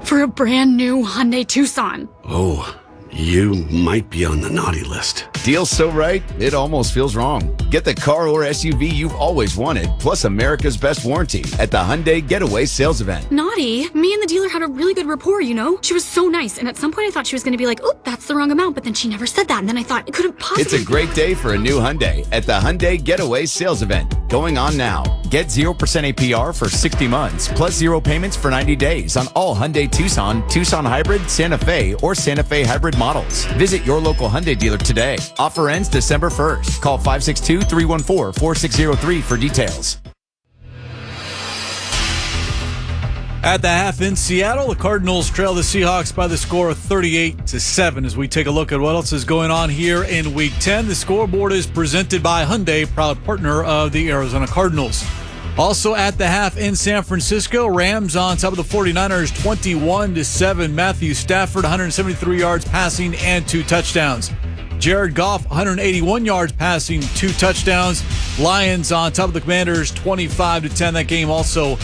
for a brand new Hyundai Tucson. Oh, you might be on the naughty list. Deal's so right, it almost feels wrong. Get the car or SUV you've always wanted, plus America's best warranty at the Hyundai Getaway Sales Event. Naughty? Me and the dealer had a really good rapport, She was so nice, and at some point I thought she was going to be like, oh, that's the wrong amount, but then she never said that, and then I thought it couldn't possibly... It's a great day for a new Hyundai at the Hyundai Getaway Sales Event, going on now. Get 0% APR for 60 months, plus 0 payments for 90 days on all Hyundai Tucson, Tucson Hybrid, Santa Fe, or Santa Fe Hybrid models. Visit your local Hyundai dealer today. Offer ends December 1st. Call 562-314-4603 for details. At the half in Seattle, the Cardinals trail the Seahawks by the score of 38-7. As we take a look at what else is going on here in Week 10, the scoreboard is presented by Hyundai, proud partner of the Arizona Cardinals. Also at the half in San Francisco, Rams on top of the 49ers 21-7. Matthew Stafford, 173 yards passing and 2 touchdowns. Jared Goff, 181 yards passing, 2 touchdowns. Lions on top of the Commanders 25-10. That game also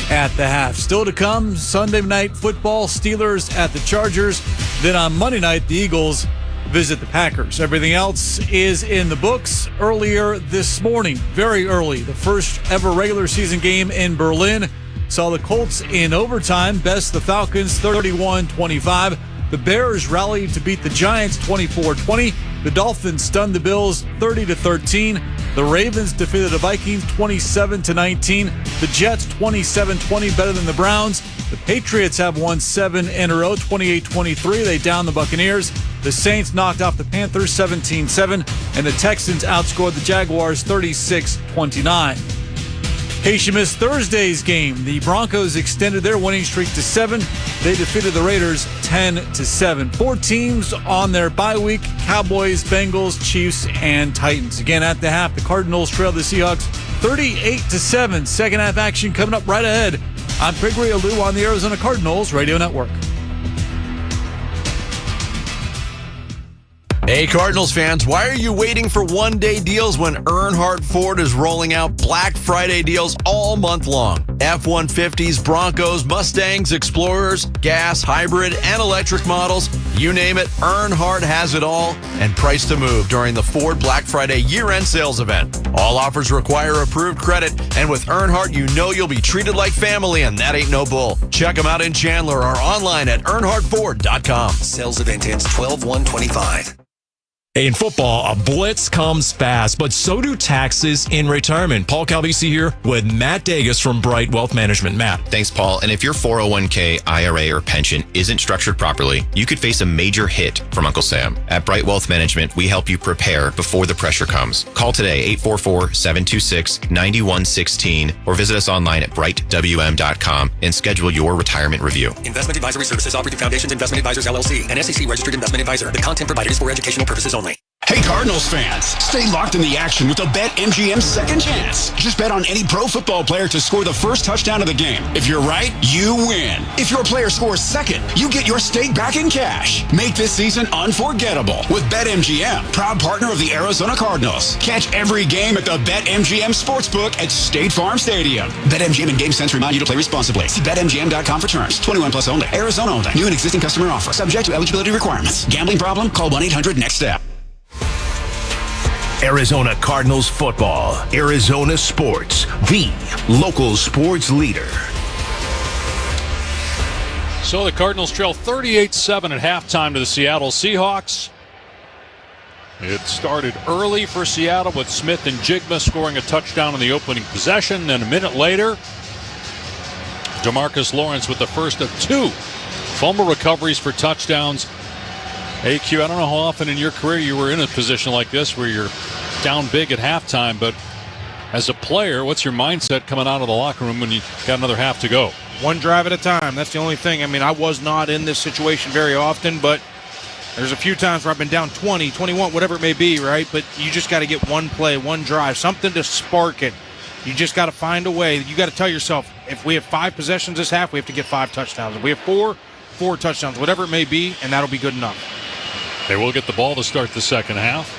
at the half. Still to come, Sunday night football, Steelers at the Chargers. Then on Monday night, the Eagles visit the Packers. Everything else is in the books. Earlier this morning, very early, the first ever regular season game in Berlin saw the Colts in overtime best the Falcons 31-25. The Bears rallied to beat the Giants 24-20. The Dolphins stunned the Bills 30-13. The Ravens defeated the Vikings 27-19. The Jets 27-20, better than the Browns. The Patriots have won 7 in a row, 28-23. They downed the Buccaneers. The Saints knocked off the Panthers 17-7. And the Texans outscored the Jaguars 36-29. case you missed Thursday's game, the Broncos extended their winning streak to 7. They defeated the Raiders 10-7. 4 teams on their bye week: Cowboys, Bengals, Chiefs, and Titans. Again, at the half, the Cardinals trailed the Seahawks 38-7. Second half action coming up right ahead. I'm Gregory Alou on the Arizona Cardinals Radio Network. Hey, Cardinals fans, why are you waiting for one-day deals when Earnhardt Ford is rolling out Black Friday deals all month long? F-150s, Broncos, Mustangs, Explorers, gas, hybrid, and electric models, you name it, Earnhardt has it all, and price to move during the Ford Black Friday year-end sales event. All offers require approved credit, and with Earnhardt, you know you'll be treated like family, and that ain't no bull. Check them out in Chandler or online at earnhardtford.com. Sales event ends 12/1/25. In football, a blitz comes fast, but so do taxes in retirement. Paul Calvisi here with Matt Dagas from Bright Wealth Management. Matt. Thanks, Paul. And if your 401k, IRA, or pension isn't structured properly, you could face a major hit from Uncle Sam. At Bright Wealth Management, we help you prepare before the pressure comes. Call today, 844-726-9116, or visit us online at brightwm.com and schedule your retirement review. Investment advisory services offered through Foundations Investment Advisors, LLC, an SEC-registered investment advisor. The content provided is for educational purposes only. Hey Cardinals fans, stay locked in the action with the BetMGM Second Chance. Just bet on any pro football player to score the first touchdown of the game. If you're right, you win. If your player scores second, you get your stake back in cash. Make this season unforgettable with BetMGM, proud partner of the Arizona Cardinals. Catch every game at the BetMGM Sportsbook at State Farm Stadium. BetMGM and GameSense remind you to play responsibly. See BetMGM.com for terms. 21 plus only. Arizona only. New and existing customer offer. Subject to eligibility requirements. Gambling problem? Call 1-800-NEXT-STEP. Arizona Cardinals football. Arizona Sports, the local sports leader. So the Cardinals trail 38-7 at halftime to the Seattle Seahawks. It started early for Seattle with Smith and Jigma scoring a touchdown in the opening possession. Then a minute later, DeMarcus Lawrence with the first of 2 fumble recoveries for touchdowns. Hey, Q, I don't know how often in your career you were in a position like this where you're down big at halftime, but as a player, what's your mindset coming out of the locker room when you got another half to go? One drive at a time. That's the only thing. I mean, I was not in this situation very often, but there's a few times where I've been down 20, 21, whatever it may be, right? But you just got to get one play, one drive, something to spark it. You just got to find a way. You got to tell yourself, if we have 5 possessions this half, we have to get 5 touchdowns. If we have 4 touchdowns, whatever it may be, and that'll be good enough. They will get the ball to start the second half.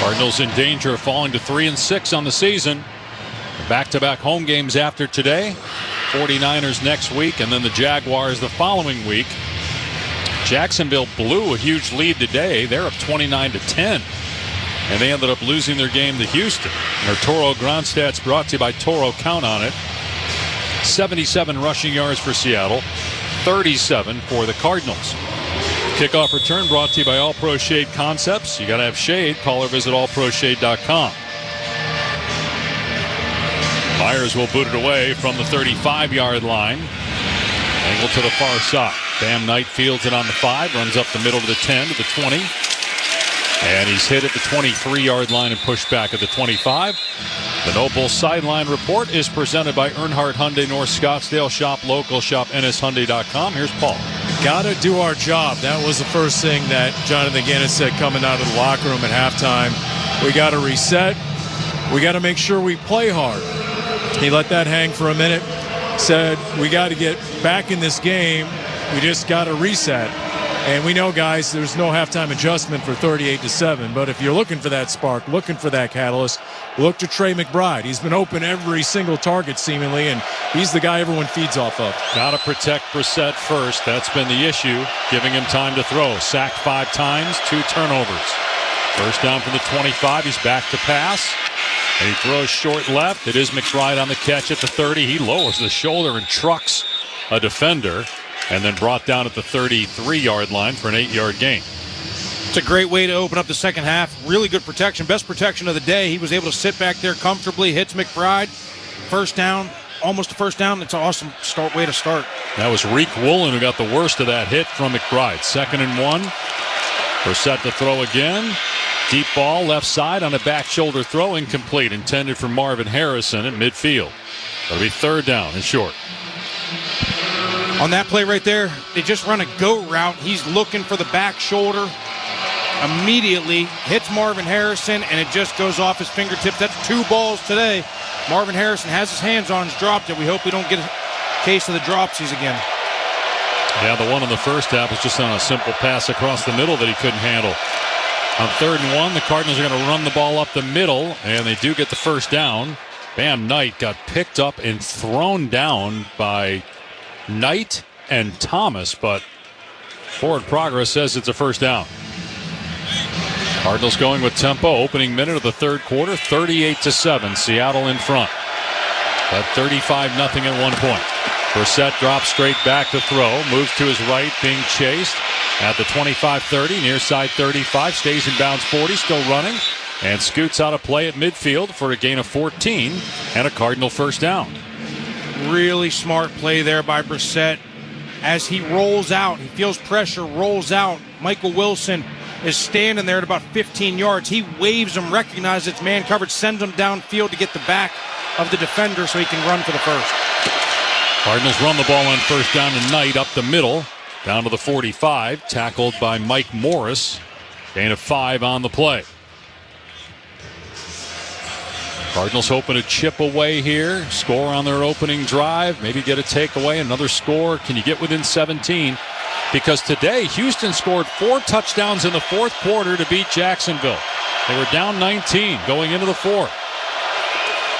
Cardinals in danger of falling to 3-6 on the season. Back-to-back home games after today. 49ers next week, and then the Jaguars the following week. Jacksonville blew a huge lead today. They're up 29-10. And they ended up losing their game to Houston. Our Toro Ground Stats brought to you by Toro. Count on it. 77 rushing yards for Seattle. 37 for the Cardinals. Kickoff return brought to you by All Pro Shade Concepts. You got to have shade. Call or visit allproshade.com. Myers will boot it away from the 35-yard line. Angle to the far side. Bam Knight fields it on the 5. Runs up the middle to the 10 to the 20. And he's hit at the 23-yard line and pushed back at the 25. The Noble Sideline Report is presented by Earnhardt Hyundai North Scottsdale. Shop local. Shop nshunday.com. Here's Paul. Got to do our job. That was the first thing that Jonathan Gannon said coming out of the locker room at halftime. We got to reset. We got to make sure we play hard. He let that hang for a minute. Said, we got to get back in this game. We just got to reset. And we know, guys, there's no halftime adjustment for 38-7. But if you're looking for that spark, looking for that catalyst, look to Trey McBride. He's been open every single target, seemingly, and he's the guy everyone feeds off of. Got to protect Brissett first. That's been the issue, giving him time to throw. Sacked 5 times, 2 turnovers. First down from the 25. He's back to pass. And he throws short left. It is McBride on the catch at the 30. He lowers the shoulder and trucks a defender. And then brought down at the 33-yard line for an 8-yard gain. It's a great way to open up the second half. Really good protection. Best protection of the day. He was able to sit back there comfortably, hits McBride. First down, almost a first down. It's an awesome way to start. That was Reek Woolen who got the worst of that hit from McBride. 2nd and 1. Brissett to throw again. Deep ball left side on a back shoulder throw, incomplete, intended for Marvin Harrison at midfield. That'll be third down and short. On that play right there, they just run a go route. He's looking for the back shoulder. Immediately hits Marvin Harrison, and it just goes off his fingertips. That's 2 balls today. Marvin Harrison has his hands on, he's dropped it. We hope we don't get a case of the dropsies again. Yeah, the one in the first half was just on a simple pass across the middle that he couldn't handle. On 3rd and 1, the Cardinals are going to run the ball up the middle, and they do get the first down. Bam Knight got picked up and thrown down by Knight and Thomas, but Forward Progress says it's a first down. Cardinals going with tempo. Opening minute of the third quarter, 38-7. Seattle in front. At 35-0 at one point. Brissett drops straight back to throw. Moves to his right, being chased at the 25-30, near side 35. Stays in bounds 40, still running. And scoots out of play at midfield for a gain of 14 and a Cardinal first down. Really smart play there by Brissett. As he rolls out, he feels pressure, rolls out. Michael Wilson is standing there at about 15 yards. He waves him, recognizes it's man coverage, sends him downfield to get the back of the defender so he can run for the first. Cardinals run the ball on first down to Knight up the middle, down to the 45, tackled by Mike Morris. Gain of 5 on the play. Cardinals hoping to chip away here, score on their opening drive, maybe get a takeaway, another score. Can you get within 17? Because today, Houston scored 4 touchdowns in the fourth quarter to beat Jacksonville. They were down 19 going into the fourth.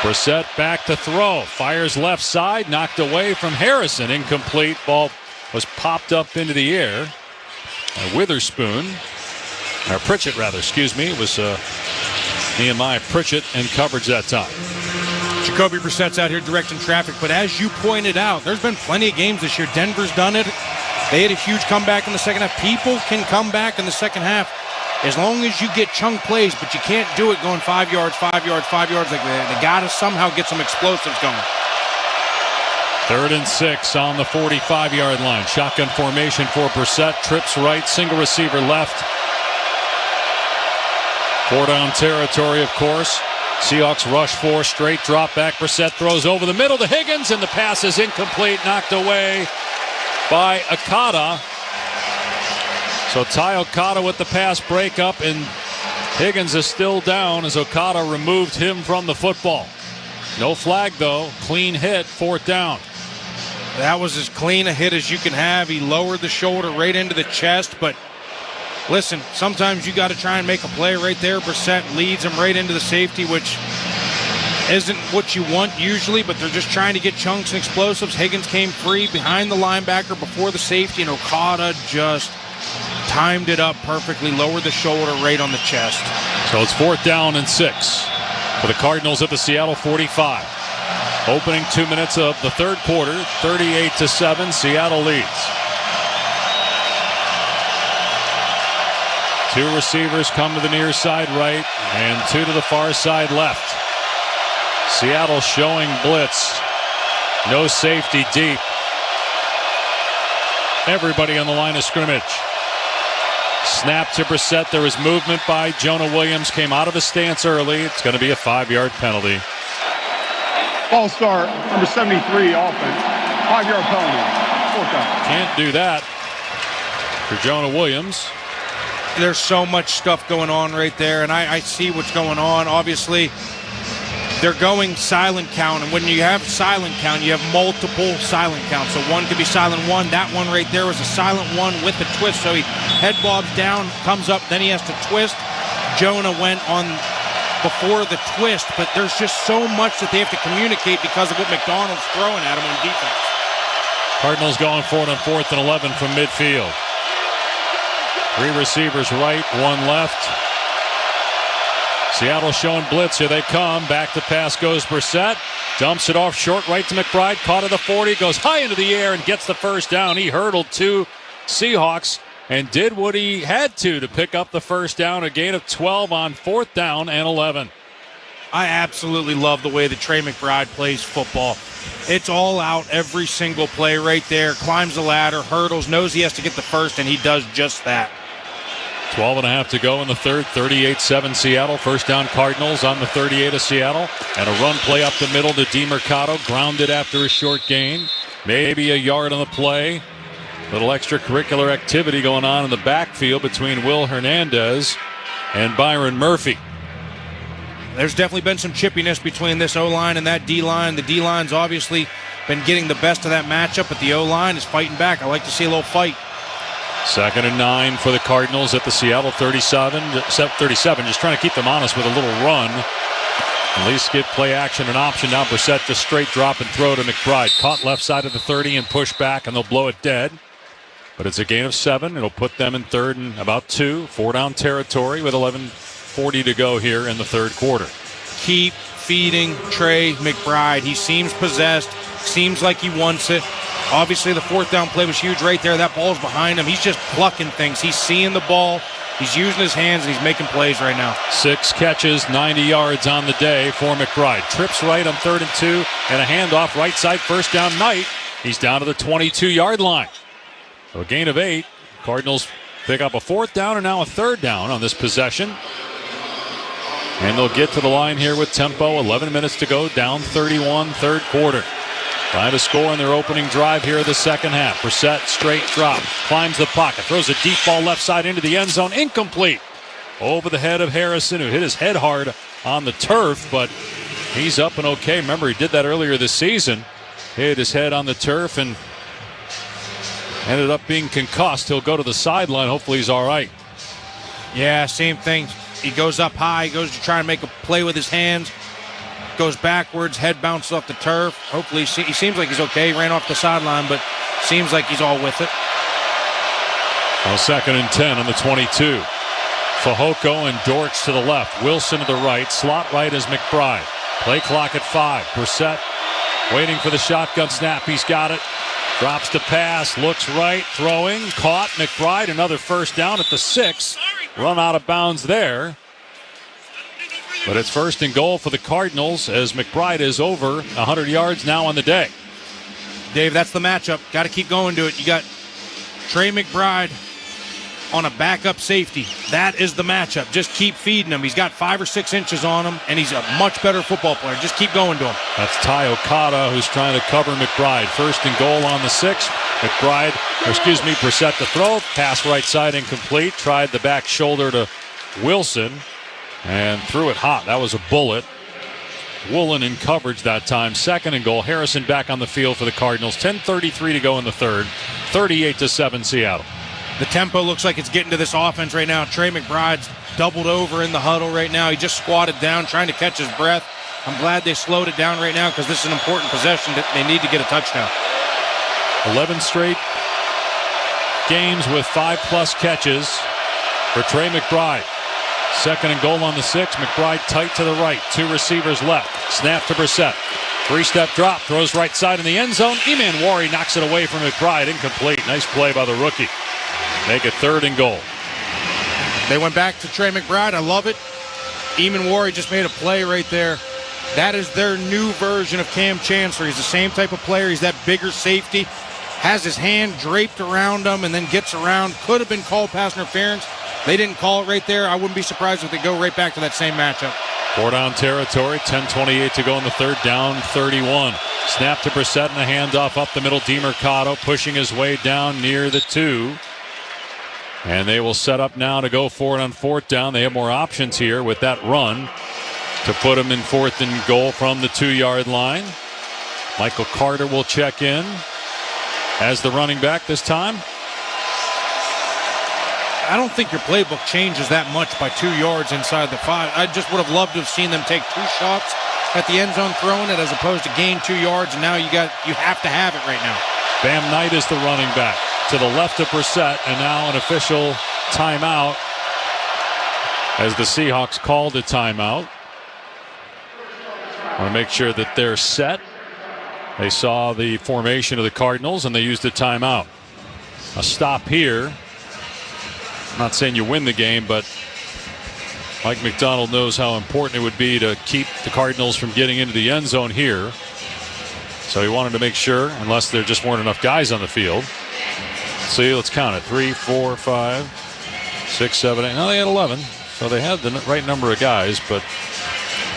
Brissett back to throw. Fires left side, knocked away from Harrison. Incomplete. Ball was popped up into the air. Witherspoon, or Pritchett rather, excuse me. It was Nehemiah Pritchett in coverage that time. Jacoby Brissett's out here directing traffic, but as you pointed out, there's been plenty of games this year. Denver's done it. They had a huge comeback in the second half. People can come back in the second half as long as you get chunk plays, but you can't do it going 5 yards, 5 yards, 5 yards like that. They got to somehow get some explosives going. 3rd and 6 on the 45-yard line. Shotgun formation for Brissett. Trips right, single receiver left. 4-down territory, of course. Seahawks rush 4, straight drop back. Brissett throws over the middle to Higgins, and the pass is incomplete, knocked away by Okada. So Ty Okada with the pass breakup, and Higgins is still down as Okada removed him from the football. No flag, though. Clean hit, 4th down. That was as clean a hit as you can have. He lowered the shoulder right into the chest, but listen, sometimes you got to try and make a play right there. Brissett leads him right into the safety, which isn't what you want usually, but they're just trying to get chunks and explosives. Higgins came free behind the linebacker before the safety, and Okada just timed it up perfectly, lowered the shoulder right on the chest. So it's 4th down and 6 for the Cardinals at the Seattle 45. Opening 2 minutes of the third quarter, 38-7, Seattle leads. 2 receivers come to the near side right and 2 to the far side left. Seattle showing blitz. No safety deep. Everybody on the line of scrimmage. Snap to Brissett. There was movement by Jonah Williams. Came out of his stance early. It's going to be a 5-yard penalty. Ball start, number 73, offense. 5-yard penalty. 4th down. Can't do that for Jonah Williams. There's so much stuff going on right there, and I see what's going on. Obviously, they're going silent count, and when you have silent count, you have multiple silent counts. So one could be silent 1. That one right there was a silent 1 with a twist. So he head bobs down, comes up, then he has to twist. Jonah went on before the twist, but there's just so much that they have to communicate because of what McDonald's throwing at him on defense. Cardinals going for it on 4th and 11 from midfield. 3 receivers right, 1 left. Seattle showing blitz. Here they come. Back to pass goes Brissett. Dumps it off short right to McBride. Caught at the 40. Goes high into the air and gets the first down. He hurdled 2 Seahawks and did what he had to pick up the first down. A gain of 12 on 4th down and 11. I absolutely love the way that Trey McBride plays football. It's all out every single play right there. Climbs the ladder, hurdles, knows he has to get the first, and he does just that. 12.5 to go in the third. 38-7 Seattle. First down Cardinals on the 38 of Seattle. And a run play up the middle to DeMercado. Grounded after a short gain. Maybe a yard on the play. Little extracurricular activity going on in the backfield between Will Hernandez and Byron Murphy. There's definitely been some chippiness between this O-line and that D-line. The D-line's obviously been getting the best of that matchup, but the O-line is fighting back. I like to see a little fight. 2nd and 9 for the Cardinals at the Seattle 37, just trying to keep them honest with a little run. At least give play action an option. Now Brissett just straight drop and throw to McBride. Caught left side of the 30 and push back, and they'll blow it dead. But it's a gain of 7. It'll put them in third and about 2. 4-down territory with 11:40 to go here in the third quarter. Keep feeding Trey McBride. He seems possessed. Seems like he wants it. Obviously, the 4th down play was huge right there. That ball's behind him. He's just plucking things. He's seeing the ball. He's using his hands, and he's making plays right now. 6 catches, 90 yards on the day for McBride. Trips right on 3rd and 2, and a handoff right side, first down Knight. He's down to the 22-yard line. So a gain of 8. Cardinals pick up a 4th down and now a 3rd down on this possession. And they'll get to the line here with tempo. 11 minutes to go, down 31, third quarter. Trying to score in their opening drive here of the second half. Brissett, straight drop, climbs the pocket, throws a deep ball left side into the end zone, incomplete. Over the head of Harrison, who hit his head hard on the turf, but he's up and okay. Remember, he did that earlier this season. Hit his head on the turf and ended up being concussed. He'll go to the sideline. Hopefully he's all right. Yeah, same thing. He goes up high, goes to try and make a play with his hands, goes backwards, head bounces off the turf. Hopefully he seems like he's okay. He ran off the sideline, but seems like he's all with it. Well, 2nd and 10 on the 22. Fehoko and Dortch to the left. Wilson to the right. Slot right is McBride. Play clock at 5. Brissett waiting for the shotgun snap. He's got it. Drops to pass. Looks right. Throwing. Caught. McBride. Another first down at the 6. Run out of bounds there. But it's 1st and goal for the Cardinals as McBride is over 100 yards now on the day. Dave, that's the matchup. Got to keep going to it. You got Trey McBride on a backup safety. That is the matchup. Just keep feeding him. He's got 5 or 6 inches on him, and he's a much better football player. Just keep going to him. That's Ty Okada who's trying to cover McBride. 1st and goal on the 6. Brissett to throw. Pass right side incomplete. Tried the back shoulder to Wilson and threw it hot. That was a bullet. Woolen in coverage that time. 2nd and goal. Harrison back on the field for the Cardinals. 10:33 to go in the third. 38-7 Seattle. The tempo looks like it's getting to this offense right now. Trey McBride's doubled over in the huddle right now. He just squatted down trying to catch his breath. I'm glad they slowed it down right now because this is an important possession that they need to get a touchdown. 11 straight games with 5+ catches for Trey McBride. 2nd and goal on the 6. McBride tight to the right. 2 receivers left. Snap to Brissett. 3-step drop. Throws right side in the end zone. Eman Wari knocks it away from McBride. Incomplete. Nice play by the rookie. Make it 3rd and goal. They went back to Trey McBride. I love it. Eman Wari just made a play right there. That is their new version of Cam Chancellor. He's the same type of player. He's that bigger safety. Has his hand draped around him and then gets around. Could have been called pass interference. They didn't call it right there. I wouldn't be surprised if they go right back to that same matchup. 4-down territory. 10:28 to go in the third. Down 31. Snap to Brissett and a handoff up the middle. DeMercado pushing his way down near the 2. And they will set up now to go for it on 4th down. They have more options here with that run to put them in 4th and goal from the 2-yard line. Michael Carter will check in as the running back this time. I don't think your playbook changes that much by 2 yards inside the 5. I just would have loved to have seen them take 2 shots at the end zone throwing it as opposed to gain 2 yards, and now you have to have it right now. Bam Knight is the running back. To the left of Brissett, and now an official timeout as the Seahawks called a timeout. Want to make sure that they're set. They saw the formation of the Cardinals, and they used a timeout. A stop here. I'm not saying you win the game, but Mike McDonald knows how important it would be to keep the Cardinals from getting into the end zone here. So he wanted to make sure, unless there just weren't enough guys on the field. See, let's count it. 3, 4, 5, 6, 7, 8. Now they had 11, so they had the right number of guys, but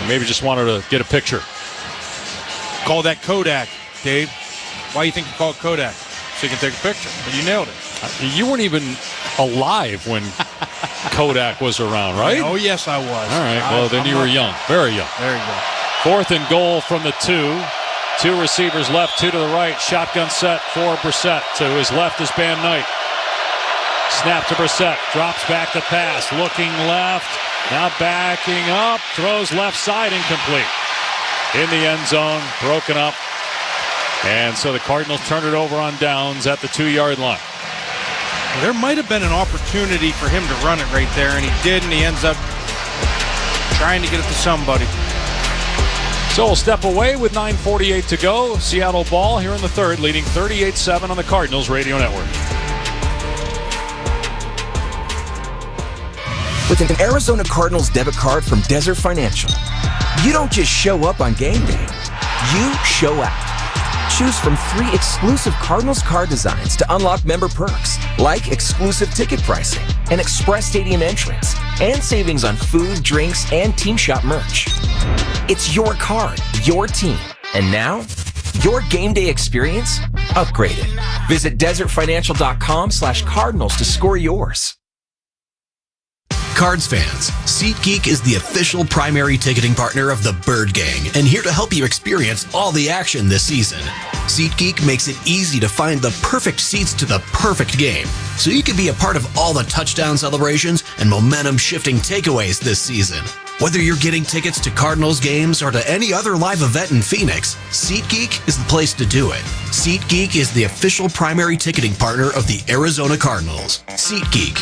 maybe just wanted to get a picture. Call that Kodak, Dave. Why do you think you call it Kodak? So you can take a picture. But you nailed it. You weren't even alive when Kodak was around, right? Oh, yes, I was. All right, well, then you were young, very young. There you go. 4th and goal from the 2. 2 receivers left, 2 to the right. Shotgun set for Brissett. To his left is Bam Knight. Snap to Brissett. Drops back to pass. Looking left. Now backing up. Throws left side, incomplete. In the end zone, broken up. And so the Cardinals turn it over on downs at the 2-yard line. Well, there might have been an opportunity for him to run it right there, and he did, and he ends up trying to get it to somebody. So we'll step away with 9:48 to go. Seattle ball here in the 3rd, leading 38-7 on the Cardinals radio network. With an Arizona Cardinals debit card from Desert Financial, you don't just show up on game day. You show out. Choose from 3 exclusive Cardinals card designs to unlock member perks, like exclusive ticket pricing, an express stadium entrance, and savings on food, drinks, and team shop merch. It's your card, your team, and now, your game day experience upgraded. Visit desertfinancial.com/Cardinals to score yours. Cards fans, SeatGeek is the official primary ticketing partner of the Bird Gang and here to help you experience all the action this season. SeatGeek makes it easy to find the perfect seats to the perfect game, so you can be a part of all the touchdown celebrations and momentum-shifting takeaways this season. Whether you're getting tickets to Cardinals games or to any other live event in Phoenix, SeatGeek is the place to do it. SeatGeek is the official primary ticketing partner of the Arizona Cardinals. SeatGeek.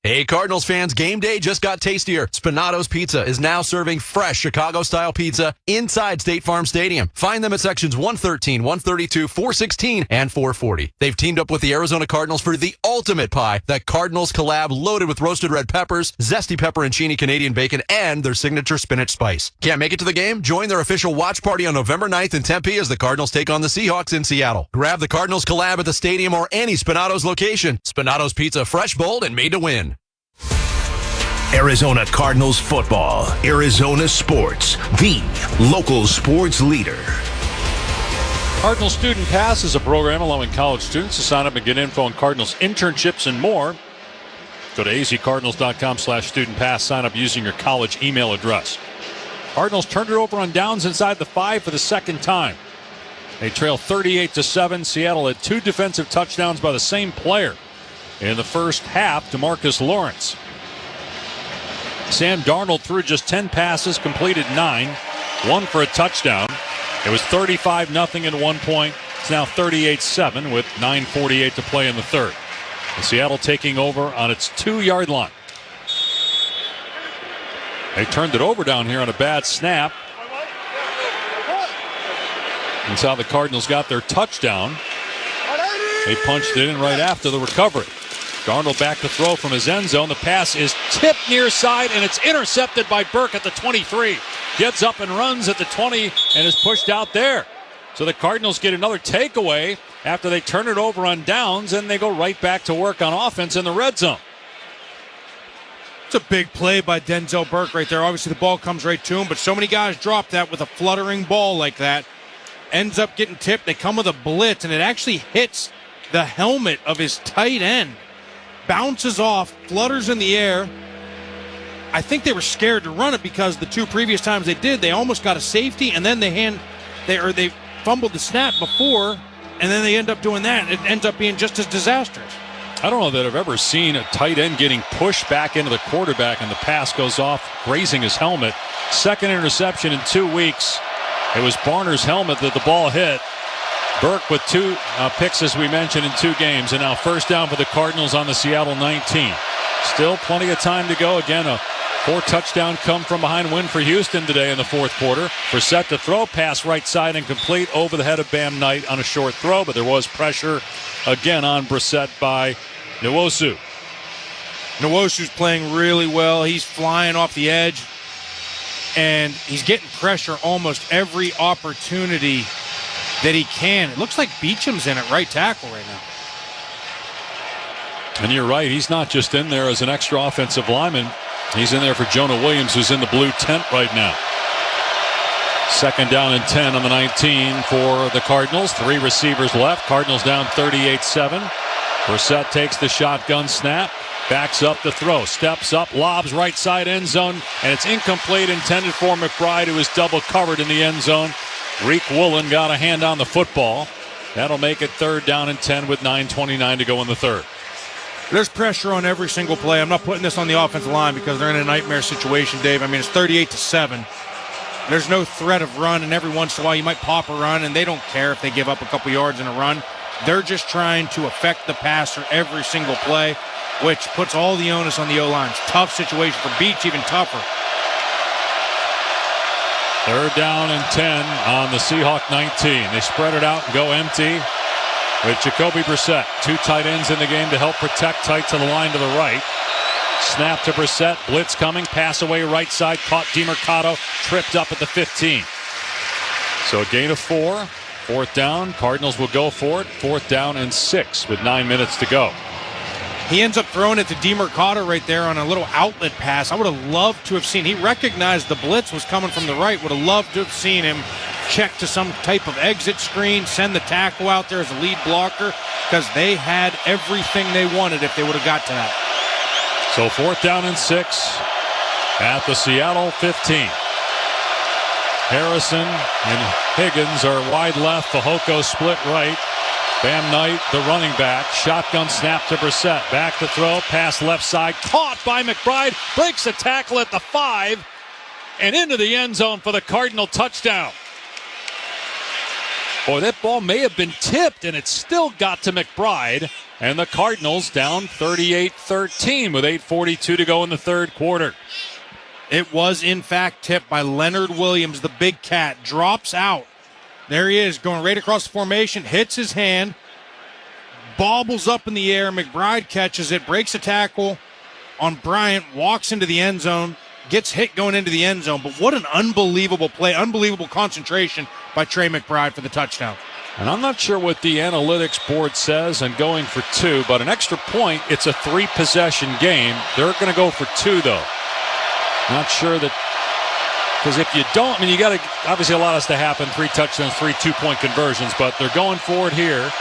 Hey, Cardinals fans, game day just got tastier. Spinato's Pizza is now serving fresh Chicago-style pizza inside State Farm Stadium. Find them at sections 113, 132, 416, and 440. They've teamed up with the Arizona Cardinals for the ultimate pie, that Cardinals collab loaded with roasted red peppers, zesty pepperoncini Canadian bacon, and their signature spinach spice. Can't make it to the game? Join their official watch party on November 9th in Tempe as the Cardinals take on the Seahawks in Seattle. Grab the Cardinals collab at the stadium or any Spinato's location. Spinato's Pizza, fresh, bold, and made to win. Arizona Cardinals football. Arizona Sports, the local sports leader. Cardinal Student Pass is a program allowing college students to sign up and get info on Cardinals internships and more. Go to azcardinals.com/student pass. Sign up using your college email address. Cardinals turned it over on downs inside the 5 for the 2nd time. They trail 38-7. Seattle had 2 defensive touchdowns by the same player in the first half. DeMarcus Lawrence. Sam Darnold threw just 10 passes, completed 9, 1 for a touchdown. It was 35-0 at one point. It's now 38-7 with 9:48 to play in the 3rd. And Seattle taking over on its 2-yard line. They turned it over down here on a bad snap. That's how the Cardinals got their touchdown. They punched it in right after the recovery. Darnold back to throw from his end zone. The pass is tipped near side, and it's intercepted by Burke at the 23. Gets up and runs at the 20 and is pushed out there. So the Cardinals get another takeaway after they turn it over on downs, and they go right back to work on offense in the red zone. It's a big play by Denzel Burke right there. Obviously, the ball comes right to him, but so many guys drop that with a fluttering ball like that. Ends up getting tipped. They come with a blitz, and it actually hits the helmet of his tight end. Bounces off, flutters in the air. I think they were scared to run it because the 2 previous times they did, they almost got a safety, and then they fumbled the snap before, and then they end up doing that. It ends up being just as disastrous. I don't know that I've ever seen a tight end getting pushed back into the quarterback and the pass goes off, grazing his helmet. 2nd interception in 2 weeks. It was Barner's helmet that the ball hit. Burke with 2 picks, as we mentioned, in 2 games. And now 1st down for the Cardinals on the Seattle 19. Still plenty of time to go. Again, a 4-touchdown come from behind win for Houston today in the 4th quarter. Brissett to throw, pass right side and complete over the head of Bam Knight on a short throw. But there was pressure again on Brissett by Nwosu. Nwosu's playing really well. He's flying off the edge. And he's getting pressure almost every opportunity that he can. It looks like Beacham's in at right tackle right now. And you're right, he's not just in there as an extra offensive lineman. He's in there for Jonah Williams, who's in the blue tent right now. 2nd down and 10 on the 19 for the Cardinals. 3 receivers left. Cardinals down 38-7. Brissett takes the shotgun snap. Backs up the throw. Steps up. Lobs right side end zone. And it's incomplete, intended for McBride, who is double covered in the end zone. Reek Woolen got a hand on the football. That'll make it 3rd down and 10 with 9:29 to go in the 3rd. There's pressure on every single play. I'm not putting this on the offensive line because they're in a nightmare situation, Dave. I mean, it's 38-7. There's no threat of run, and every once in a while you might pop a run, and they don't care if they give up a couple yards in a run. They're just trying to affect the passer every single play, which puts all the onus on the O-line. It's a tough situation. For Beach, even tougher. 3rd down and 10 on the Seahawk 19. They spread it out and go empty with Jacoby Brissett. 2 tight ends in the game to help protect tight to the line to the right. Snap to Brissett. Blitz coming. Pass away right side. Caught DeMercado. Tripped up at the 15. So a gain of 4. 4th down. Cardinals will go for it. 4th down and 6 with 9 minutes to go. He ends up throwing it to DeMercado right there on a little outlet pass. I would have loved to have seen. He recognized the blitz was coming from the right. Would have loved to have seen him check to some type of exit screen, send the tackle out there as a lead blocker, because they had everything they wanted if they would have got to that. So 4th down and 6 at the Seattle 15. Harrison and Higgins are wide left. Fehoko split right. Bam Knight, the running back. Shotgun snap to Brissett. Back to throw. Pass left side. Caught by McBride. Breaks a tackle at the 5. And into the end zone for the Cardinal touchdown. Boy, that ball may have been tipped, and it still got to McBride. And the Cardinals down 38-13 with 8:42 to go in the 3rd quarter. It was, in fact, tipped by Leonard Williams, the big cat. Drops out. There he is, going right across the formation. Hits his hand. Bobbles up in the air. McBride catches it. Breaks a tackle on Bryant. Walks into the end zone. Gets hit going into the end zone. But what an unbelievable play. Unbelievable concentration by Trey McBride for the touchdown. And I'm not sure what the analytics board says on going for 2, but an extra point, it's a 3-possession game. They're going to go for 2, though. Not sure that, because if you don't, I mean, you got to, obviously a lot has to happen, 3 touchdowns, 3 2-point conversions, but they're going for it here.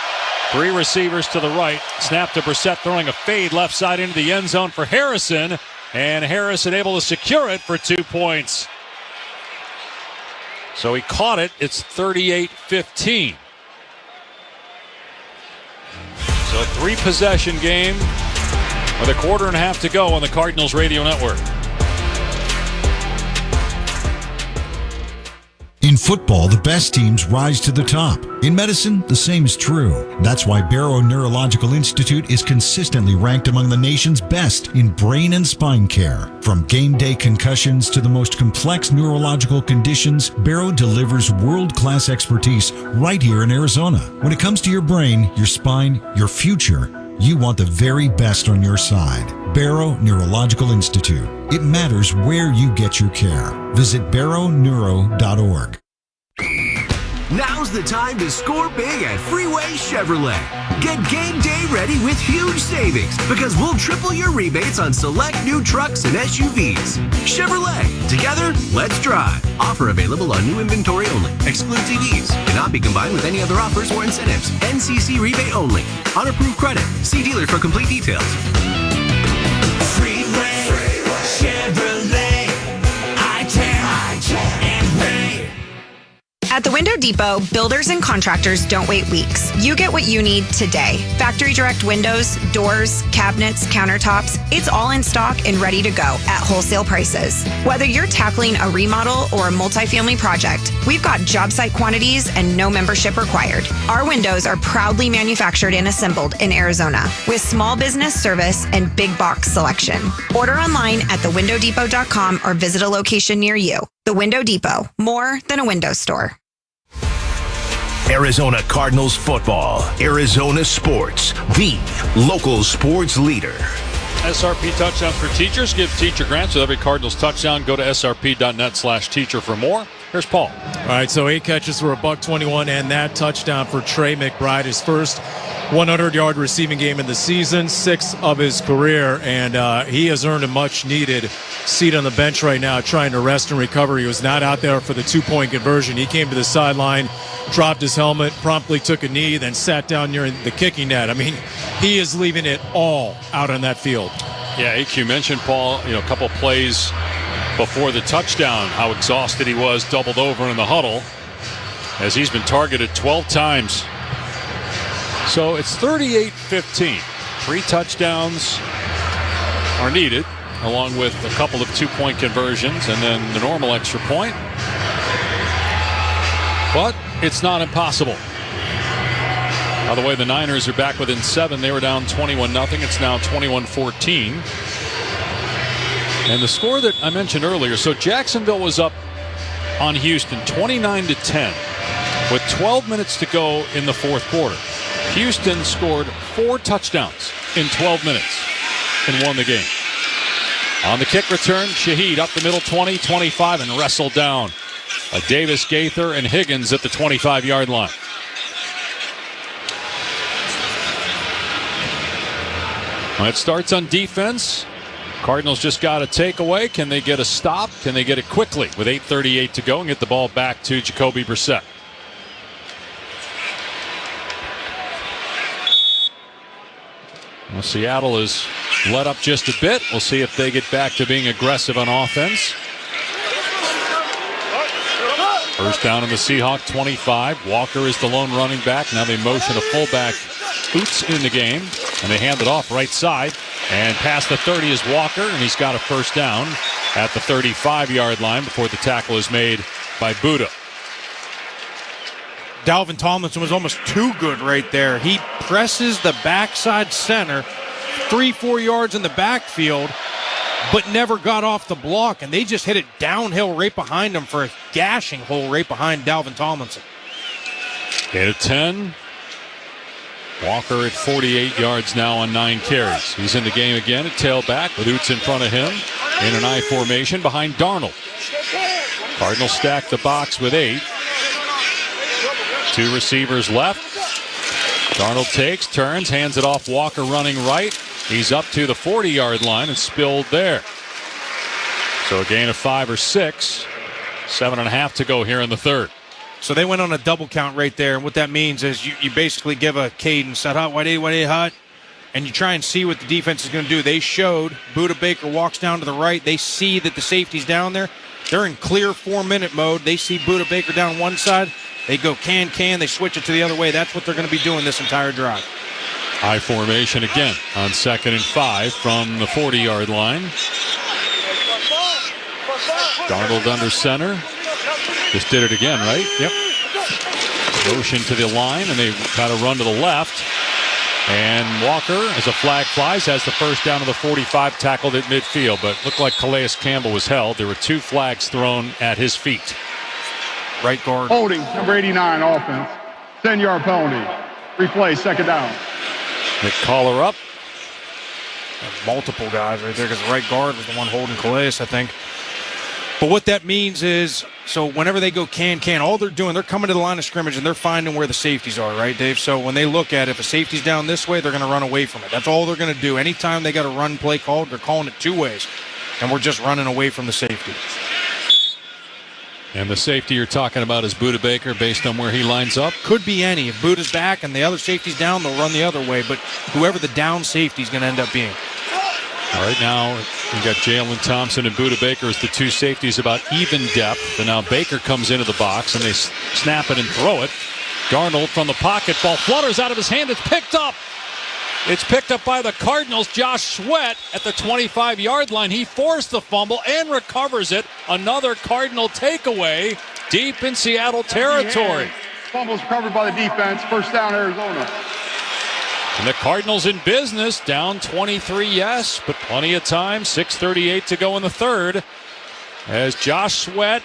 3 receivers to the right. Snap to Brissett, throwing a fade left side into the end zone for Harrison, and Harrison able to secure it for 2 points. So he caught it. It's 38-15. So a 3-possession game with a 1.25 to go on the Cardinals radio network. In football, the best teams rise to the top. In medicine, the same is true. That's why Barrow Neurological Institute is consistently ranked among the nation's best in brain and spine care. From game day concussions to the most complex neurological conditions, Barrow delivers world-class expertise right here in Arizona. When it comes to your brain, your spine, your future, you want the very best on your side. Barrow Neurological Institute. It matters where you get your care. Visit barrowneuro.org. Now's the time to score big at Freeway Chevrolet. Get game day ready with huge savings because we'll triple your rebates on select new trucks and SUVs. Chevrolet, together, let's drive. Offer available on new inventory only. Excludes EVs. Cannot be combined with any other offers or incentives. NCC rebate only. On approved credit. See dealer for complete details. Freeway Chevrolet. I-10 and Ray. At the Window Depot, builders and contractors don't wait weeks. You get what you need today. Factory direct windows, doors, cabinets, countertops, it's all in stock and ready to go at wholesale prices. Whether you're tackling a remodel or a multifamily project, we've got job site quantities and no membership required. Our windows are proudly manufactured and assembled in Arizona with small business service and big box selection. Order online at thewindowdepot.com or visit a location near you. The Window Depot, more than a window store. Arizona Cardinals football. Arizona sports. The local sports leader. SRP touchdowns for teachers. Give teacher grants with every Cardinals touchdown. Go to srp.net/teacher for more. Here's Paul. All right, so 8 catches for $121 and that touchdown for Trey McBride, his first 100-yard receiving game in the season, 6th of his career, and he has earned a much-needed seat on the bench right now trying to rest and recover. He was not out there for the 2-point conversion. He came to the sideline, dropped his helmet, promptly took a knee, then sat down near the kicking net. I mean, he is leaving it all out on that field. Yeah, AQ mentioned, Paul, a couple plays before the touchdown, how exhausted he was, doubled over in the huddle, as he's been targeted 12 times. So it's 38-15. 3 touchdowns are needed, along with a couple of 2-point conversions and then the normal extra point. But it's not impossible. By the way, the Niners are back within 7. They were down 21-0. It's now 21-14. And the score that I mentioned earlier, so Jacksonville was up on Houston 29-10 with 12 minutes to go in the fourth quarter. Houston scored 4 touchdowns in 12 minutes and won the game. On the kick return, Shaheed up the middle 20, 25, and wrestled down by Davis, Gaither, and Higgins at the 25-yard line. Well, it starts on defense. Cardinals just got a takeaway. Can they get a stop? Can they get it quickly with 8:38 to go and get the ball back to Jacoby Brissett? Well, Seattle is let up just a bit. We'll see if they get back to being aggressive on offense. First down in the Seahawk 25. Walker is the lone running back. Now they motion a fullback, Oots, in the game. And they hand it off right side. And past the 30 is Walker. And he's got a first down at the 35-yard line before the tackle is made by Buddha. Dalvin Tomlinson was almost too good right there. He presses the backside center, 3-4 yards in the backfield, but never got off the block, and they just hit it downhill right behind him for a gashing hole right behind Dalvin Tomlinson. Hit at 10. Walker at 48 yards now on 9 carries. He's in the game again at tailback with Oots in front of him in an I formation behind Darnold. Cardinals stack the box with 8. 2 receivers left. Darnold takes, turns, hands it off. Walker running right. He's up to the 40-yard line and spilled there. So a gain of 5 or 6. 7.5 to go here in the third. So they went on a double count right there. And what that means is you basically give a cadence, set hot, wide, hot, and you try and see what the defense is going to do. They showed Buda Baker walks down to the right. They see that the safety's down there. They're in clear 4-minute mode. They see Buda Baker down one side. They go can, they switch it to the other way. That's what they're going to be doing this entire drive. I formation again on 2nd and 5 from the 40-yard line. Darnold under center. Just did it again, right? Yep. Motion to the line, and they got to run to the left. And Walker, as a flag flies, has the first down of the 45, tackled at midfield. But looked like Calais Campbell was held. There were 2 flags thrown at his feet. Right guard. Holding, number 89, offense. 10-yard penalty. Replay, 2nd down. Nick Collar up. Multiple guys right there because the right guard was the one holding Calais, I think. But what that means is, so whenever they go can, all they're doing, they're coming to the line of scrimmage and they're finding where the safeties are, right, Dave? So when they look at it, if a safety's down this way, they're going to run away from it. That's all they're going to do. Anytime they got a run play called, they're calling it 2 ways. And we're just running away from the safety. And the safety you're talking about is Buda Baker based on where he lines up? Could be any. If Buda's back and the other safety's down, they'll run the other way. But whoever the down safety is going to end up being. All right, now we've got Jalen Thompson and Buda Baker as the 2 safeties about even depth. And now Baker comes into the box and they snap it and throw it. Darnold from the pocket. Ball flutters out of his hand. It's picked up. It's picked up by the Cardinals. Josh Sweat at the 25-yard line. He forced the fumble and recovers it. Another Cardinal takeaway deep in Seattle territory. Fumbles recovered by the defense. First down, Arizona. And the Cardinals in business, down 23, yes, but plenty of time. 6:38 to go in the third. As Josh Sweat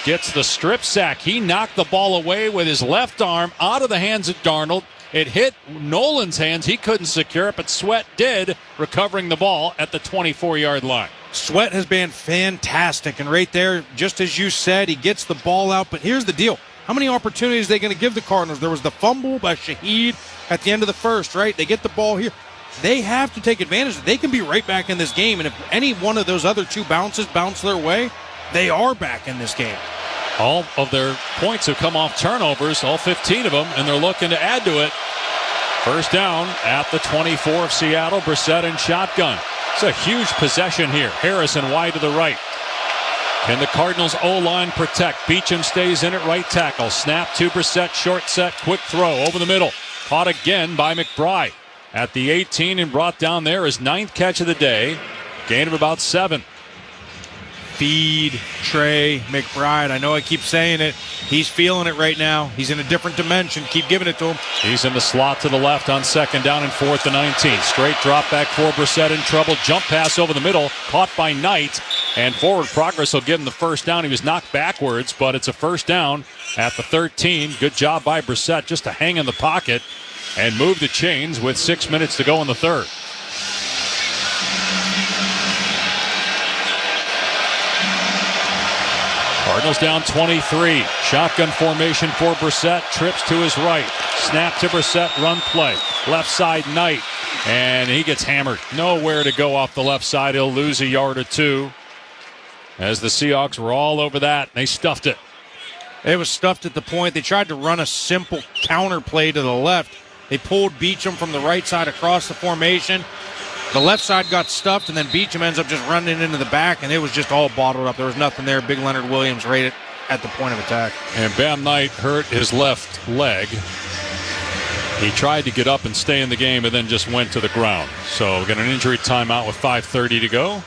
gets the strip sack. He knocked the ball away with his left arm out of the hands of Darnold. It hit Nolan's hands. He couldn't secure it, but Sweat did, recovering the ball at the 24-yard line. Sweat has been fantastic, and right there, just as you said, he gets the ball out. But here's the deal. How many opportunities are they going to give the Cardinals? There was the fumble by Shaheed at the end of the first, right? They get the ball here. They have to take advantage of it. They can be right back in this game, and if any one of those other two bounces bounce their way, they are back in this game. All of their points have come off turnovers, all 15 of them, and they're looking to add to it. First down at the 24 of Seattle. Brissett in shotgun. It's a huge possession here. Harrison wide to the right. Can the Cardinals O-line protect? Beachum stays in at right tackle. Snap to Brissett, short set, quick throw over the middle. Caught again by McBride at the 18 and brought down there. His 9th catch of the day. Gain of about 7. Feed Trey McBride. I know I keep saying it. He's feeling it right now. He's in a different dimension. Keep giving it to him. He's in the slot to the left on 2nd down and 4th and 19. Straight drop back for Brissett in trouble. Jump pass over the middle. Caught by Knight. And forward progress will give him the first down. He was knocked backwards, but it's a first down at the 13. Good job by Brissett just to hang in the pocket and move the chains with 6 minutes to go in the third. Cardinals down 23. Shotgun formation for Brissett. Trips to his right. Snap to Brissett. Run play. Left side, Knight. And he gets hammered. Nowhere to go off the left side. He'll lose a yard or two. As the Seahawks were all over that. They stuffed it. It was stuffed at the point. They tried to run a simple counter play to the left. They pulled Beachum from the right side across the formation. The left side got stuffed, and then Beachum ends up just running into the back, and it was just all bottled up. There was nothing there. Big Leonard Williams right at the point of attack. And Bam Knight hurt his left leg. He tried to get up and stay in the game and then just went to the ground. So we got an injury timeout with 5:30 to go.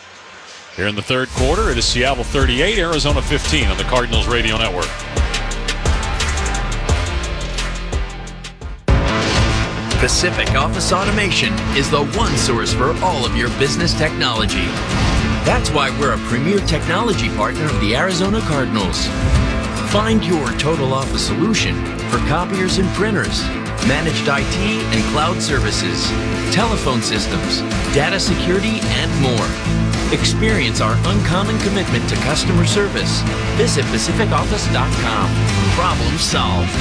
Here in the third quarter, it is Seattle 38, Arizona 15 on the Cardinals Radio Network. Pacific Office Automation is the one source for all of your business technology. That's why we're a premier technology partner of the Arizona Cardinals. Find your total office solution for copiers and printers, managed IT and cloud services, telephone systems, data security, and more. Experience our uncommon commitment to customer service. Visit PacificOffice.com. Problem solved.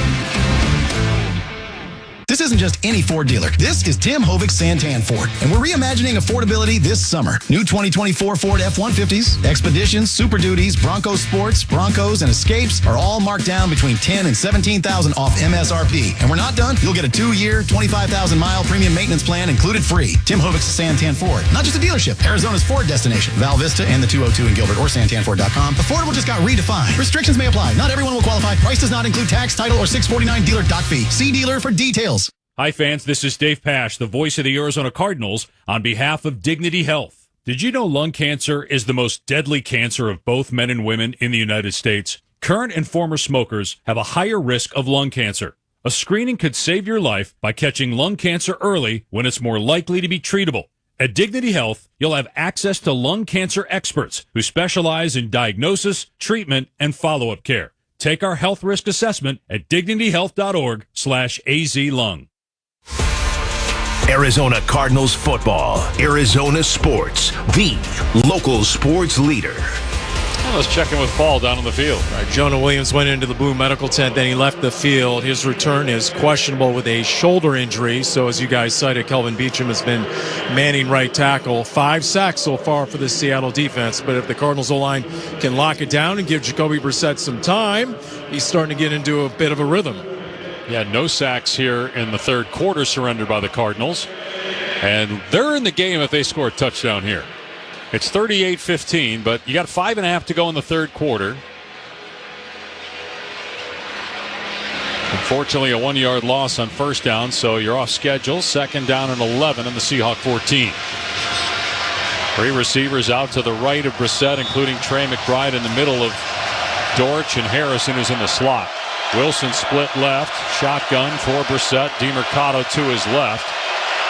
This isn't just any Ford dealer. This is Tim Hovig's Santan Ford, and we're reimagining affordability this summer. New 2024 Ford F-150s, Expeditions, Super Duties, Bronco Sports, Broncos, and Escapes are all marked down between $10,000 and $17,000 off MSRP. And we're not done. You'll get a 2-year, 25,000-mile premium maintenance plan included free. Tim Hovig's Santan Ford. Not just a dealership, Arizona's Ford destination. Val Vista and the 202 in Gilbert or santanford.com. Affordable just got redefined. Restrictions may apply. Not everyone will qualify. Price does not include tax, title, or 649 dealer doc fee. See dealer for details. Hi, fans. This is Dave Pasch, the voice of the Arizona Cardinals, on behalf of Dignity Health. Did you know lung cancer is the most deadly cancer of both men and women in the United States? Current and former smokers have a higher risk of lung cancer. A screening could save your life by catching lung cancer early when it's more likely to be treatable. At Dignity Health, you'll have access to lung cancer experts who specialize in diagnosis, treatment, and follow-up care. Take our health risk assessment at dignityhealth.org/AZlung. Arizona Cardinals football, Arizona sports, the local sports leader. Well, let's check in with Paul down on the field. Right, Jonah Williams went into the blue medical tent, then he left the field. His return is questionable with a shoulder injury. So as you guys cited, Kelvin Beachum has been manning right tackle. 5 sacks so far for the Seattle defense. But if the Cardinals O-line can lock it down and give Jacoby Brissett some time, he's starting to get into a bit of a rhythm. Yeah, no sacks here in the third quarter surrendered by the Cardinals. And they're in the game if they score a touchdown here. It's 38-15, but you got 5.5 to go in the third quarter. Unfortunately, a 1-yard loss on first down, so you're off schedule. 2nd down and 11 in the Seahawk 14. 3 receivers out to the right of Brissett, including Trey McBride in the middle of Dortch and Harrison, who's in the slot. Wilson split left, shotgun for Brissett. DeMercado to his left.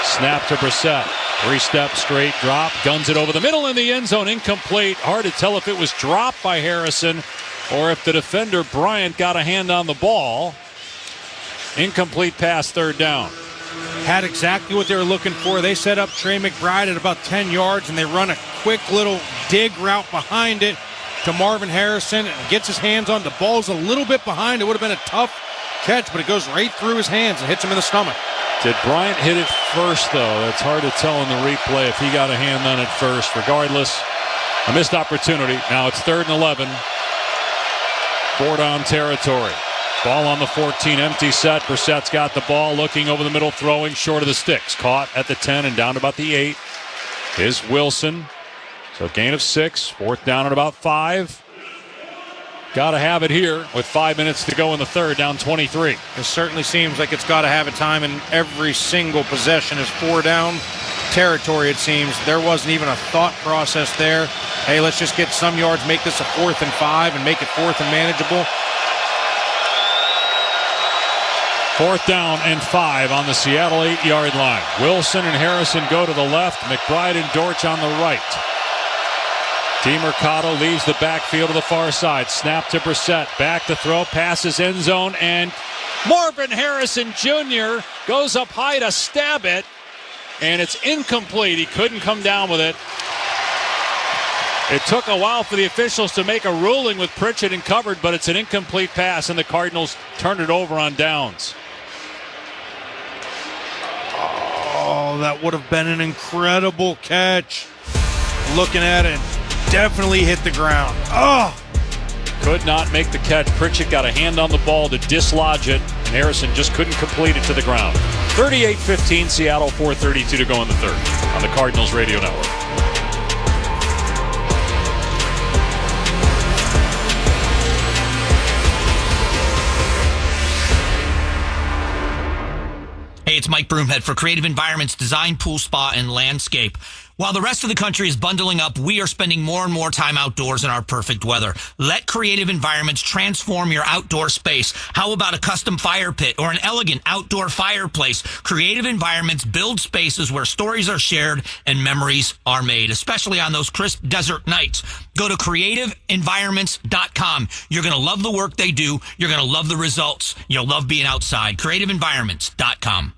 Snap to Brissett. 3-step straight drop, guns it over the middle in the end zone, incomplete. Hard to tell if it was dropped by Harrison or if the defender Bryant got a hand on the ball. Incomplete pass, 3rd down. Had exactly what they were looking for. They set up Trey McBride at about 10 yards, and they run a quick little dig route behind it. to Marvin Harrison and gets his hands on the ball's a little bit behind. It would have been a tough catch, but it goes right through his hands and hits him in the stomach. Did Bryant hit it first, though? It's hard to tell in the replay if he got a hand on it first. Regardless, a missed opportunity. Now it's 3rd and 11. 4-down territory. Ball on the 14, empty set. Brissett's got the ball, looking over the middle, throwing short of the sticks. Caught at the 10 and down to about the 8 is Wilson. So gain of 6, 4th down at about 5. Got to have it here with 5 minutes to go in the third, down 23. It certainly seems like it's got to have a time, and every single possession is 4-down territory, it seems. There wasn't even a thought process there. Hey, let's just get some yards, make this a 4th and 5, and make it 4th and manageable. 4th down and 5 on the Seattle 8-yard line. Wilson and Harrison go to the left. McBride and Dortch on the right. DeMercado leaves the backfield to the far side. Snap to Brissett. Back to throw. Passes end zone. And Marvin Harrison Jr. goes up high to stab it. And it's incomplete. He couldn't come down with it. It took a while for the officials to make a ruling with Pritchett and covered, but it's an incomplete pass, and the Cardinals turned it over on downs. Oh, that would have been an incredible catch. Looking at it, definitely hit the ground. Oh! Could not make the catch. Pritchett got a hand on the ball to dislodge it, and Harrison just couldn't complete it to the ground. 38-15, Seattle, 4:32 to go in the third on the Cardinals Radio Network. Hey, it's Mike Broomhead for Creative Environments Design, Pool, Spa, and Landscape. While the rest of the country is bundling up, we are spending more and more time outdoors in our perfect weather. Let Creative Environments transform your outdoor space. How about a custom fire pit or an elegant outdoor fireplace? Creative Environments build spaces where stories are shared and memories are made, especially on those crisp desert nights. Go to creativeenvironments.com. You're going to love the work they do. You're going to love the results. You'll love being outside. creativeenvironments.com.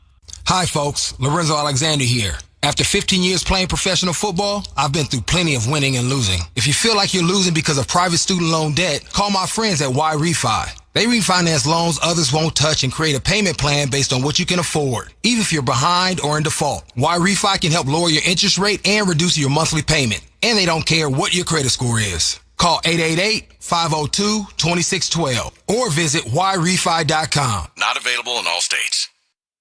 Hi, folks. Lorenzo Alexander here. After 15 years playing professional football, I've been through plenty of winning and losing. If you feel like you're losing because of private student loan debt, call my friends at Y Refi. They refinance loans others won't touch and create a payment plan based on what you can afford, even if you're behind or in default. Y Refi can help lower your interest rate and reduce your monthly payment. And they don't care what your credit score is. Call 888-502-2612 or visit yrefi.com. Not available in all states.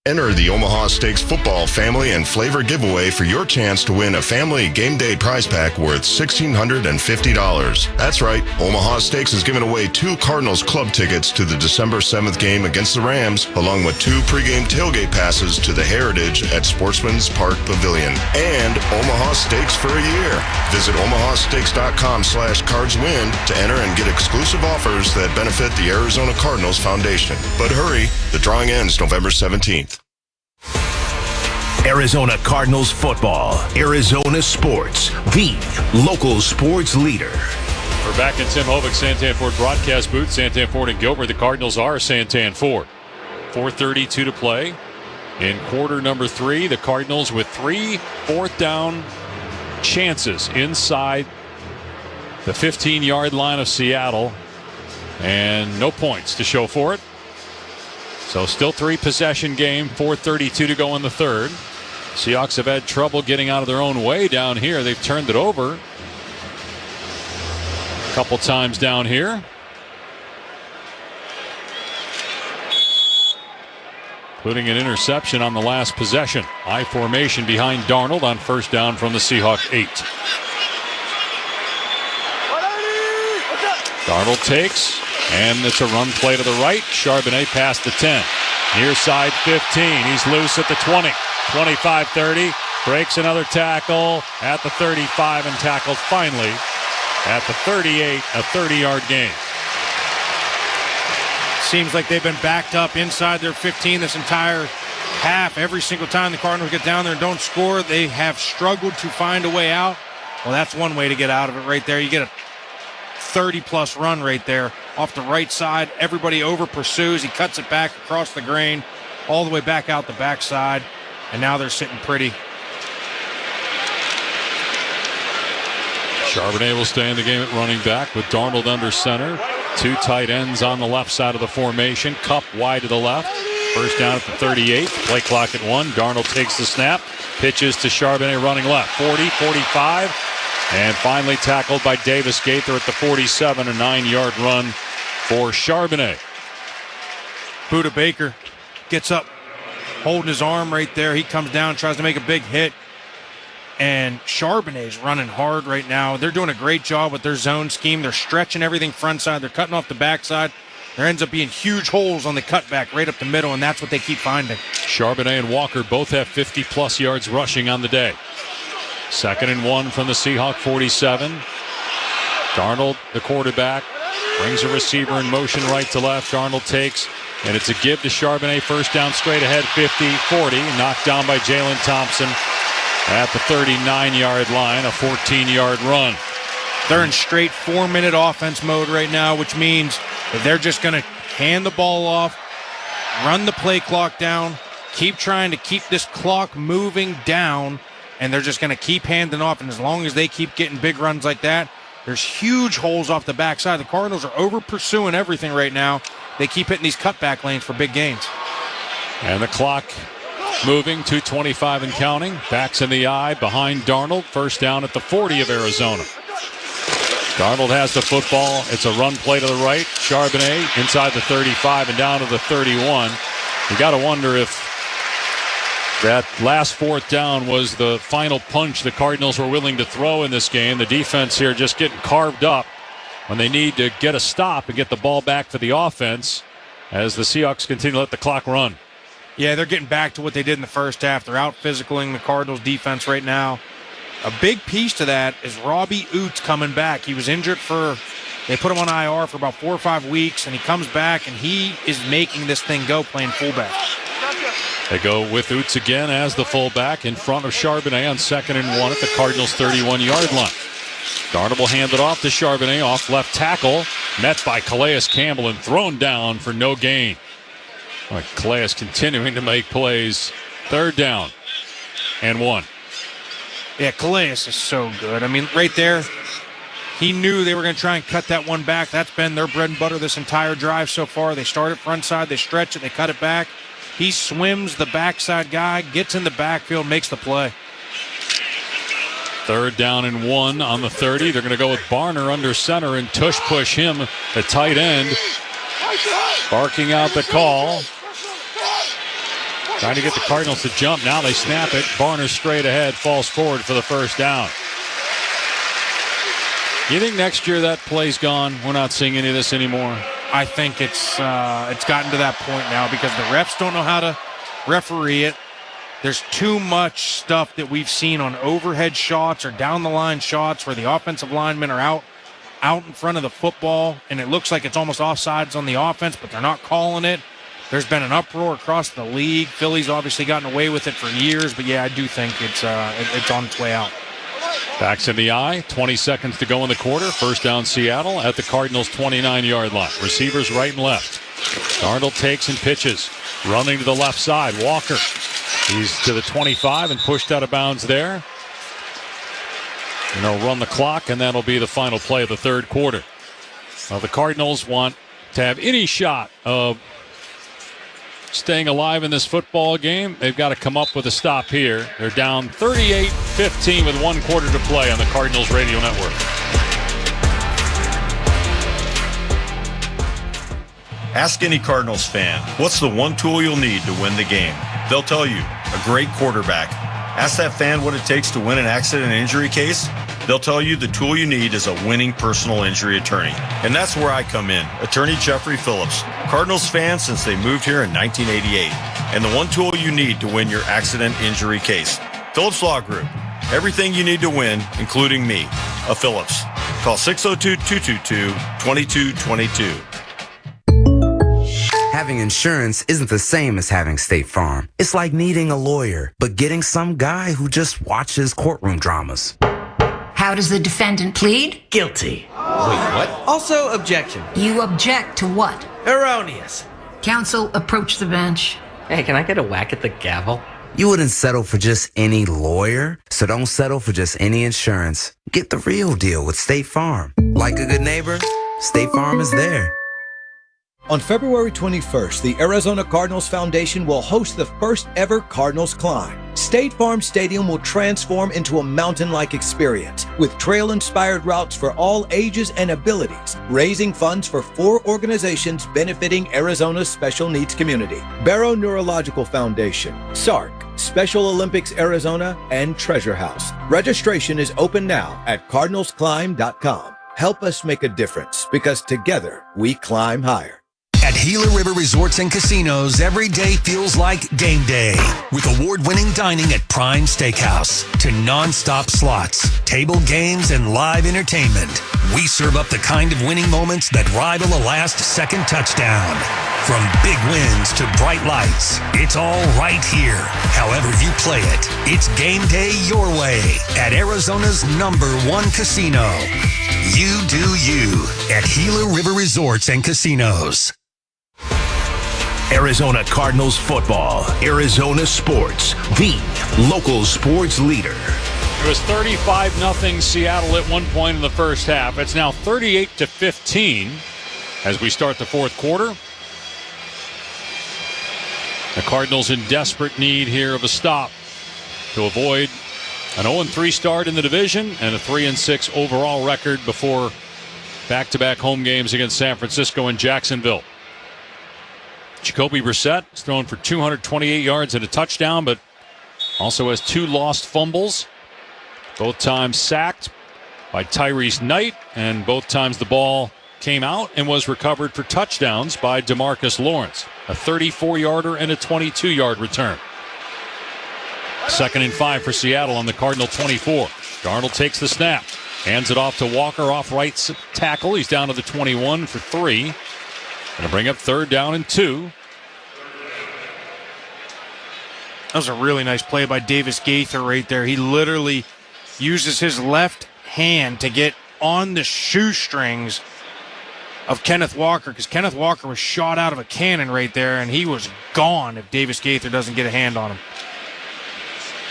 Enter the Omaha Steaks Football Family and Flavor Giveaway for your chance to win a family game day prize pack worth $1,650. That's right, Omaha Steaks is giving away 2 Cardinals club tickets to the December 7th game against the Rams, along with 2 pregame tailgate passes to the Heritage at Sportsman's Park Pavilion, and Omaha Steaks for a year. Visit omahasteaks.com/cardswin to enter and get exclusive offers that benefit the Arizona Cardinals Foundation. But hurry, the drawing ends November 17th. Arizona Cardinals football. Arizona sports. The local sports leader. We're back in Tim Hovick Santan Ford broadcast booth. Santan Ford and Gilbert. The Cardinals are Santan Ford. 4:32 to play in quarter number 3. The Cardinals with 3 4th down chances inside the 15-yard line of Seattle. And no points to show for it. So still 3-possession game, 4:32 to go in the third. Seahawks have had trouble getting out of their own way down here. They've turned it over a couple times down here. Including an interception on the last possession. I formation behind Darnold on 1st down from the Seahawk 8. Darnold takes, and it's a run play to the right. Charbonnet past the 10. Near side 15. He's loose at the 20. 25-30. Breaks another tackle at the 35 and tackled finally at the 38. A 30-yard gain. Seems like they've been backed up inside their 15 this entire half. Every single time the Cardinals get down there and don't score, they have struggled to find a way out. Well, that's one way to get out of it right there. You get a 30-plus run right there off the right side. Everybody over pursues. He cuts it back across the grain all the way back out the backside, and now they're sitting pretty. Charbonnet will stay in the game at running back with Darnold under center. 2 tight ends on the left side of the formation. Cup wide to the left. First down at the 38. Play clock at 1. Darnold takes the snap. Pitches to Charbonnet running left. 40, 45. And finally tackled by Davis Gaither at the 47. A 9-yard run for Charbonnet. Buda Baker gets up, holding his arm right there. He comes down, tries to make a big hit. And Charbonnet's running hard right now. They're doing a great job with their zone scheme. They're stretching everything front side. They're cutting off the backside. There ends up being huge holes on the cutback right up the middle, and that's what they keep finding. Charbonnet and Walker both have 50-plus yards rushing on the day. 2nd and 1 from the Seahawk 47. Darnold, the quarterback, brings a receiver in motion right to left. Darnold takes, and it's a give to Charbonnet. First down straight ahead, 50, 40. Knocked down by Jalen Thompson at the 39-yard line, a 14-yard run. They're in straight 4-minute offense mode right now, which means that they're just going to hand the ball off, run the play clock down, keep trying to keep this clock moving down, and they're just going to keep handing off. And as long as they keep getting big runs like that, there's huge holes off the backside. The Cardinals are over-pursuing everything right now. They keep hitting these cutback lanes for big gains. And the clock moving, 2:25 and counting. Backs in the eye behind Darnold. First down at the 40 of Arizona. Darnold has the football. It's a run play to the right. Charbonnet inside the 35 and down to the 31. You got to wonder if that last 4th down was the final punch the Cardinals were willing to throw in this game. The defense here just getting carved up when they need to get a stop and get the ball back for the offense as the Seahawks continue to let the clock run. Yeah, they're getting back to what they did in the first half. They're out physicaling the Cardinals defense right now. A big piece to that is Robbie Oots coming back. He was injured they put him on IR for about 4 or 5 weeks, and he comes back, and he is making this thing go playing fullback. They go with Oots again as the fullback in front of Charbonnet on 2nd and 1 at the Cardinals' 31-yard line. Darnold will hand it off to Charbonnet off left tackle, met by Calais Campbell and thrown down for no gain. Calais continuing to make plays. 3rd down and 1. Yeah, Calais is so good. I mean, right there, he knew they were going to try and cut that one back. That's been their bread and butter this entire drive so far. They start it front side, they stretch it, they cut it back. He swims the backside guy, gets in the backfield, makes the play. 3rd down and 1 on the 30. They're going to go with Barner under center and tush push him, the tight end. Barking out the call. Trying to get the Cardinals to jump. Now they snap it. Barner straight ahead, falls forward for the first down. You think next year that play's gone? We're not seeing any of this anymore? I think it's gotten to that point now because the refs don't know how to referee it. There's too much stuff that we've seen on overhead shots or down the line shots where the offensive linemen are out in front of the football, and it looks like it's almost offsides on the offense, but they're not calling it. There's been an uproar across the league. Philly's obviously gotten away with it for years, but yeah, I do think it's on its way out. Backs in the eye, 20 seconds to go in the quarter. First down Seattle at the Cardinals' 29-yard line. Receivers right and left. Darnold takes and pitches. Running to the left side, Walker. He's to the 25 and pushed out of bounds there. And they'll run the clock, and that'll be the final play of the 3rd quarter. Well, the Cardinals want to have any shot of staying alive in this football game. They've got to come up with a stop here. They're down 38-15 with 1 quarter to play on the Cardinals Radio Network. Ask any Cardinals fan, what's the one tool you'll need to win the game? They'll tell you, a great quarterback. Ask that fan what it takes to win an accident and injury case. They'll tell you the tool you need is a winning personal injury attorney. And that's where I come in, Attorney Jeffrey Phillips. Cardinals fan since they moved here in 1988. And the one tool you need to win your accident injury case. Phillips Law Group. Everything you need to win, including me, a Phillips. Call 602-222-2222. Having insurance isn't the same as having State Farm. It's like needing a lawyer, but getting some guy who just watches courtroom dramas. How does the defendant plead? Guilty. Wait, what? Also, objection. You object to what? Erroneous. Counsel, approach the bench. Hey, can I get a whack at the gavel? You wouldn't settle for just any lawyer, so don't settle for just any insurance. Get the real deal with State Farm. Like a good neighbor, State Farm is there. On February 21st, the Arizona Cardinals Foundation will host the first ever Cardinals Climb. State Farm Stadium will transform into a mountain-like experience with trail-inspired routes for all ages and abilities, raising funds for 4 organizations benefiting Arizona's special needs community: Barrow Neurological Foundation, SARC, Special Olympics Arizona, and Treasure House. Registration is open now at cardinalsclimb.com. Help us make a difference, because together we climb higher. At Gila River Resorts and Casinos, every day feels like game day. With award-winning dining at Prime Steakhouse to non-stop slots, table games, and live entertainment, we serve up the kind of winning moments that rival a last-second touchdown. From big wins to bright lights, it's all right here. However you play it, it's game day your way at Arizona's #1 casino. You do you at Gila River Resorts and Casinos. Arizona Cardinals football, Arizona sports, the local sports leader. It was 35-0 Seattle at one point in the first half. It's now 38-15 as we start the fourth quarter. The Cardinals in desperate need here of a stop to avoid an 0-3 start in the division and a 3-6 overall record before back-to-back home games against San Francisco and Jacksonville. Jacoby Brissett is thrown for 228 yards and a touchdown, but also has 2 lost fumbles. Both times sacked by Tyrese Knight, and both times the ball came out and was recovered for touchdowns by DeMarcus Lawrence. A 34-yarder and a 22-yard return. 2nd and 5 for Seattle on the Cardinal 24. Darnold takes the snap, hands it off to Walker off right tackle. He's down to the 21 for 3. Going to bring up 3rd down and 2. That was a really nice play by Davis Gaither right there. He literally uses his left hand to get on the shoestrings of Kenneth Walker, because Kenneth Walker was shot out of a cannon right there, and he was gone if Davis Gaither doesn't get a hand on him.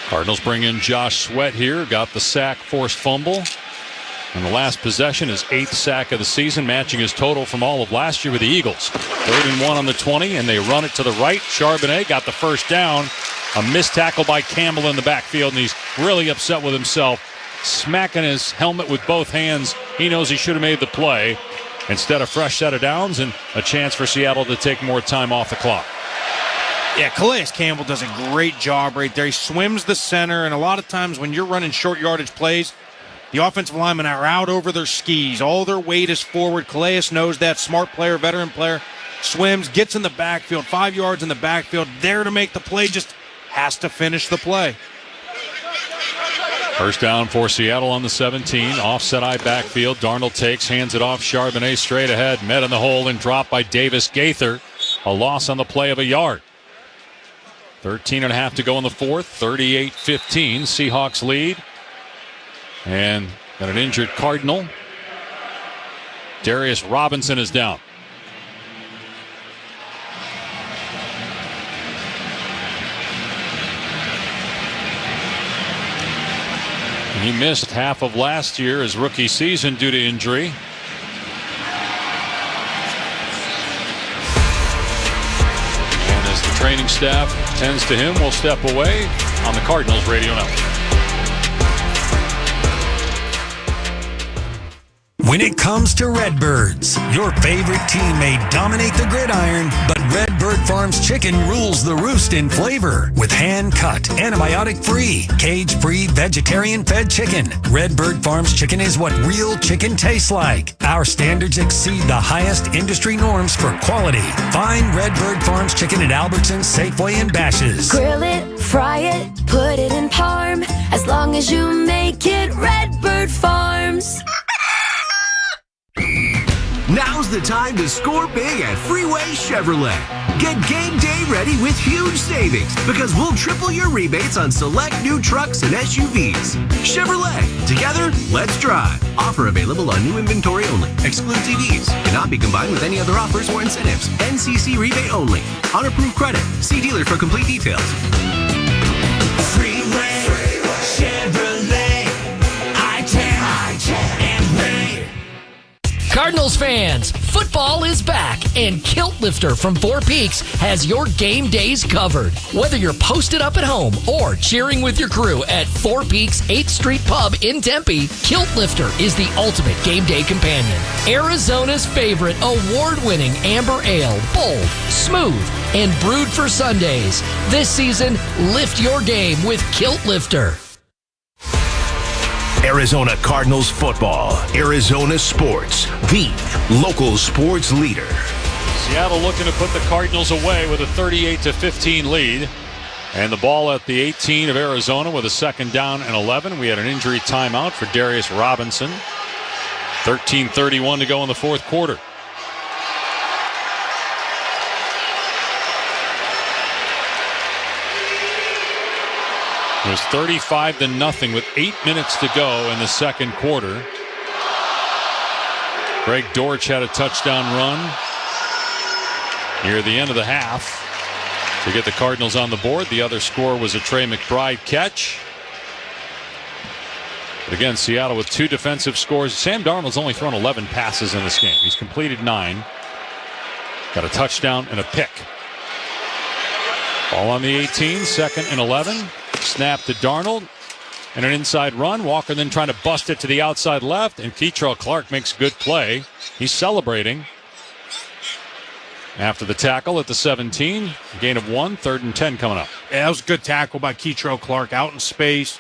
Cardinals bring in Josh Sweat here. Got the sack, forced fumble. And the last possession is 8th sack of the season, matching his total from all of last year with the Eagles. 3rd and 1 on the 20, and they run it to the right. Charbonnet got the first down. A missed tackle by Campbell in the backfield, and he's really upset with himself, smacking his helmet with both hands. He knows he should have made the play. Instead, a fresh set of downs and a chance for Seattle to take more time off the clock. Yeah, Calais Campbell does a great job right there. He swims the center, and a lot of times when you're running short yardage plays, the offensive linemen are out over their skis. All their weight is forward. Calais knows that. Smart player, veteran player. Swims, gets in the backfield, 5 yards in the backfield, there to make the play, just has to finish the play. First down for Seattle on the 17. Offset eye backfield. Darnold takes, hands it off. Charbonnet straight ahead. Met in the hole and dropped by Davis Gaither. A loss on the play of a yard. 13.5 to go in the fourth. 38-15. Seahawks lead. And got an injured Cardinal. Darius Robinson is down. He missed half of last year, his rookie season, due to injury. And as the training staff tends to him, we'll step away on the Cardinals Radio Network. When it comes to Redbirds, your favorite team may dominate the gridiron, but Redbird Farms chicken rules the roost in flavor. With hand-cut, antibiotic-free, cage-free, vegetarian-fed chicken, Redbird Farms chicken is what real chicken tastes like. Our standards exceed the highest industry norms for quality. Find Redbird Farms chicken at Albertsons, Safeway, and Bash's. Grill it, fry it, put it in parm. As long as you make it Redbird Farms. Now's the time to score big at Freeway Chevrolet. Get game day ready with huge savings because we'll triple your rebates on select new trucks and SUVs. Chevrolet, together, let's drive. Offer available on new inventory only. Excludes EVs. Cannot be combined with any other offers or incentives. NCC rebate only. On approved credit. See dealer for complete details. Freeway, Chevrolet, I-10, and Ray. Cardinals fans, football is back, and Kilt Lifter from Four Peaks has your game days covered. Whether you're posted up at home or cheering with your crew at Four Peaks 8th Street Pub in Tempe, Kilt Lifter is the ultimate game day companion. Arizona's favorite award-winning amber ale, bold, smooth, and brewed for Sundays. This season, lift your game with Kilt Lifter. Arizona Cardinals football, Arizona sports, the local sports leader. Seattle looking to put the Cardinals away with a 38-15 lead. And the ball at the 18 of Arizona with a second down and 11. We had an injury timeout for Darius Robinson. 13:31 to go in the fourth quarter. It was 35-0 with 8 minutes to go in the second quarter. Greg Dortch had a touchdown run near the end of the half to get the Cardinals on the board. The other score was a Trey McBride catch. But again, Seattle with 2 defensive scores. Sam Darnold's only thrown 11 passes in this game. He's completed 9. Got a touchdown and a pick. Ball on the 18, second and 11. Snap to Darnold and an inside run. Walker then trying to bust it to the outside left, and Keitrell Clark makes a good play. He's celebrating after the tackle at the 17. Gain of 1, 3rd and 10 coming up. Yeah, that was a good tackle by Keitrell Clark out in space.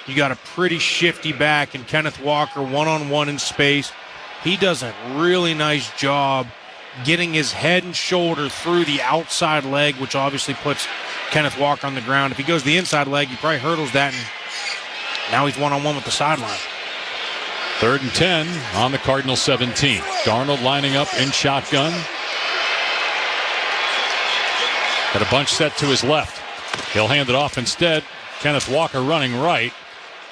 You got a pretty shifty back and Kenneth Walker one-on-one in space. He does a really nice job getting his head and shoulder through the outside leg, which obviously puts Kenneth Walker on the ground. If he goes the inside leg, he probably hurdles that, and now he's one-on-one with the sideline. 3rd and 10 on the Cardinals 17. Darnold lining up in shotgun. Got a bunch set to his left. He'll hand it off instead. Kenneth Walker running right,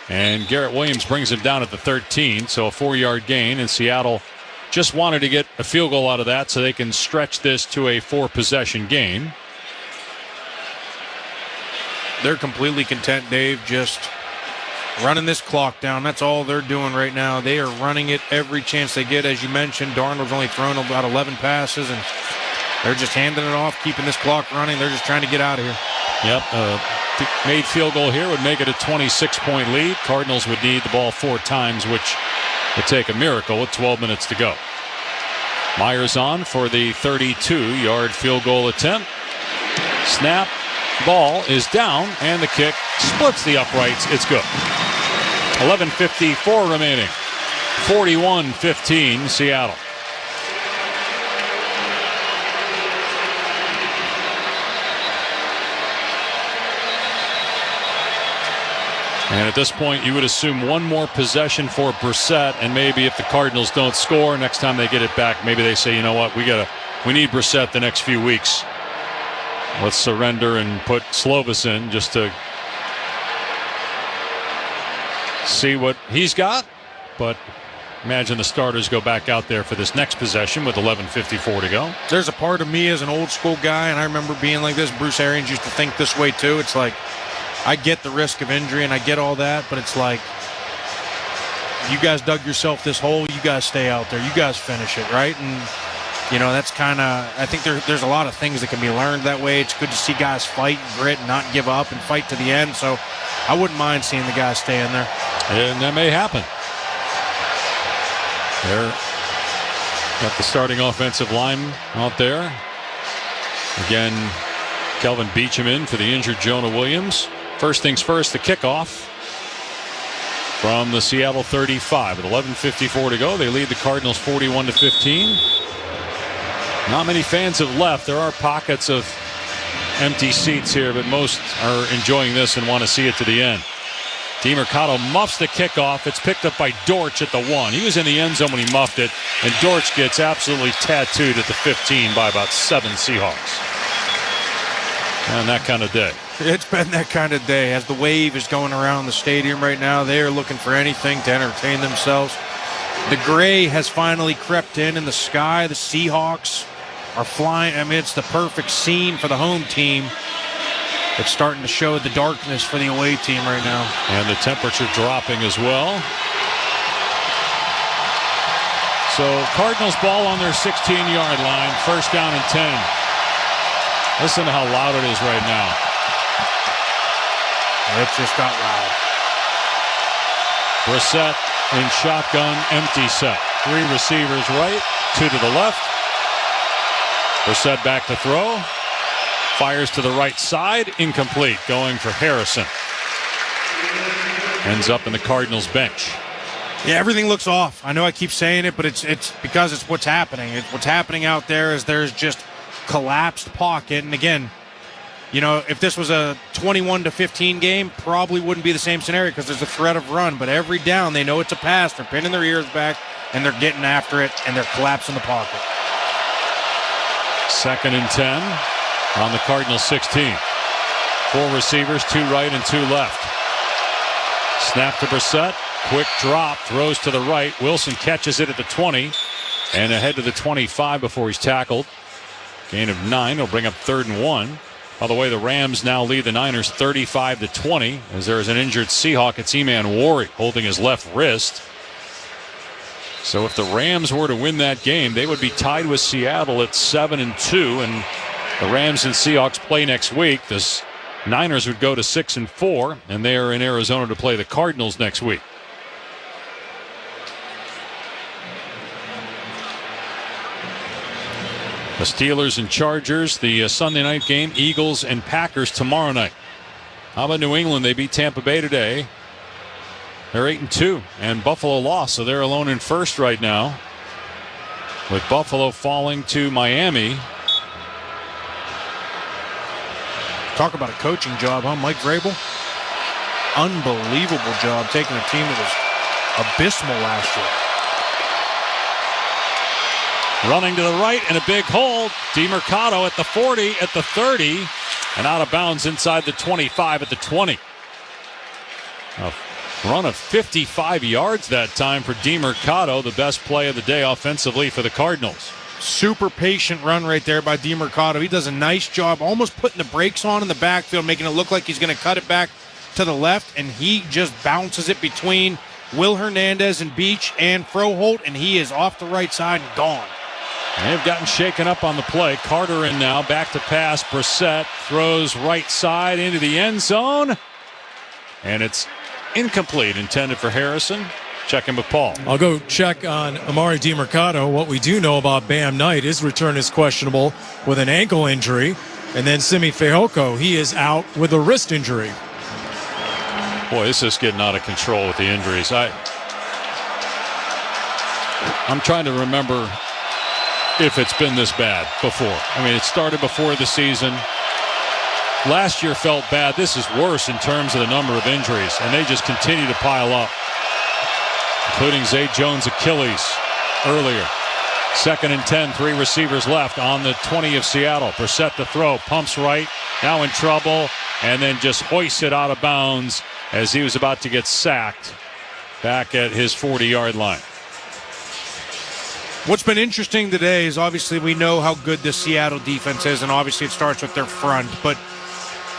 and Garrett Williams brings him down at the 13, so a 4-yard gain, and Seattle just wanted to get a field goal out of that so they can stretch this to a 4-possession game. They're completely content, Dave, just running this clock down. That's all they're doing right now. They are running it every chance they get. As you mentioned, Darnold's only thrown about 11 passes, and they're just handing it off, keeping this clock running. They're just trying to get out of here. Yep, made field goal here would make it a 26-point lead. Cardinals would need the ball 4 times, which would take a miracle with 12 minutes to go. Myers on for the 32-yard field goal attempt. Snap. Ball is down, and the kick splits the uprights. It's good. 11:54 remaining. 41-15 Seattle. And at this point, you would assume one more possession for Brissett, and maybe if the Cardinals don't score, next time they get it back, maybe they say, you know what, we need Brissett the next few weeks. Let's surrender and put Slovis in just to see what he's got. But imagine the starters go back out there for this next possession with 11:54 to go. There's a part of me as an old school guy, and I remember being like this. Bruce Arians used to think this way too. It's like, I get the risk of injury and I get all that, but it's like, you guys dug yourself this hole, you guys stay out there, you guys finish it, right? And you know, that's kind of, I think there's a lot of things that can be learned that way. It's good to see guys fight and grit and not give up and fight to the end. So I wouldn't mind seeing the guys stay in there. And that may happen. They're got the starting offensive line out there. Again, Kelvin Beachum in for the injured Jonah Williams. First things first, the kickoff from the Seattle 35. With 11:54 to go, they lead the Cardinals 41-15. Not many fans have left. There are pockets of empty seats here, but most are enjoying this and want to see it to the end. DiMercato muffs the kickoff. It's picked up by Dortch at the 1. He was in the end zone when he muffed it, and Dortch gets absolutely tattooed at the 15 by about 7 Seahawks. And that kind of day. It's been that kind of day. As the wave is going around the stadium right now, they are looking for anything to entertain themselves. The gray has finally crept in the sky. The Seahawks are flying. I mean, it's the perfect scene for the home team. It's starting to show the darkness for the away team right now. And the temperature dropping as well. So Cardinals ball on their 16-yard line, first down and 10. Listen to how loud it is right now. It just got loud. Brissett in shotgun, empty set. 3 receivers right, 2 to the left. Brissett back to throw. Fires to the right side, incomplete, going for Harrison. Ends up in the Cardinals bench. Yeah, everything looks off. I know I keep saying it, but it's because it's what's happening. What's happening out there is there's just collapsed pocket. And again, you know, if this was a 21-15 game, probably wouldn't be the same scenario because there's a threat of run. But every down, they know it's a pass. They're pinning their ears back, and they're getting after it, and they're collapsing the pocket. 2nd and 10 on the Cardinals 16. 4 receivers, 2 right and 2 left. Snap to Brissett. Quick drop, throws to the right. Wilson catches it at the 20 and ahead to the 25 before he's tackled. Gain of 9 will bring up 3rd and 1. By the way, the Rams now lead the Niners 35-20 as there is an injured Seahawk. It's Eman Warrick holding his left wrist. So if the Rams were to win that game, they would be tied with Seattle at 7-2, and the Rams and Seahawks play next week. The Niners would go to 6-4, and they are in Arizona to play the Cardinals next week. The Steelers and Chargers, the Sunday night game, Eagles and Packers tomorrow night. How about New England? They beat Tampa Bay today. They're 8-2, and Buffalo lost, so they're alone in first right now, with Buffalo falling to Miami. Talk about a coaching job, huh, Mike Vrabel? Unbelievable job taking a team that was abysmal last year. Running to the right and a big hole. DeMercado at the 40, at the 30, and out of bounds inside the 25 at the 20. A run of 55 yards that time for DeMercado, the best play of the day offensively for the Cardinals. Super patient run right there by DeMercado. He does a nice job almost putting the brakes on in the backfield, making it look like he's going to cut it back to the left, and he just bounces it between Will Hernandez and Beach and Froholt, and he is off the right side and gone. They've gotten shaken up on the play. Carter in now, back to pass. Brissett throws right side into the end zone. And it's incomplete, intended for Harrison. Checking with Paul. I'll go check on Amari DeMercado. What we do know about Bam Knight, his return is questionable with an ankle injury. And then Simi Fehoko, he is out with a wrist injury. Boy, this is getting out of control with the injuries. I'm trying to remember if it's been this bad before. I mean, it started before the season. Last year felt bad. This is worse in terms of the number of injuries, and they just continue to pile up, including Zay Jones' Achilles earlier. 2nd and 10, 3 receivers left on the 20 of Seattle. Brissett to throw, pumps right, now in trouble, and then just hoists it out of bounds as he was about to get sacked back at his 40-yard line. What's been interesting today is obviously we know how good this Seattle defense is, and obviously it starts with their front. But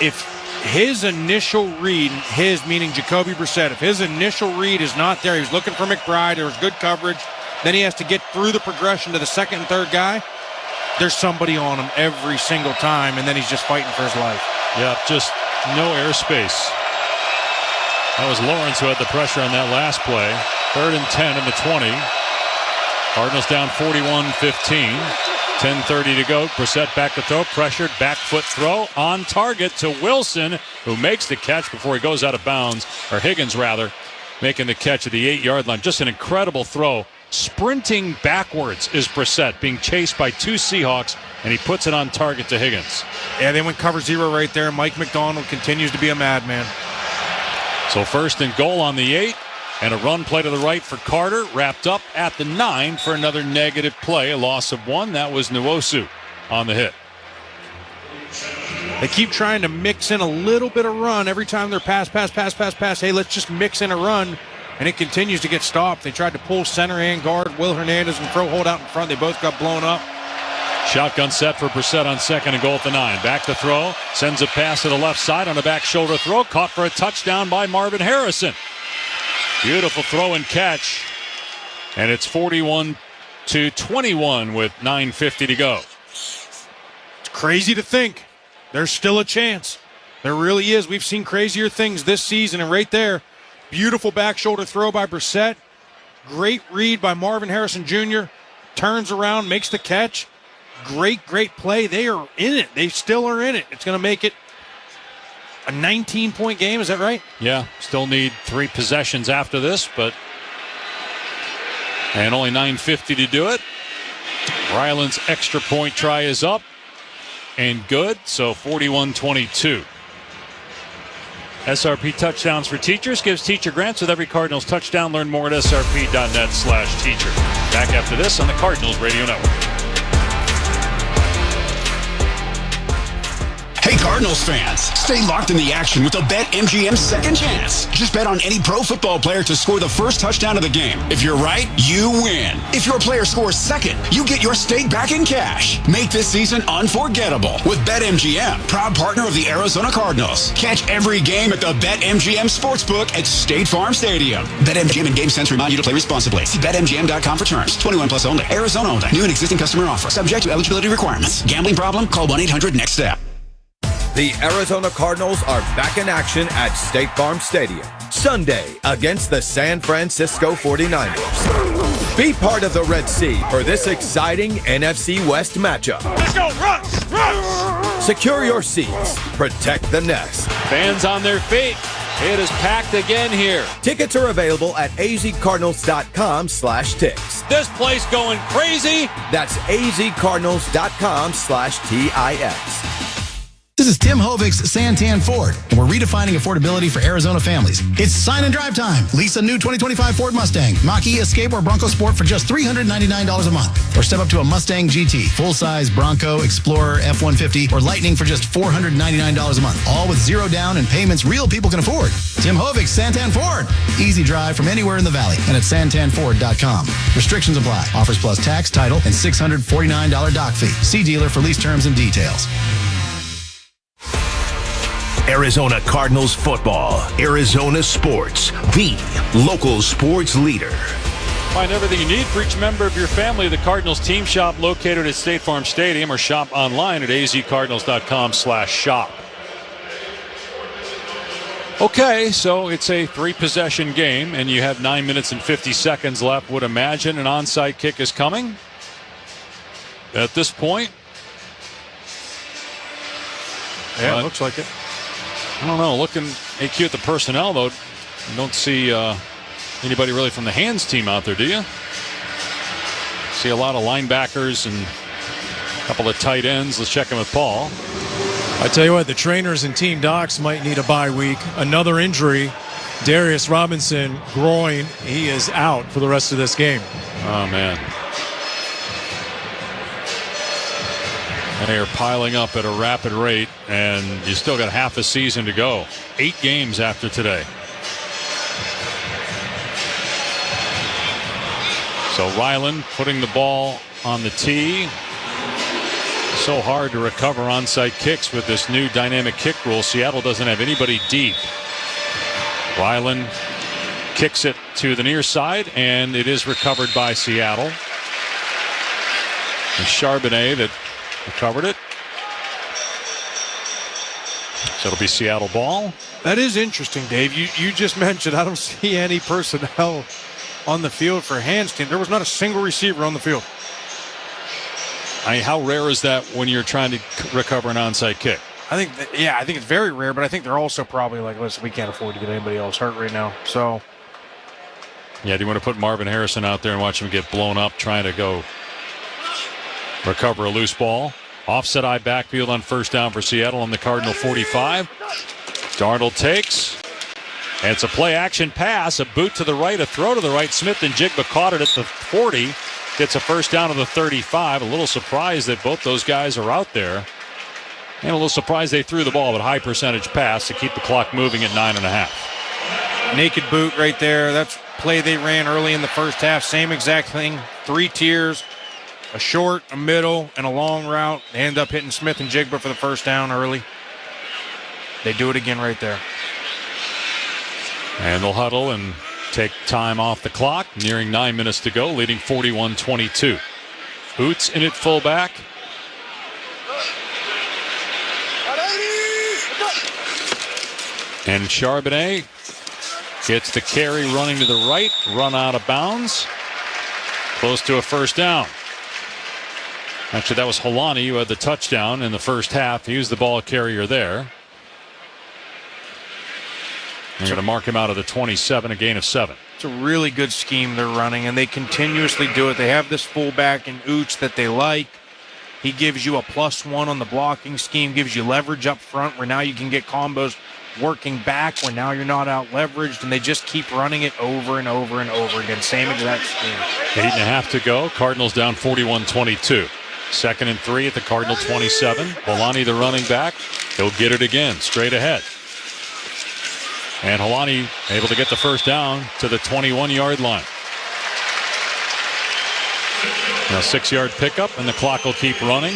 if his initial read, his meaning Jacoby Brissett, if his initial read is not there, he's looking for McBride, there was good coverage, then he has to get through the progression to the 2nd and 3rd guy. There's somebody on him every single time, and then he's just fighting for his life. Yeah, just no airspace. That was Lawrence who had the pressure on that last play. 3rd and 10 in the 20. Cardinals down 41-15. 10:30 to go. Brissett back to throw. Pressured. Back foot throw. On target to Wilson, who makes the catch before he goes out of bounds. Or Higgins, rather, making the catch at the 8-yard line. Just an incredible throw. Sprinting backwards is Brissett, being chased by 2 Seahawks, and he puts it on target to Higgins. Yeah, they went cover 0 right there. Mike McDonald continues to be a madman. So 1st and goal on the 8. And a run play to the right for Carter, wrapped up at the 9 for another negative play, a loss of 1. That was Nwosu on the hit. They keep trying to mix in a little bit of run every time they're pass. Hey, let's just mix in a run, and it continues to get stopped. They tried to pull center and guard Will Hernandez and Froholt out in front. They both got blown up. Shotgun set for Brissett on 2nd and goal at the 9. Back to throw. Sends a pass to the left side on a back shoulder throw. Caught for a touchdown by Marvin Harrison. Beautiful throw and catch. And it's 41-21 with 9:50 to go. It's crazy to think there's still a chance. There really is. We've seen crazier things this season, and right there, beautiful back shoulder throw by Brissett. Great read by Marvin Harrison Jr. Turns around, makes the catch. Great play. They are in it. They still are in it. It's going to make it a 19-point game. Is that right? Yeah, still need 3 possessions after this, and only 9:50 to do it. Ryland's extra point try is up and good, so 41-22. SRP Touchdowns for Teachers gives teacher grants with every Cardinals touchdown. Learn more at srp.net/teacher. Back after this on the Cardinals Radio Network. Hey Cardinals fans, stay locked in the action with the BetMGM Second Chance. Just bet on any pro football player to score the first touchdown of the game. If you're right, you win. If your player scores second, you get your stake back in cash. Make this season unforgettable with BetMGM, proud partner of the Arizona Cardinals. Catch every game at the BetMGM Sportsbook at State Farm Stadium. BetMGM and GameSense remind you to play responsibly. See BetMGM.com for terms. 21 plus only. Arizona only. New and existing customer offer. Subject to eligibility requirements. Gambling problem? Call 1-800-NEXT-STEP. The Arizona Cardinals are back in action at State Farm Stadium Sunday against the San Francisco 49ers. Be part of the Red Sea for this exciting NFC West matchup. Let's go, rush! Secure your seats. Protect the nest. Fans on their feet. It is packed again here. Tickets are available at azcardinals.com/tix. This place going crazy. That's azcardinals.com/tix. This is Tim Hovig's Santan Ford, and we're redefining affordability for Arizona families. It's sign and drive time. Lease a new 2025 Ford Mustang, Mach-E, Escape, or Bronco Sport for just $399 a month. Or step up to a Mustang GT, full-size Bronco, Explorer, F-150, or Lightning for just $499 a month. All with zero down and payments real people can afford. Tim Hovig's Santan Ford. Easy drive from anywhere in the valley and at santanford.com. Restrictions apply. Offers plus tax, title, and $649 doc fee. See dealer for lease terms and details. Arizona Cardinals football, Arizona sports, the local sports leader. Find everything you need for each member of your family. The Cardinals team shop located at State Farm Stadium, or shop online at azcardinals.com/shop. Okay, so it's a 3-possession game, and you have 9 minutes and 50 seconds left. Would imagine an onside kick is coming at this point. Yeah, looks like it. I don't know. Looking AQ at the personnel, though, you don't see anybody really from the hands team out there, do you? See a lot of linebackers and a couple of tight ends. Let's check in with Paul. I tell you what, the trainers and team docs might need a bye week. Another injury. Darius Robinson, groin. He is out for the rest of this game. Oh, man. They are piling up at a rapid rate, and you still got half a season to go. 8 games after today. So Ryland putting the ball on the tee. So hard to recover onside kicks with this new dynamic kick rule. Seattle doesn't have anybody deep. Ryland kicks it to the near side, and it is recovered by Seattle. And Charbonnet that recovered it. So it'll be Seattle ball. That is interesting, Dave. You just mentioned I don't see any personnel on the field for hands team. There was not a single receiver on the field. How rare is that when you're trying to recover an onside kick? I think it's very rare, but I think they're also probably like, listen, we can't afford to get anybody else hurt right now. So, yeah, do you want to put Marvin Harrison out there and watch him get blown up trying to go recover a loose ball? Offset eye backfield on first down for Seattle on the Cardinal 45. Darnold takes. And it's a play action pass, a boot to the right, a throw to the right. Smith and Jigba caught it at the 40. Gets a first down to the 35. A little surprised that both those guys are out there. And a little surprised they threw the ball, but high percentage pass to keep the clock moving at 9.5. Naked boot right there. That's play they ran early in the first half. Same exact thing. 3 tiers. A short, a middle, and a long route. They end up hitting Smith and Jigba for the first down early. They do it again right there. And they'll huddle and take time off the clock. Nearing 9 minutes to go, leading 41-22. Boots in at fullback. And Charbonnet gets the carry running to the right. Run out of bounds. Close to a first down. Actually, that was Holani who had the touchdown in the first half. He was the ball carrier there. They're going to mark him out of the 27, a gain of 7. It's a really good scheme they're running, and they continuously do it. They have this fullback in Oots that they like. He gives you a +1 on the blocking scheme, gives you leverage up front where now you can get combos working back where now you're not out leveraged, and they just keep running it over and over and over again. Same exact scheme. 8.5 to go. Cardinals down 41-22. 2nd and 3 at the Cardinal 27. Holani, the running back. He'll get it again, straight ahead. And Holani able to get the first down to the 21-yard line. Now 6-yard pickup, and the clock will keep running.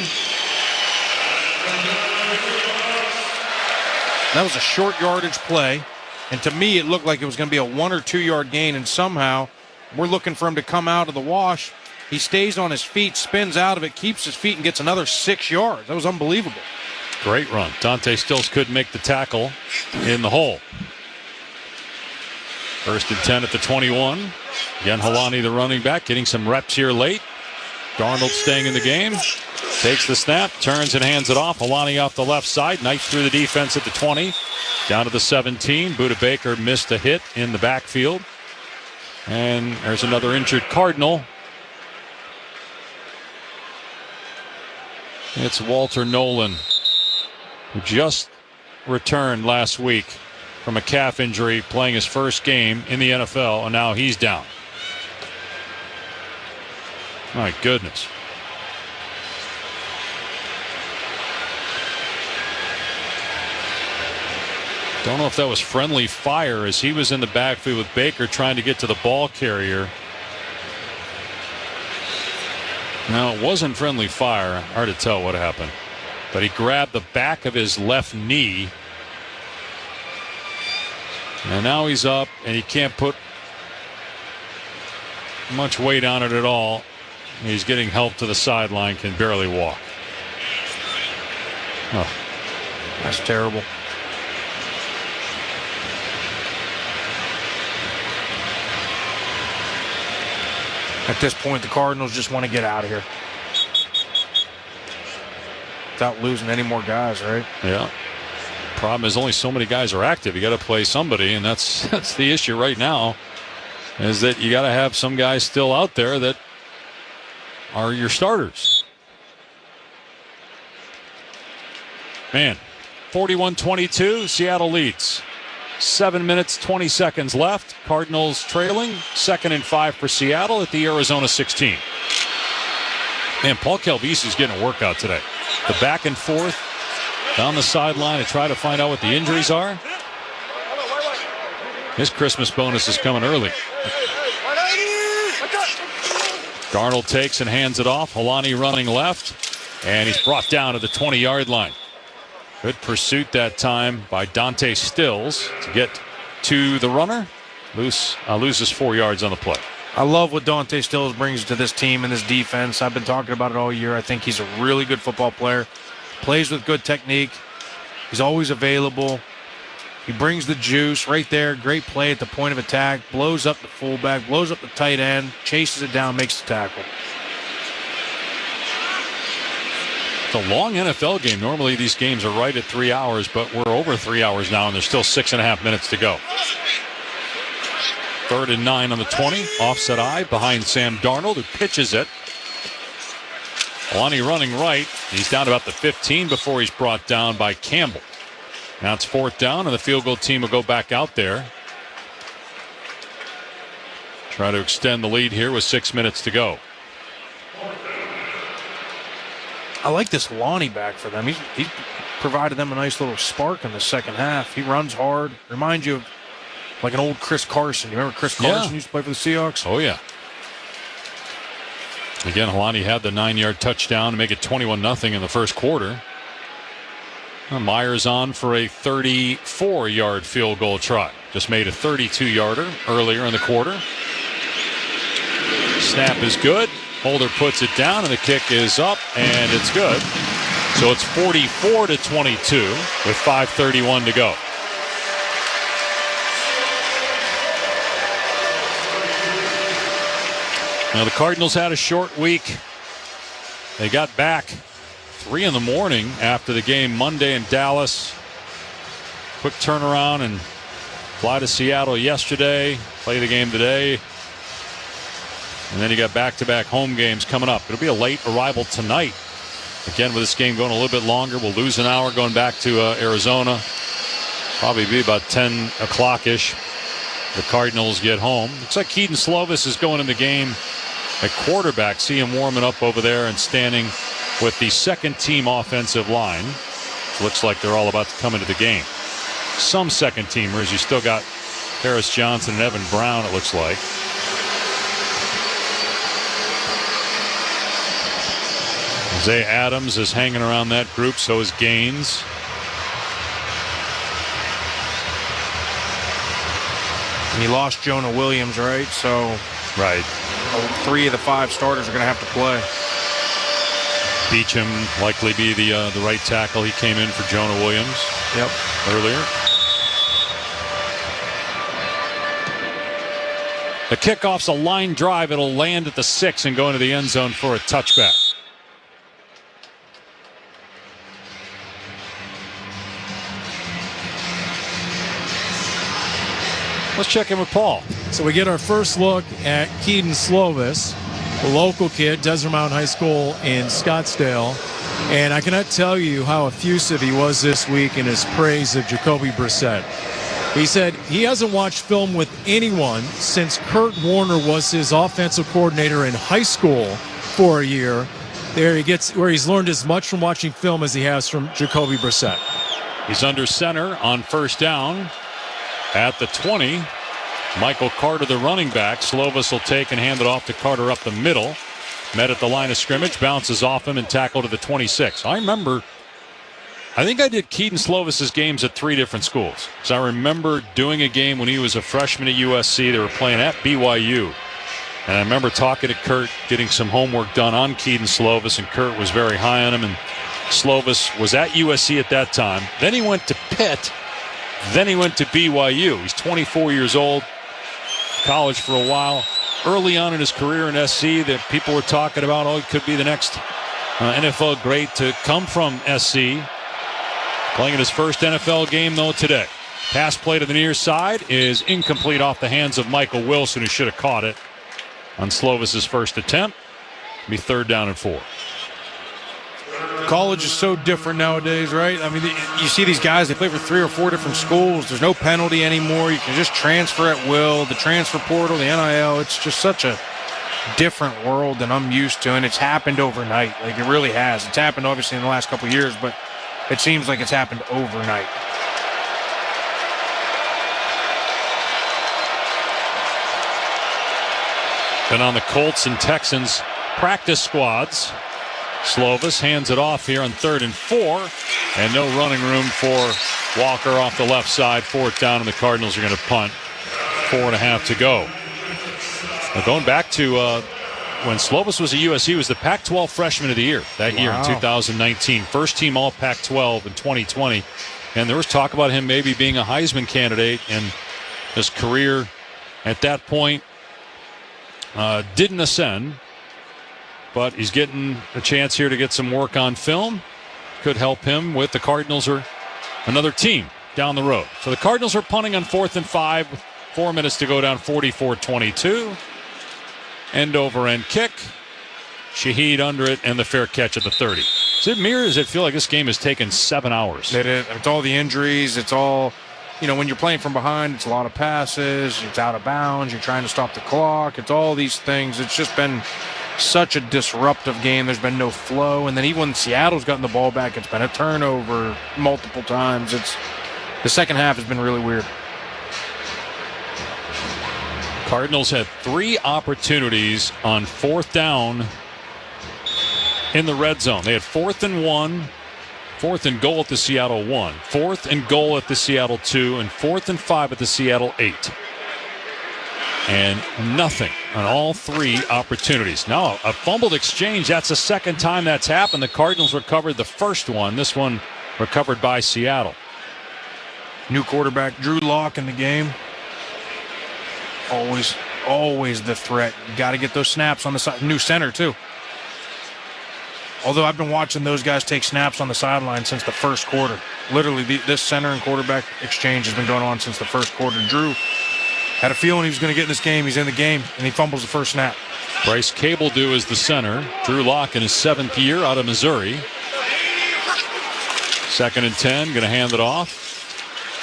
That was a short yardage play, and to me it looked like it was going to be a 1 or 2 yard gain, and somehow we're looking for him to come out of the wash. He stays on his feet, spins out of it, keeps his feet, and gets another 6 yards. That was unbelievable. Great run. Dante Stills couldn't make the tackle in the hole. 1st and 10 at the 21. Again, Holani, the running back, getting some reps here late. Darnold staying in the game. Takes the snap, turns and hands it off. Holani off the left side. Knife through the defense at the 20. Down to the 17. Buda Baker missed a hit in the backfield. And there's another injured Cardinal. It's Walter Nolan, who just returned last week from a calf injury, playing his first game in the NFL, and now he's down. My goodness. Don't know if that was friendly fire as he was in the backfield with Baker trying to get to the ball carrier. No, it wasn't friendly fire. Hard to tell what happened. But he grabbed the back of his left knee. And now he's up, and he can't put much weight on it at all. He's getting help to the sideline, can barely walk. Oh. That's terrible. At this point, the Cardinals just want to get out of here without losing any more guys, right? Yeah. Problem is only so many guys are active. You got to play somebody, and that's the issue right now, is that you got to have some guys still out there that are your starters. Man, 41-22, Seattle leads. 7 minutes, 20 seconds left. Cardinals trailing. 2nd and 5 for Seattle at the Arizona 16. Man, Paul Calvisi's getting a workout today. The back and forth down the sideline to try to find out what the injuries are. His Christmas bonus is coming early. Darnold takes and hands it off. Holani running left, and he's brought down to the 20-yard line. Good pursuit that time by Dante Stills to get to the runner. Loses 4 yards on the play. I love what Dante Stills brings to this team and this defense. I've been talking about it all year. I think he's a really good football player. Plays with good technique. He's always available. He brings the juice right there. Great play at the point of attack. Blows up the fullback. Blows up the tight end. Chases it down. Makes the tackle. It's a long NFL game. Normally these games are right at 3 hours, but we're over 3 hours now, and there's still 6.5 minutes to go. 3rd and 9 on the 20. Offset eye behind Sam Darnold, who pitches it. Holani running right. He's down about the 15 before he's brought down by Campbell. Now it's 4th down, and the field goal team will go back out there. Try to extend the lead here with 6 minutes to go. I like this Lonnie back for them. He's provided them a nice little spark in the second half. He runs hard. Reminds you of like an old Chris Carson. You remember Chris Carson used to play for the Seahawks? Oh, yeah. Again, Helani had the 9-yard touchdown to make it 21-0 in the first quarter. Myers on for a 34-yard field goal try. Just made a 32-yarder earlier in the quarter. Snap is good. Holder puts it down, and the kick is up, and it's good. So it's 44-22 with 5:31 to go. Now the Cardinals had a short week. They got back 3 in the morning after the game Monday in Dallas. Quick turnaround and fly to Seattle yesterday. Play the game today. And then you got back-to-back home games coming up. It'll be a late arrival tonight. Again, with this game going a little bit longer, we'll lose an hour going back to Arizona. Probably be about 10 o'clock-ish. The Cardinals get home. Looks like Keaton Slovis is going in the game at quarterback. See him warming up over there and standing with the second-team offensive line. Looks like they're all about to come into the game. Some second-teamers. You still got Harris Johnson and Evan Brown, it looks like. Zay Adams is hanging around that group, so is Gaines. And you lost Jonah Williams, right? So right. 3 of the 5 starters are going to have to play. Beecham likely be the right tackle. He came in for Jonah Williams. Yep. Earlier. The kickoff's a line drive. It'll land at the 6 and go into the end zone for a touchback. Let's check in with Paul. So we get our first look at Keaton Slovis, a local kid, Desert Mountain High School in Scottsdale. And I cannot tell you how effusive he was this week in his praise of Jacoby Brissett. He said he hasn't watched film with anyone since Kurt Warner was his offensive coordinator in high school for a year. There he gets where he's learned as much from watching film as he has from Jacoby Brissett. He's under center on first down. At the 20, Michael Carter, the running back. Slovis will take and hand it off to Carter up the middle. Met at the line of scrimmage, bounces off him and tackled to the 26. I think I did Keaton Slovis's games at 3 different schools. So I remember doing a game when he was a freshman at USC. They were playing at BYU. And I remember talking to Kurt, getting some homework done on Keaton Slovis, and Kurt was very high on him. And Slovis was at USC at that time. Then he went to Pitt. Then he went to BYU. He's 24 years old, college for a while. Early on in his career in SC, that people were talking about, he could be the next NFL great to come from SC. Playing in his first NFL game, though, today. Pass play to the near side is incomplete off the hands of Michael Wilson, who should have caught it on Slovis's first attempt. It'll be 3rd down and 4. College is so different nowadays, right? I mean, you see these guys, they play for 3 or 4 different schools. There's no penalty anymore. You can just transfer at will. The transfer portal, the NIL, it's just such a different world than I'm used to, and it's happened overnight. Like, it really has. It's happened, obviously, in the last couple of years, but it seems like it's happened overnight. Been on the Colts and Texans practice squads. Slovis hands it off here on 3rd and 4, and no running room for Walker off the left side. 4th down, and the Cardinals are going to punt. 4.5 to go. Now going back to when Slovis was at USC, he was the Pac-12 Freshman of the Year that year in 2019. First team All Pac-12 in 2020, and there was talk about him maybe being a Heisman candidate, and his career at that point didn't ascend. But he's getting a chance here to get some work on film. Could help him with the Cardinals or another team down the road. So the Cardinals are punting on 4th and 5 with 4 minutes to go, down 44-22. End over end kick. Shaheed under it, and the fair catch at the 30. Does it mirror? Does it feel like this game has taken 7 hours? It is. It's all the injuries. It's all, when you're playing from behind, it's a lot of passes. It's out of bounds. You're trying to stop the clock. It's all these things. It's just been such a disruptive game. There's been no flow, and then even when Seattle's gotten the ball back, it's been a turnover multiple times. The second half has been really weird. Cardinals had 3 opportunities on 4th down in the red zone. They had 4th and 1, 4th and goal at the Seattle 1, 4th and goal at the Seattle 2, and 4th and 5 at the Seattle 8. And nothing on all 3 opportunities. Now, a fumbled exchange. That's the second time that's happened. The Cardinals recovered the first one. This one recovered by Seattle. New quarterback, Drew Lock in the game. Always the threat. You got to get those snaps on the side. New center, too. Although I've been watching those guys take snaps on the sideline since the first quarter. Literally, this center and quarterback exchange has been going on since the first quarter. Drew had a feeling he was going to get in this game. He's in the game, and he fumbles the first snap. Bryce Cabledew is the center. Drew Lock in his 7th year out of Missouri. 2nd and 10, going to hand it off.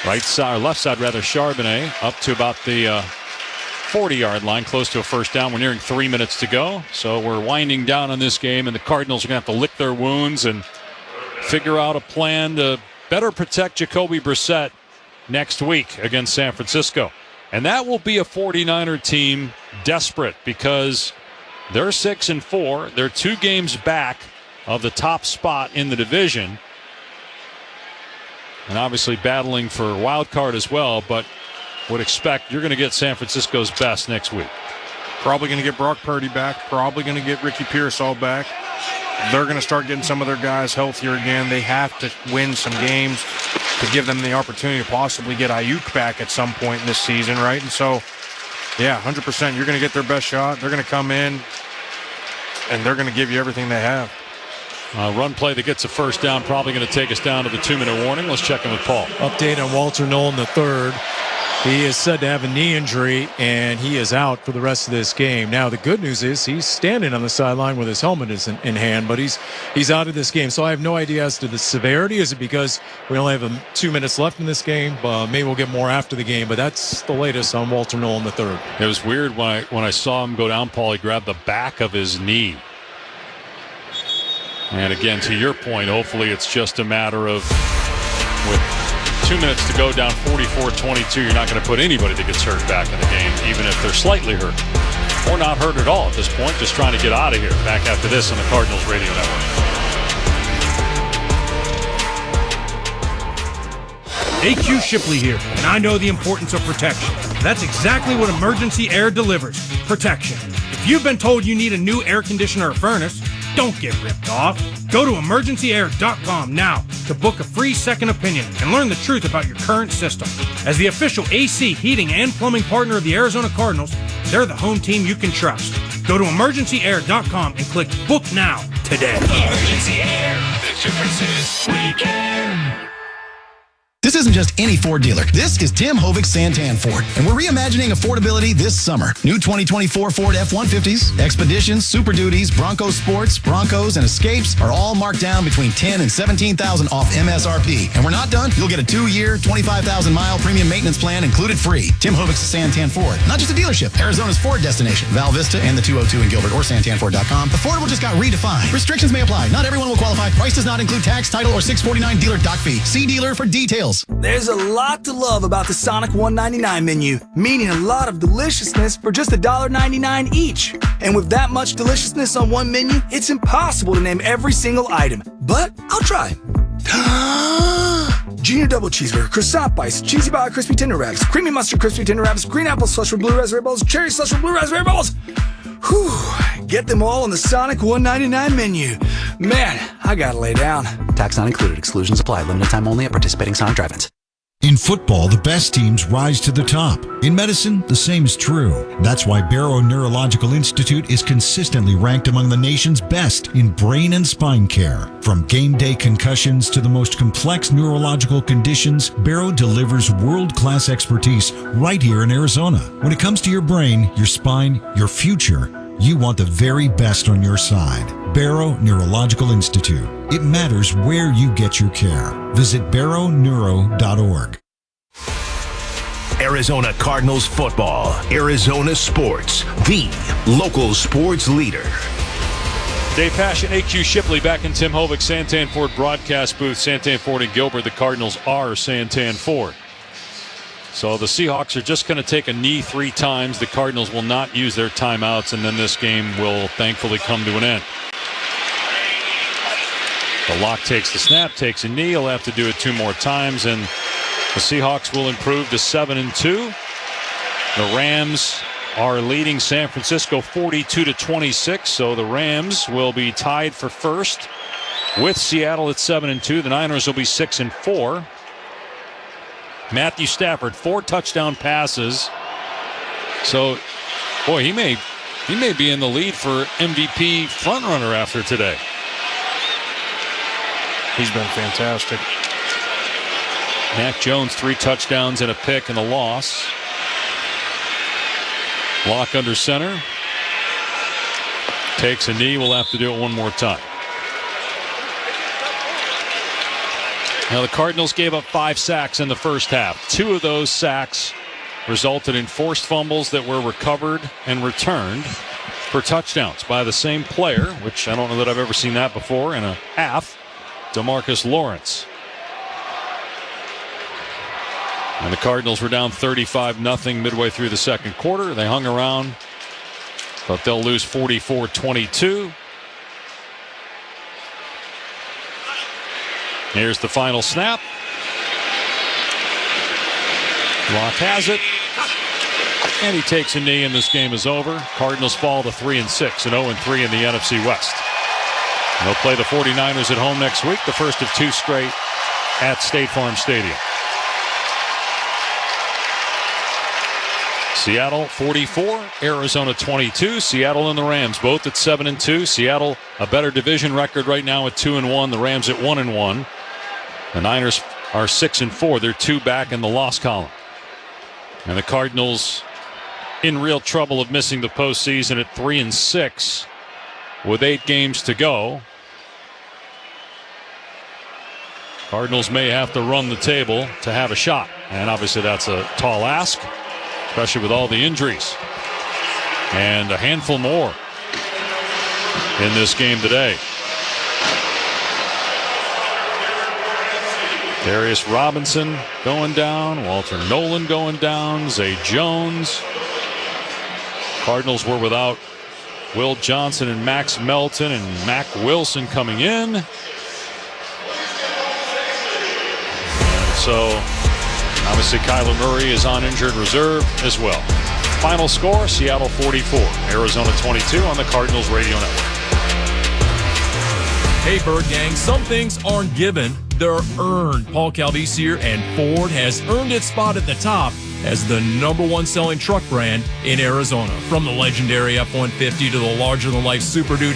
Right side, or left side rather, Charbonnet up to about the 40-yard line, close to a first down. We're nearing 3 minutes to go, so we're winding down on this game, and the Cardinals are going to have to lick their wounds and figure out a plan to better protect Jacoby Brissett next week against San Francisco. And that will be a 49er team desperate because they're 6-4. They're 2 games back of the top spot in the division. And obviously battling for a wild card as well, but would expect you're going to get San Francisco's best next week. Probably going to get Brock Purdy back. Probably going to get Ricky Pearsall back. They're going to start getting some of their guys healthier again. They have to win some games to give them the opportunity to possibly get Ayuk back at some point in this season, right? And so, yeah, 100%. You're going to get their best shot. They're going to come in, and they're going to give you everything they have. Run play that gets a first down, probably going to take us down to the 2-minute warning. Let's check in with Paul. Update on Walter Nolan III. He is said to have a knee injury, and he is out for the rest of this game. Now, the good news is he's standing on the sideline with his helmet in hand, but he's out of this game. So I have no idea as to the severity. Is it because we only have 2 minutes left in this game? Maybe we'll get more after the game, but that's the latest on Walter Nolan III. It was weird when I saw him go down, Paul. He grabbed the back of his knee. And again, to your point, hopefully it's just a matter of with 2 minutes to go, down 44-22, you're not going to put anybody that gets hurt back in the game, even if they're slightly hurt. Or not hurt at all at this point, just trying to get out of here. Back after this on the Cardinals Radio Network. AQ Shipley here, and I know the importance of protection. That's exactly what Emergency Air delivers, protection. If you've been told you need a new air conditioner or furnace, don't get ripped off. Go to emergencyair.com now to book a free second opinion and learn the truth about your current system. As the official AC, heating, and plumbing partner of the Arizona Cardinals, they're the home team you can trust. Go to emergencyair.com and click Book Now today. Emergency Air, the difference is we care. This isn't just any Ford dealer. This is Tim Hovig's Santan Ford, and we're reimagining affordability this summer. New 2024 Ford F-150s, Expeditions, Super Duties, Bronco Sports, Broncos, and Escapes are all marked down between $10,000 and $17,000 off MSRP. And we're not done. You'll get a 2-year, 25,000-mile premium maintenance plan included free. Tim Hovig's Santan Ford, not just a dealership, Arizona's Ford destination. Val Vista and the 202 in Gilbert or santanford.com. Affordable just got redefined. Restrictions may apply. Not everyone will qualify. Price does not include tax, title, or 649 dealer doc fee. See dealer for details. There's a lot to love about the Sonic $1.99 menu, meaning a lot of deliciousness for just $1.99 each. And with that much deliciousness on one menu, it's impossible to name every single item. But I'll try. Junior double cheeseburger, croissant bites, cheesy bala crispy tender wraps, creamy mustard crispy tender wraps, green apple slush with blue raspberry balls, cherry slush with blue raspberry balls. Whew, get them all on the Sonic $1.99 menu. Man, I gotta lay down. Tax not included. Exclusions apply. Limited time only at participating Sonic drive-ins. In football, the best teams rise to the top. In medicine, the same is true. That's why Barrow Neurological Institute is consistently ranked among the nation's best in brain and spine care. From game day concussions to the most complex neurological conditions, Barrow delivers world-class expertise right here in Arizona. When it comes to your brain, your spine, your future, you want the very best on your side. Barrow Neurological Institute. It matters where you get your care. Visit barrowneuro.org. Arizona Cardinals football. Arizona sports. The local sports leader. Dave Pash and AQ Shipley back in Tim Hovig Santan Ford broadcast booth. Santan Ford and Gilbert. The Cardinals are Santan Ford. So the Seahawks are just going to take a knee 3 times. The Cardinals will not use their timeouts, and then this game will thankfully come to an end. So Locke takes the snap, takes a knee. He'll have to do it 2 more times, and the Seahawks will improve to 7-2. The Rams are leading San Francisco 42-26, so the Rams will be tied for first with Seattle at 7-2. The Niners will be 6-4. Matthew Stafford, 4 touchdown passes. So, boy, he may be in the lead for MVP frontrunner after today. He's been fantastic. Mac Jones, 3 touchdowns and a pick in the loss. Locke under center. Takes a knee. We'll have to do it 1 more time. Now the Cardinals gave up 5 sacks in the first half. 2 of those sacks resulted in forced fumbles that were recovered and returned for touchdowns by the same player, which I don't know that I've ever seen that before in a half, DeMarcus Lawrence. And the Cardinals were down 35-0 midway through the second quarter. They hung around, but they'll lose 44-22. Here's the final snap. Locke has it, and he takes a knee, and this game is over. Cardinals fall to 3-6 and 0-3 in the NFC West. They'll play the 49ers at home next week, the first of 2 straight at State Farm Stadium. Seattle 44, Arizona 22. Seattle and the Rams both at 7-2. Seattle a better division record right now at 2-1. The Rams at 1-1. The Niners are 6-4. They're 2 back in the loss column. And the Cardinals in real trouble of missing the postseason at 3-6 with 8 games to go. Cardinals may have to run the table to have a shot. And obviously that's a tall ask, especially with all the injuries. And a handful more in this game today. Darius Robinson going down. Walter Nolan going down. Zay Jones. Cardinals were without Will Johnson and Max Melton, and Mac Wilson coming in. So obviously Kyler Murray is on injured reserve as well. Final score, Seattle 44, Arizona 22 on the Cardinals Radio Network. Hey, Bird Gang, some things aren't given, they're earned. Paul Calvisier and Ford has earned its spot at the top as the #1 selling truck brand in Arizona. From the legendary F-150 to the larger-than-life Super Duty,